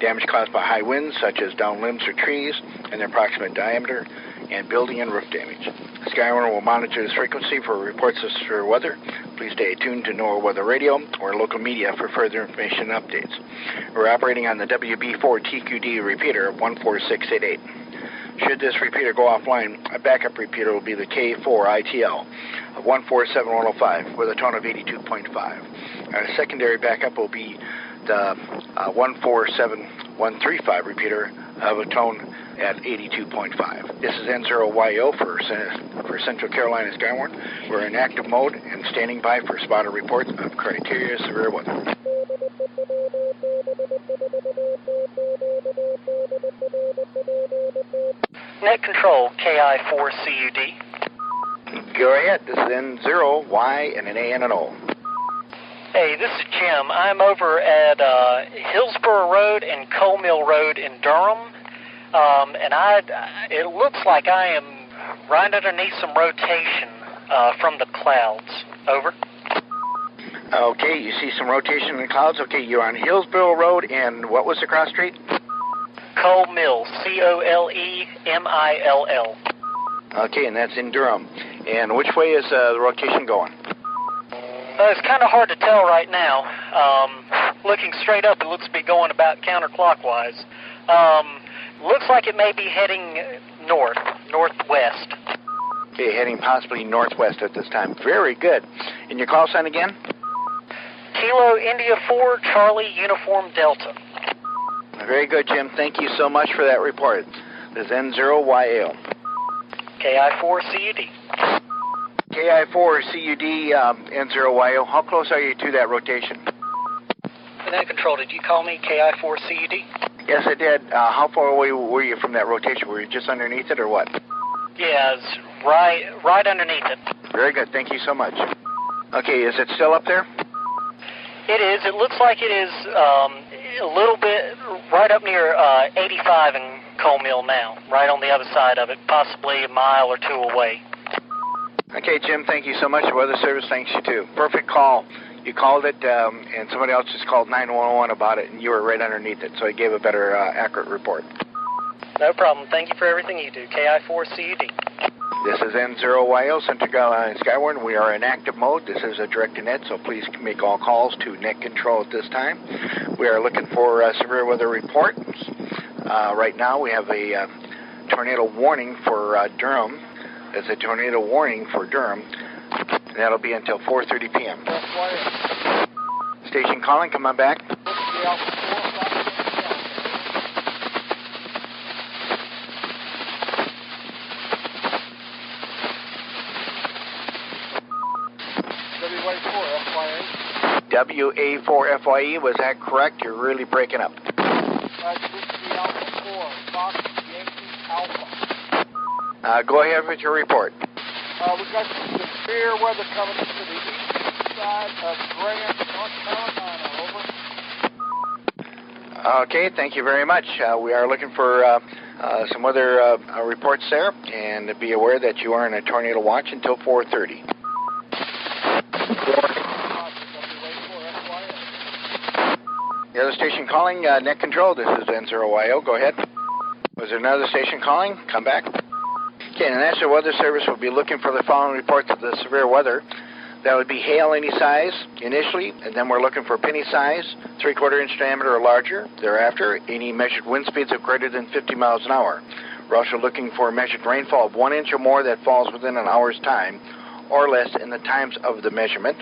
S8: Damage caused by high winds, such as downed limbs or trees and their approximate diameter, and building and roof damage. Skywarn will monitor this frequency for reports of severe weather. Please stay tuned to NOAA Weather Radio or local media for further information and updates. We're operating on the WB4 TQD repeater of 14688. Should this repeater go offline, a backup repeater will be the K4 ITL of 147105 with a tone of 82.5. Our secondary backup will be the 147135 repeater of a tone at 82.5. This is N0YO for Central Carolina Skywarn. We're in active mode and standing by for spotter reports of criteria severe weather.
S16: Net control, KI4CUD.
S8: Go ahead. This is N0Y and an A and an O.
S16: Hey, this is Jim. I'm over at Hillsborough Road and Coal Mill Road in Durham, and it looks like I am right underneath some rotation from the clouds. Over.
S8: Okay, you see some rotation in the clouds. Okay, you're on Hillsborough Road, and what was the cross street?
S16: Coal Mill, COLEMILL.
S8: Okay, and that's in Durham. And which way is the rotation going?
S16: It's kind of hard to tell right now. Looking straight up, it looks to be going about counterclockwise. Looks like it may be heading northwest.
S8: Okay, heading possibly northwest at this time. Very good. And your call sign again?
S16: Kilo India 4 Charlie Uniform Delta.
S8: Very good, Jim. Thank you so much for that report. This is N0YL.
S16: KI4CUD.
S8: KI4CUD, N0YO. How close are you to that rotation?
S16: Net control, did you call me KI4CUD?
S8: Yes, I did. How far away were you from that rotation? Were you just underneath it or what?
S16: Yeah, it's right underneath it.
S8: Very good. Thank you so much. Okay, is it still up there?
S16: It is. It looks like it is a little bit right up near 85 in Coal Mill now, right on the other side of it, possibly a mile or two away.
S8: Okay, Jim, thank you so much. The Weather Service thanks you too. Perfect call. You called it, and somebody else just called 911 about it, and you were right underneath it, so it gave a better, accurate report.
S16: No problem. Thank you for everything you do. KI4CUD.
S8: This is N0YO, Central Carolina Skywarn. We are in active mode. This is a direct-to-net, so please make all calls to net control at this time. We are looking for severe weather reports. Right now we have a tornado warning for Durham. There's a tornado warning for Durham. That'll be until 4:30 p.m. Station calling, come on back. WA4FYE, was that correct? You're really breaking up. Go ahead with your report.
S17: We've got some severe weather coming into the east side of Graham, North Carolina. Over.
S8: Okay, thank you very much. We are looking for some weather reports there, and be aware that you are in a tornado watch until 4:30. The other station calling, net control, this is N0YO, go ahead. Was there another station calling? Come back. Okay, the National Weather Service will be looking for the following reports of the severe weather. That would be hail any size initially, and then we're looking for penny size, 3/4 inch diameter or larger. Thereafter, any measured wind speeds of greater than 50 miles an hour. We're also looking for measured rainfall of 1 inch or more that falls within an hour's time or less in the times of the measurement.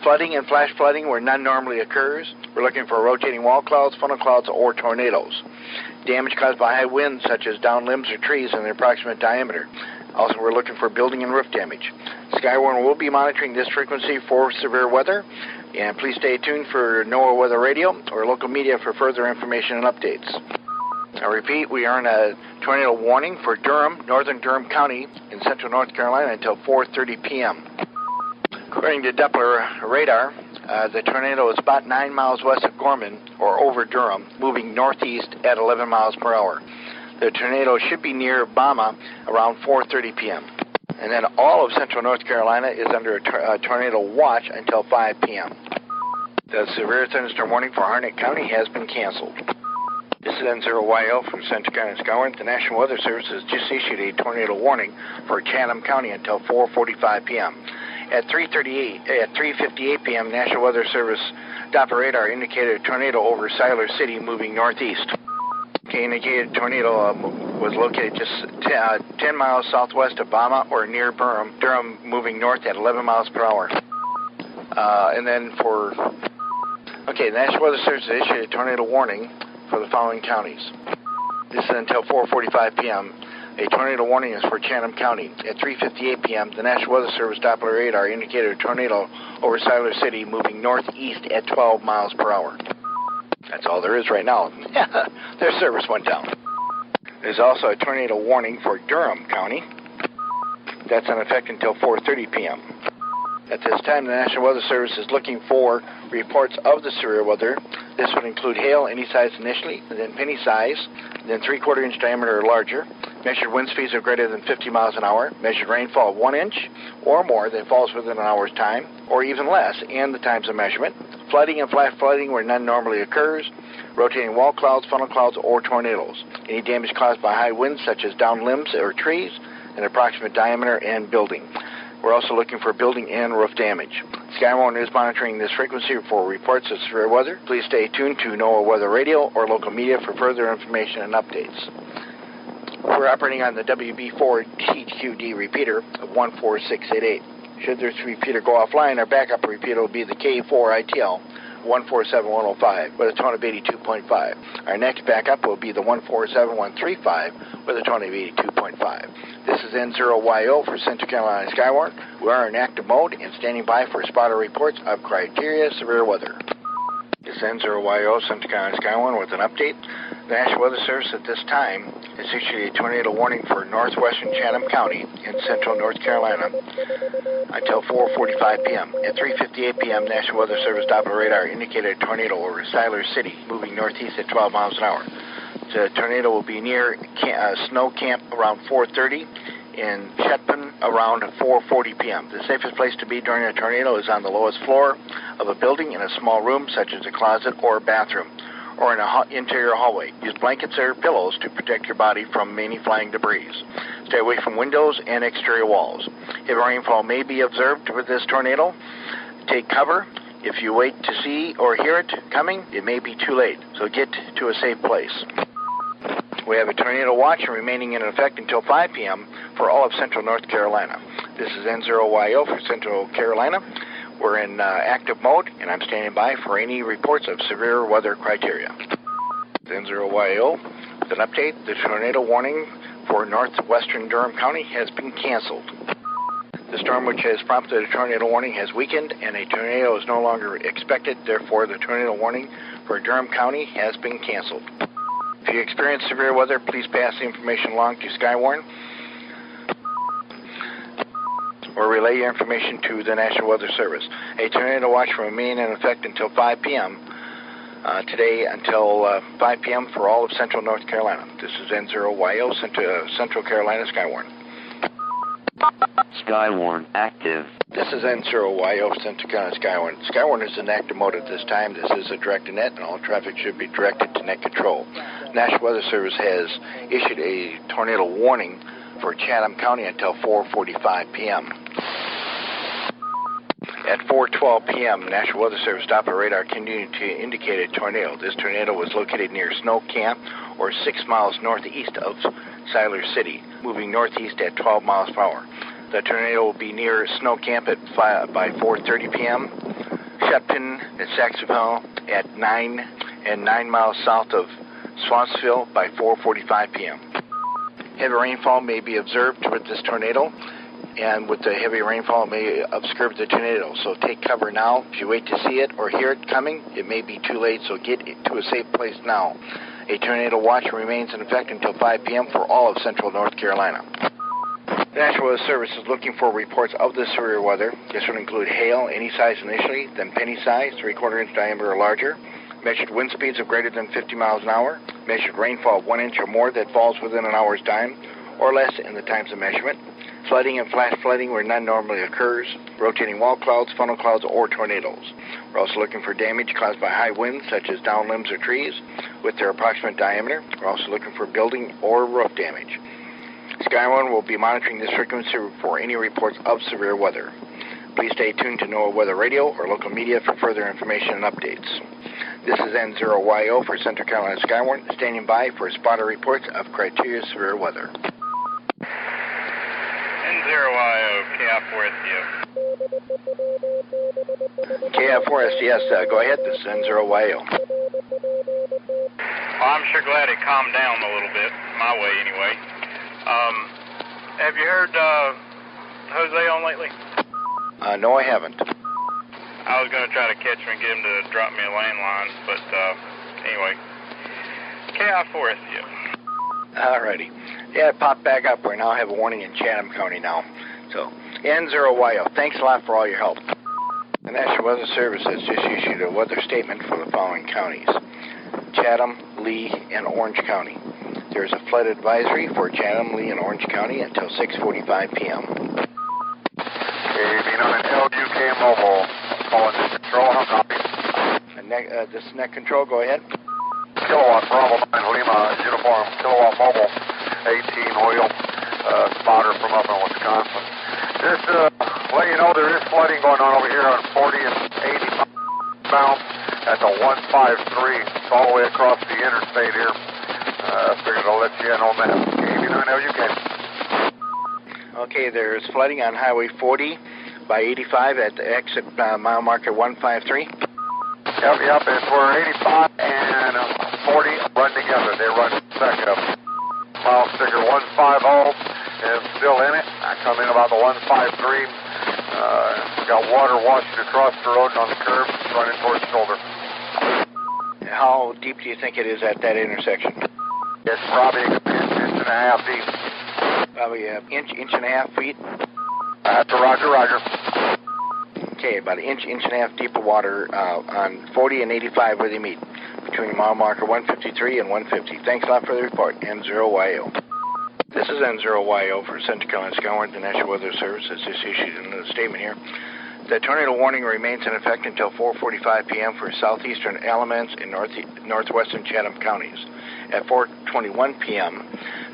S8: Flooding and flash flooding where none normally occurs. We're looking for rotating wall clouds, funnel clouds, or tornadoes. Damage caused by high winds such as downed limbs or trees in their approximate diameter. Also, we're looking for building and roof damage. Skywarn will be monitoring this frequency for severe weather, and please stay tuned for NOAA Weather Radio or local media for further information and updates. I repeat, we are in a tornado warning for Durham, northern Durham County in central North Carolina until 4:30 p.m. According to Doppler radar, the tornado is about 9 miles west of Gorman, or over Durham, moving northeast at 11 miles per hour. The tornado should be near Bama around 4:30 p.m. And then all of central North Carolina is under a tornado watch until 5 p.m. The severe thunderstorm warning for Harnett County has been canceled. This is N0YL from Central County and Skywarn. The National Weather Service has just issued a tornado warning for Chatham County until 4:45 p.m. At 3:58 p.m., National Weather Service Doppler radar indicated a tornado over Siler City moving northeast. The indicated tornado was located just 10 miles southwest of Bama or near Durham, moving north at 11 miles per hour. The National Weather Service issued a tornado warning for the following counties. This is until 4:45 p.m. A tornado warning is for Chatham County. At 3:58 p.m., the National Weather Service Doppler radar indicated a tornado over Siler City moving northeast at 12 miles per hour. That's all there is right now. Their service went down. There's also a tornado warning for Durham County. That's in effect until 4:30 p.m. At this time, the National Weather Service is looking for reports of the severe weather. This would include hail any size initially, then penny size, then 3/4 inch diameter or larger, measured wind speeds of greater than 50 miles an hour, measured rainfall of 1 inch or more that falls within an hour's time, or even less, and the times of measurement, flooding and flash flooding where none normally occurs, rotating wall clouds, funnel clouds, or tornadoes, any damage caused by high winds such as downed limbs or trees, an approximate diameter, and building. We're also looking for building and roof damage. Skywarn is monitoring this frequency for reports of severe weather. Please stay tuned to NOAA Weather Radio or local media for further information and updates. We're operating on the WB4 TQD repeater of 14688. Should this repeater go offline, our backup repeater will be the K4 ITL 147105 with a tone of 82.5. Our next backup will be the 147135 with a tone of 82.5. This is N0YO for Central Carolina Skywarn. We are in active mode and standing by for spotter reports of criteria severe weather. This is N0YO Central Carolina Skywarn with an update. The National Weather Service at this time has issued a tornado warning for northwestern Chatham County in central North Carolina until 4:45 p.m. At 3:58 p.m., National Weather Service Doppler radar indicated a tornado over Siler City, moving northeast at 12 miles an hour. The tornado will be near Snow Camp around 4:30 in Chetpin around 4:40 p.m. The safest place to be during a tornado is on the lowest floor of a building in a small room such as a closet or a bathroom, or in an interior hallway. Use blankets or pillows to protect your body from any flying debris. Stay away from windows and exterior walls. Heavy rainfall may be observed with this tornado. Take cover. If you wait to see or hear it coming, it may be too late, so get to a safe place. We have a tornado watch remaining in effect until 5 p.m. for all of central North Carolina. This is N0YO for Central Carolina. We're in active mode, and I'm standing by for any reports of severe weather criteria. N0YO with an update. The tornado warning for northwestern Durham County has been canceled. The storm which has prompted a tornado warning has weakened, and a tornado is no longer expected. Therefore, the tornado warning for Durham County has been canceled. If you experience severe weather, please pass the information along to Skywarn or relay your information to the National Weather Service. A tornado watch will remain in effect until 5 p.m. Today until 5 p.m. for all of central North Carolina. This is N0YO, Central Carolina Skywarn.
S5: Skywarn active.
S8: This is N0YO, Central Carolina Skywarn. Skywarn is in active mode at this time. This is a direct-to-net, and all traffic should be directed to net control. National Weather Service has issued a tornado warning for Chatham County until 4:45 p.m. At 4:12 p.m., National Weather Service Doppler radar continued to indicate a tornado. This tornado was located near Snow Camp, or 6 miles northeast of Siler City, moving northeast at 12 miles per hour. The tornado will be near Snow Camp by 4:30 p.m., Shepton and Saxonville at 9 miles south of Swansville by 4:45 p.m. Heavy rainfall may be observed with this tornado, and with the heavy rainfall it may obscure the tornado. So take cover now. If you wait to see it or hear it coming, it may be too late, so get to a safe place now. A tornado watch remains in effect until 5 p.m. for all of central North Carolina. The National Weather Service is looking for reports of this severe weather. This would include hail, any size initially, then penny size, 3/4 inch diameter or larger, measured wind speeds of greater than 50 miles an hour, measured rainfall of 1 inch or more that falls within an hour's time, or less in the times of measurement, flooding and flash flooding where none normally occurs, rotating wall clouds, funnel clouds, or tornadoes. We're also looking for damage caused by high winds, such as downed limbs or trees, with their approximate diameter. We're also looking for building or roof damage. Skywarn will be monitoring this frequency for any reports of severe weather. Please stay tuned to NOAA Weather Radio or local media for further information and updates. This is N0YO for Central Carolina Skywarn, standing by for spotter reports of criteria severe weather.
S11: N0YO, KI4SDF.
S8: KI4SDF, go ahead. This is N0YO.
S11: Well, I'm sure glad it calmed down a little bit, my way anyway. Have you heard Jose on lately?
S8: No, I haven't.
S11: I was going to try to catch him and get him to drop me a landline, but anyway. KI4SDF.
S8: Alrighty. Yeah, it popped back up. We now have a warning in Chatham County now. So, N0YO, thanks a lot for all your help. The National Weather Service has just issued a weather statement for the following counties: Chatham, Lee, and Orange County. There's a flood advisory for Chatham, Lee, and Orange County until 6:45 p.m.
S15: LUK Mobile, calling this control, how copy?
S8: This is Net Control, go ahead.
S15: Kilowatt Bravo 9 Lima, uniform, Kilowatt Mobile, 18 oil, spotter from up in Wisconsin. Just let you know there is flooding going on over here on 40 and 80 bound at the 153. It's all the way across the interstate here. Figured I'll let you in on that. KV9LUK.
S8: Okay, there's flooding on Highway 40 by 85 at the exit mile marker 153.
S15: Yep, it's where 85 and 40 run together. They run second up. Mile sticker 150 is still in it. I come in about the 153. Got water washing across the road and on the curb, running towards the shoulder.
S8: How deep do you think it is at that intersection?
S15: It's probably an inch and a half deep.
S8: Probably an inch and a half feet?
S15: That's a roger.
S8: Okay, about an inch and a half deep of water on 40 and 85 where they meet, between mile marker 153 and 150. Thanks a lot for the report, N0YO. This is N0YO for Central Carolina Skywarn. The National Weather Service has just issued another statement here. The tornado warning remains in effect until 4:45 p.m. for southeastern Alamance and northwestern Chatham counties. At 4:21 p.m.,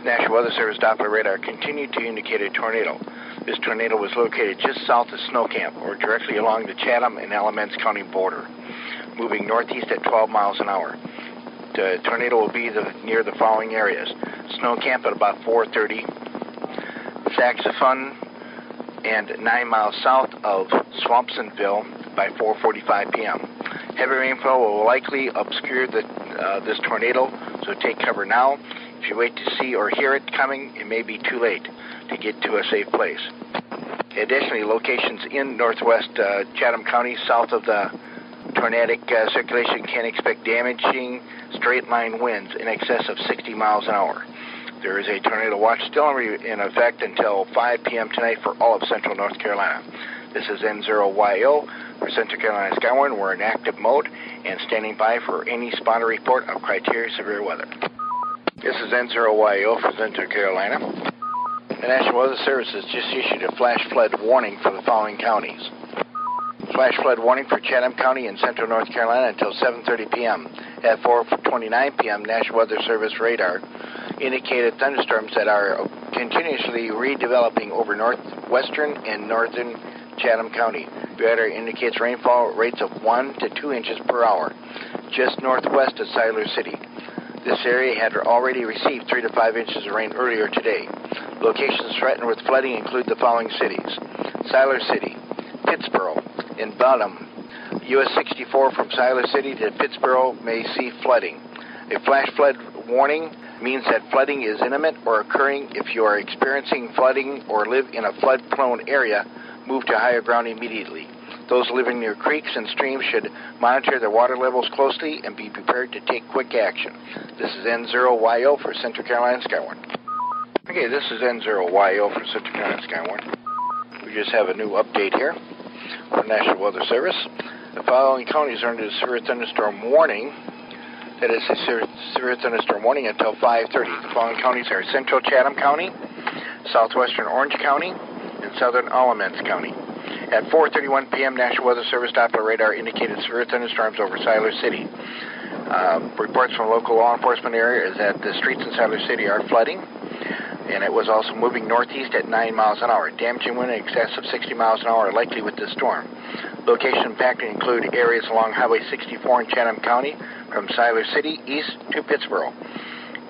S8: National Weather Service Doppler radar continued to indicate a tornado. This tornado was located just south of Snow Camp, or directly along the Chatham and Alamance County border, moving northeast at 12 miles an hour. The tornado will be near the following areas: Snow Camp at about 4:30, Saxophone and 9 miles south of Swampsonville by 4:45 p.m. Heavy rainfall will likely obscure this tornado, so take cover now. If you wait to see or hear it coming, it may be too late to get to a safe place. Additionally, locations in northwest Chatham County, south of the tornadic circulation, can expect damaging straight-line winds in excess of 60 miles an hour. There is a tornado watch still in effect until 5 p.m. tonight for all of central North Carolina. This is N0YO for Central Carolina Skywarn. We're in active mode and standing by for any spotter report of criteria severe weather. This is N0YO for Central Carolina. The National Weather Service has just issued a flash flood warning for the following counties. Flash flood warning for Chatham County in central North Carolina until 7:30 p.m. At 4:29 p.m., National Weather Service radar indicated thunderstorms that are continuously redeveloping over northwestern and northern Chatham County. Radar indicates rainfall rates of 1 to 2 inches per hour, just northwest of Siler City. This area had already received 3 to 5 inches of rain earlier today. Locations threatened with flooding include the following cities: Siler City, Pittsboro, and Bottom. US 64 from Siler City to Pittsboro may see flooding. A flash flood warning means that flooding is imminent or occurring. If you are experiencing flooding or live in a flood-prone area, move to higher ground immediately. Those living near creeks and streams should monitor their water levels closely and be prepared to take quick action. This is N0YO for Central Carolina Skywarn. Okay, this is N0YO for Central Carolina Skywarn. We just have a new update here from National Weather Service. The following counties are under the severe thunderstorm warning. That is a severe thunderstorm warning until 5:30. The following counties are Central Chatham County, Southwestern Orange County, and Southern Alamance County. At 4:31 p.m., National Weather Service Doppler radar indicated severe thunderstorms over Siler City. Reports from local law enforcement area is that the streets in Siler City are flooding, and it was also moving northeast at 9 miles an hour. Damaging wind in excess of 60 miles an hour are likely with this storm. Location impacted include areas along Highway 64 in Chatham County from Siler City east to Pittsboro.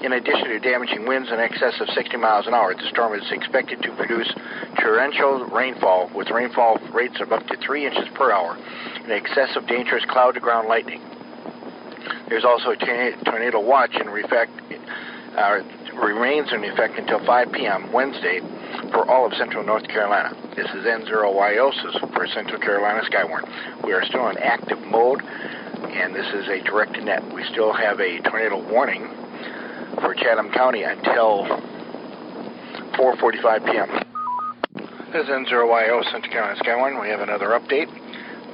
S8: In addition to damaging winds in excess of 60 miles an hour, the storm is expected to produce torrential rainfall with rainfall rates of up to 3 inches per hour and excessive dangerous cloud-to-ground lightning. There's also a tornado watch in effect, remains in effect until 5 p.m. Wednesday for all of central North Carolina. This is N0YO for Central Carolina Skywarn. We are still in active mode, and this is a direct net. We still have a tornado warning for Chatham County until 4:45 p.m. This is N0YO Central Carolina Skywarn. We have another update.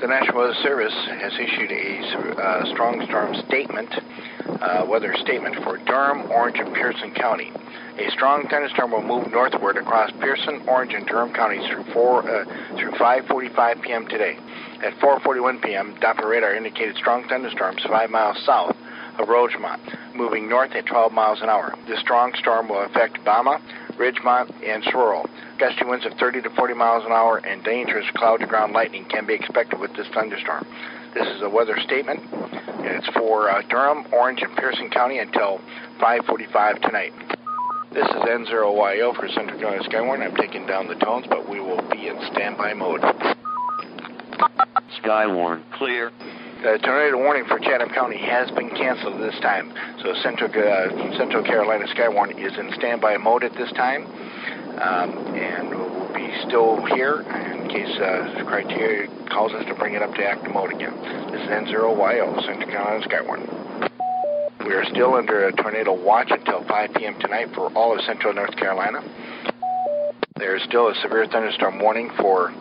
S8: The National Weather Service has issued a strong storm statement, weather statement for Durham, Orange, and Pierson County. A strong thunderstorm will move northward across Pierson, Orange, and Durham counties through 5:45 p.m. today. At 4:41 p.m., Doppler radar indicated strong thunderstorms 5 miles south of Rogemont, moving north at 12 miles an hour. This strong storm will affect Bama, Ridgemont, and Sorrel. Gusty winds of 30 to 40 miles an hour and dangerous cloud-to-ground lightning can be expected with this thunderstorm. This is a weather statement, and it's for Durham, Orange, and Pierson County until 5:45 tonight. This is N0YO for Central Carolina Skywarn. I'm taking down the tones, but we will be in standby mode.
S5: Skywarn, clear.
S8: The tornado warning for Chatham County has been canceled this time, so Central Carolina Skywarn is in standby mode at this time, and we'll be still here in case criteria calls us to bring it up to active mode again. This is N0YO, Central Carolina Skywarn. We are still under a tornado watch until 5 p.m. tonight for all of Central North Carolina. There is still a severe thunderstorm warning for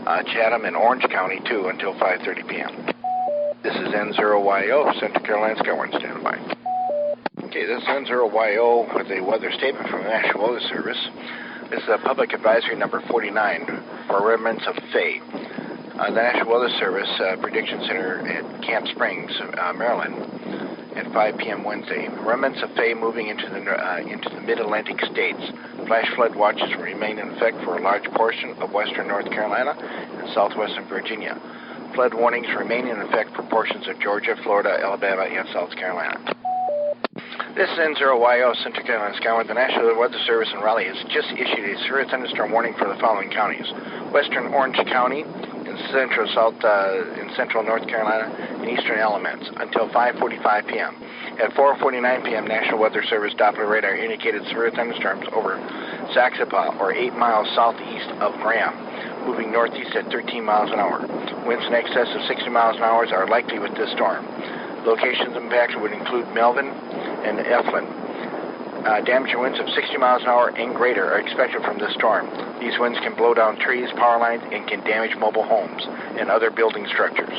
S8: Chatham and Orange County, too, until 5:30 p.m. This is N0YO, Central Carolina Skywarn, standing by. Okay, this is N0YO with a weather statement from the National Weather Service. This is a public advisory number 49 for remnants of Faye. The National Weather Service Prediction Center at Camp Springs, Maryland, at 5 p.m. Wednesday. Remnants of Faye moving into the mid-Atlantic states. Flash flood watches remain in effect for a large portion of western North Carolina and southwestern Virginia. Flood warnings remain in effect for portions of Georgia, Florida, Alabama, and South Carolina. This is N0YO, Central Carolina Skywarn. The National Weather Service in Raleigh has just issued a severe thunderstorm warning for the following counties: Western Orange County, in central North Carolina, and eastern Alamance until 5:45 p.m. At 4:49 p.m., National Weather Service Doppler radar indicated severe thunderstorms over Saxapa, or 8 miles southeast of Graham, moving northeast at 13 miles an hour. Winds in excess of 60 miles an hour are likely with this storm. Locations impacted would include Melvin and Eflin. Damaging winds of 60 miles an hour and greater are expected from this storm. These winds can blow down trees, power lines, and can damage mobile homes and other building structures.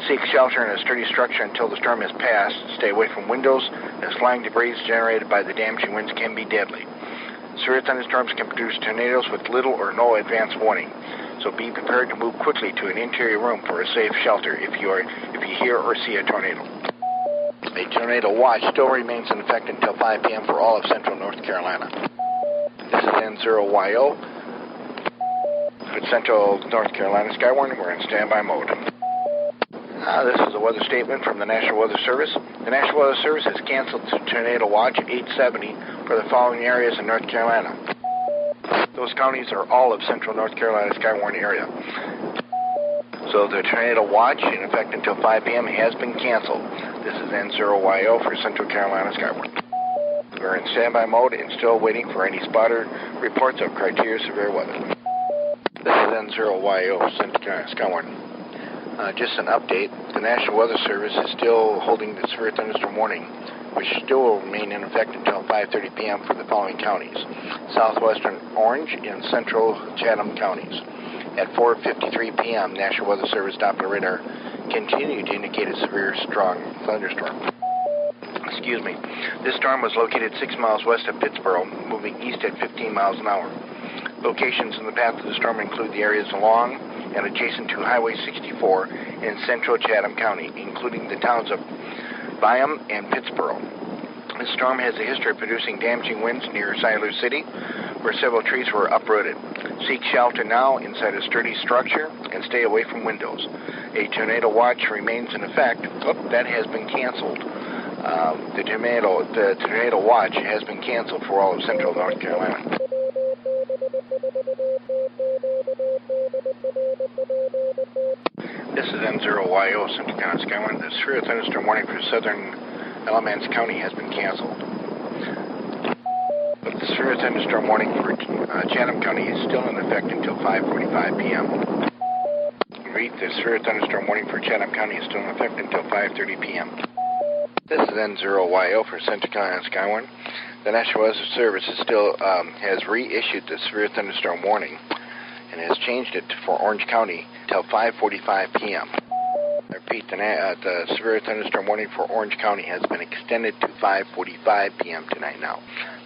S8: Seek shelter in a sturdy structure until the storm has passed. Stay away from windows, as flying debris generated by the damaging winds can be deadly. Severe thunderstorms can produce tornadoes with little or no advance warning, so be prepared to move quickly to an interior room for a safe shelter if you hear or see a tornado. A tornado watch still remains in effect until 5 p.m. for all of central North Carolina. This is N0YO with Central North Carolina Skywarn, and we're in standby mode. This is a weather statement from the National Weather Service. The National Weather Service has canceled the tornado watch at 8:70 for the following areas in North Carolina. Those counties are all of Central North Carolina Skywarn area. So the tornado watch, in effect until 5 p.m., has been canceled. This is N0YO for Central Carolina Skywarn. We're in standby mode and still waiting for any spotter reports of criteria severe weather. This is N0YO, Central Carolina Skywarn. Just an update. The National Weather Service is still holding the severe thunderstorm warning, which still will remain in effect until 5:30 p.m. for the following counties: southwestern Orange and central Chatham counties. At 4:53 p.m., National Weather Service Doppler radar continued to indicate a severe strong thunderstorm. Excuse me. This storm was located 6 miles west of Pittsburgh, moving east at 15 miles an hour. Locations in the path of the storm include the areas along and adjacent to Highway 64 in central Chatham County, including the towns of Byam and Pittsburgh. The storm has a history of producing damaging winds near Siler City, where several trees were uprooted. Seek shelter now inside a sturdy structure and stay away from windows. A tornado watch remains in effect. Oh, that has been canceled. The tornado watch has been canceled for all of central North Carolina. This is N0YO, Central County, Skywarn. The severe thunderstorm warning for southern Alamance County has been canceled. But the severe thunderstorm warning for Chatham County is still in effect until 5:45 p.m. Read, the severe thunderstorm warning for Chatham County is still in effect until 5:30 p.m. This is N0YO for Central County, Skywarn. The National Weather Service is still has reissued the severe thunderstorm warning and has changed it for Orange County till 5:45 p.m. I repeat, the severe thunderstorm warning for Orange County has been extended to 5:45 p.m. tonight now.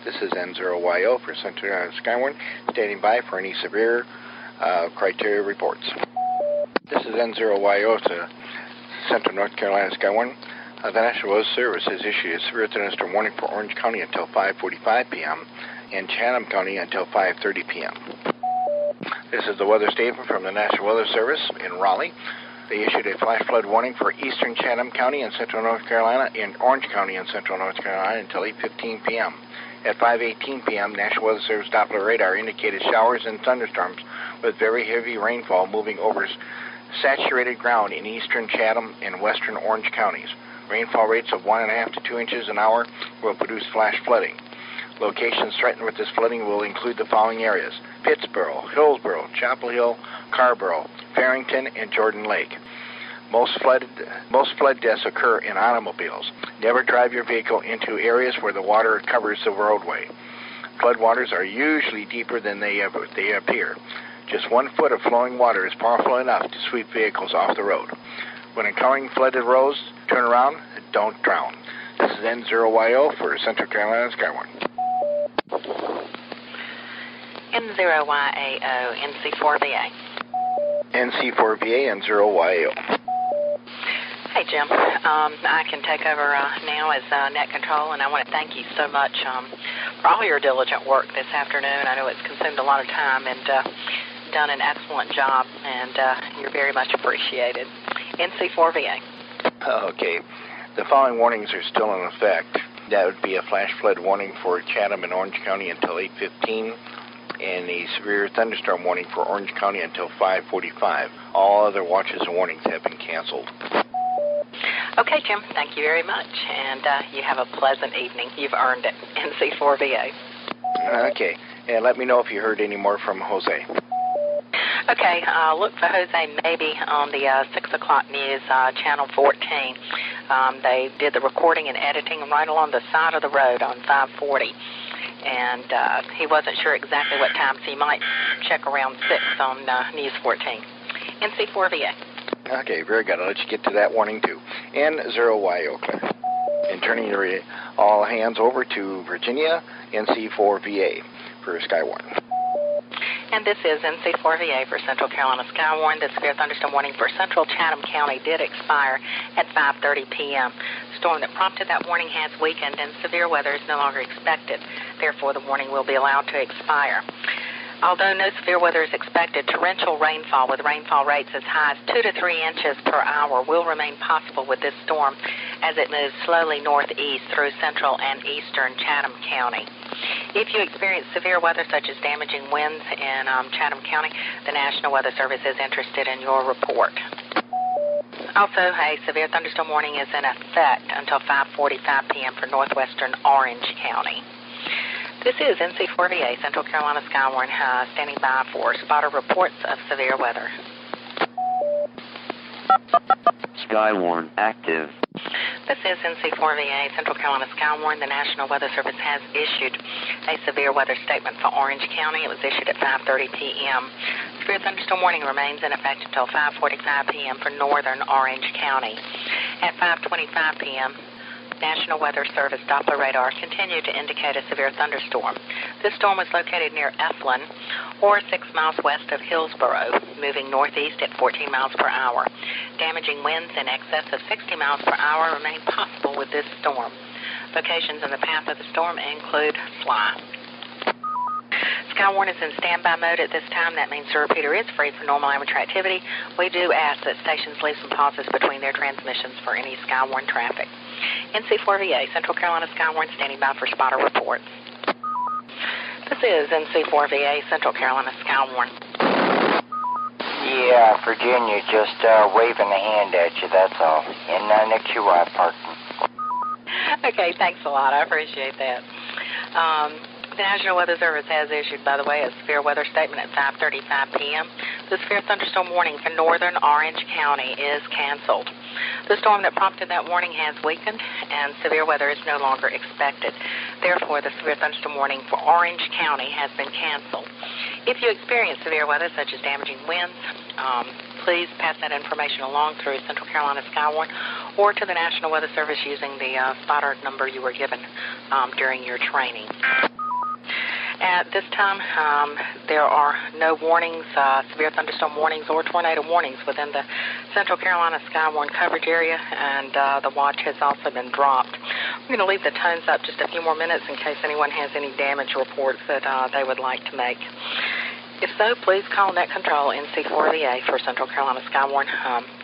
S8: This is N0YO for Central Skywarn, standing by for any severe criteria reports. This is N0YO to Central North Carolina Skywarn. The National Weather Service has issued a severe thunderstorm warning for Orange County until 5:45 p.m. and Chatham County until 5:30 p.m. This is the weather statement from the National Weather Service in Raleigh. They issued a flash flood warning for eastern Chatham County and central North Carolina and Orange County and central North Carolina until 8:15 p.m. At 5:18 p.m., National Weather Service Doppler radar indicated showers and thunderstorms with very heavy rainfall moving over saturated ground in eastern Chatham and western Orange counties. Rainfall rates of 1.5 to 2 inches an hour will produce flash flooding. Locations threatened with this flooding will include the following areas: Pittsburgh, Hillsborough, Chapel Hill, Carrboro, Farrington, and Jordan Lake. Most flood deaths occur in automobiles. Never drive your vehicle into areas where the water covers the roadway. Floodwaters are usually deeper than they appear. Just 1 foot of flowing water is powerful enough to sweep vehicles off the road. When encountering flooded roads, turn around and don't drown. This is N0YO for Central Carolina Skywarn.
S3: N0YAO, NC4VA.
S8: NC4VA, N0YO.
S3: Hey, Jim. I can take over now as net control, and I want to thank you so much for all your diligent work this afternoon. I know it's consumed a lot of time and done an excellent job, and you're very much appreciated. NC4VA.
S8: Okay. The following warnings are still in effect. That would be a flash flood warning for Chatham and Orange County until 8:15, and a severe thunderstorm warning for Orange County until 5:45. All other watches and warnings have been canceled.
S3: Okay, Jim. Thank you very much, and you have a pleasant evening. You've earned it. NC4VA.
S8: Okay. And let me know if you heard any more from Jose.
S3: Okay, look for Jose maybe on the 6 o'clock news, Channel 14. They did the recording and editing right along the side of the road on 540. And he wasn't sure exactly what time, so you might check around 6 on News 14. NC4VA.
S8: Okay, very good. I'll let you get to that warning, too. N0YO, Claire. And turning all hands over to Virginia, NC4VA for Skywarn.
S3: And this is NC4VA for Central Carolina Skywarn. The severe thunderstorm warning for central Chatham County did expire at 5:30 p.m. The storm that prompted that warning has weakened, and severe weather is no longer expected. Therefore, the warning will be allowed to expire. Although no severe weather is expected, torrential rainfall with rainfall rates as high as 2 to 3 inches per hour will remain possible with this storm as it moves slowly northeast through central and eastern Chatham County. If you experience severe weather such as damaging winds in Chatham County, the National Weather Service is interested in your report. Also, a severe thunderstorm warning is in effect until 5:45 p.m. for northwestern Orange County. This is NC4VA, Central Carolina Skywarn, standing by for spotter reports of severe weather.
S5: Skywarn active.
S3: This is NC4VA, Central Carolina Skywarn. The National Weather Service has issued a severe weather statement for Orange County. It was issued at 5:30 p.m. Severe thunderstorm warning remains in effect until 5:45 p.m. for northern Orange County. At 5:25 p.m., National Weather Service Doppler radar continued to indicate a severe thunderstorm. This storm was located near Eflin, or 6 miles west of Hillsboro, moving northeast at 14 miles per hour. Damaging winds in excess of 60 miles per hour remain possible with this storm. Locations in the path of the storm include Sly. Skywarn is in standby mode at this time. That means the repeater is free for normal amateur activity. We do ask that stations leave some pauses between their transmissions for any Skywarn traffic. NC4VA, Central Carolina Skywarn, standing by for spotter reports. This is NC4VA, Central Carolina Skywarn.
S18: Yeah, Virginia, just waving a hand at you, that's all. In the QI parking.
S3: Okay, thanks a lot. I appreciate that. The National Weather Service has issued, by the way, a severe weather statement at 5:35 p.m. The severe thunderstorm warning for northern Orange County is canceled. The storm that prompted that warning has weakened, and severe weather is no longer expected. Therefore, the severe thunderstorm warning for Orange County has been canceled. If you experience severe weather, such as damaging winds, please pass that information along through Central Carolina Skywarn or to the National Weather Service using the spotter number you were given during your training. At this time, there are no warnings, severe thunderstorm warnings or tornado warnings within the Central Carolina Skywarn coverage area, and the watch has also been dropped. I'm going to leave the tones up just a few more minutes in case anyone has any damage reports that they would like to make. If so, please call Net Control NC4VA for Central Carolina Skywarn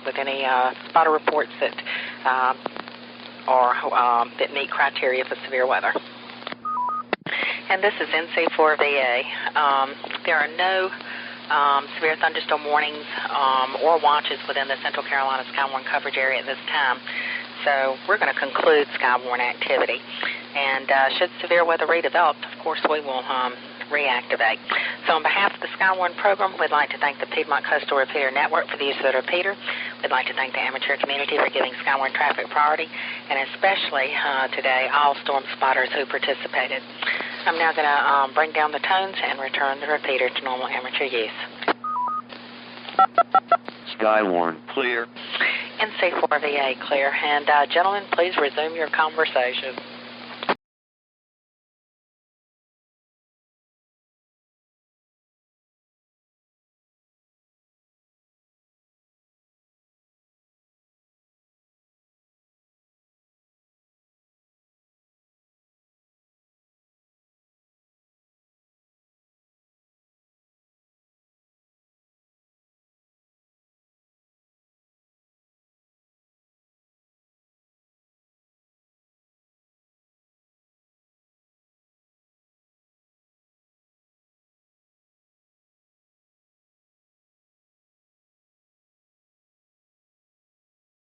S3: with any spotter reports that that meet criteria for severe weather. And this is NC4VA. There are no severe thunderstorm warnings or watches within the Central Carolina Skywarn coverage area at this time. So we're going to conclude Skywarn activity. And should severe weather redevelop, of course, we will reactivate. So on behalf of the Skywarn program, we'd like to thank the Piedmont Coastal Repeater Network for the use of the repeater. We'd like to thank the amateur community for giving Skywarn traffic priority, and especially today, all storm spotters who participated. I'm now going to bring down the tones and return the repeater to normal amateur use.
S5: Skywarn clear.
S3: NC4VA clear. And gentlemen, please resume your conversation.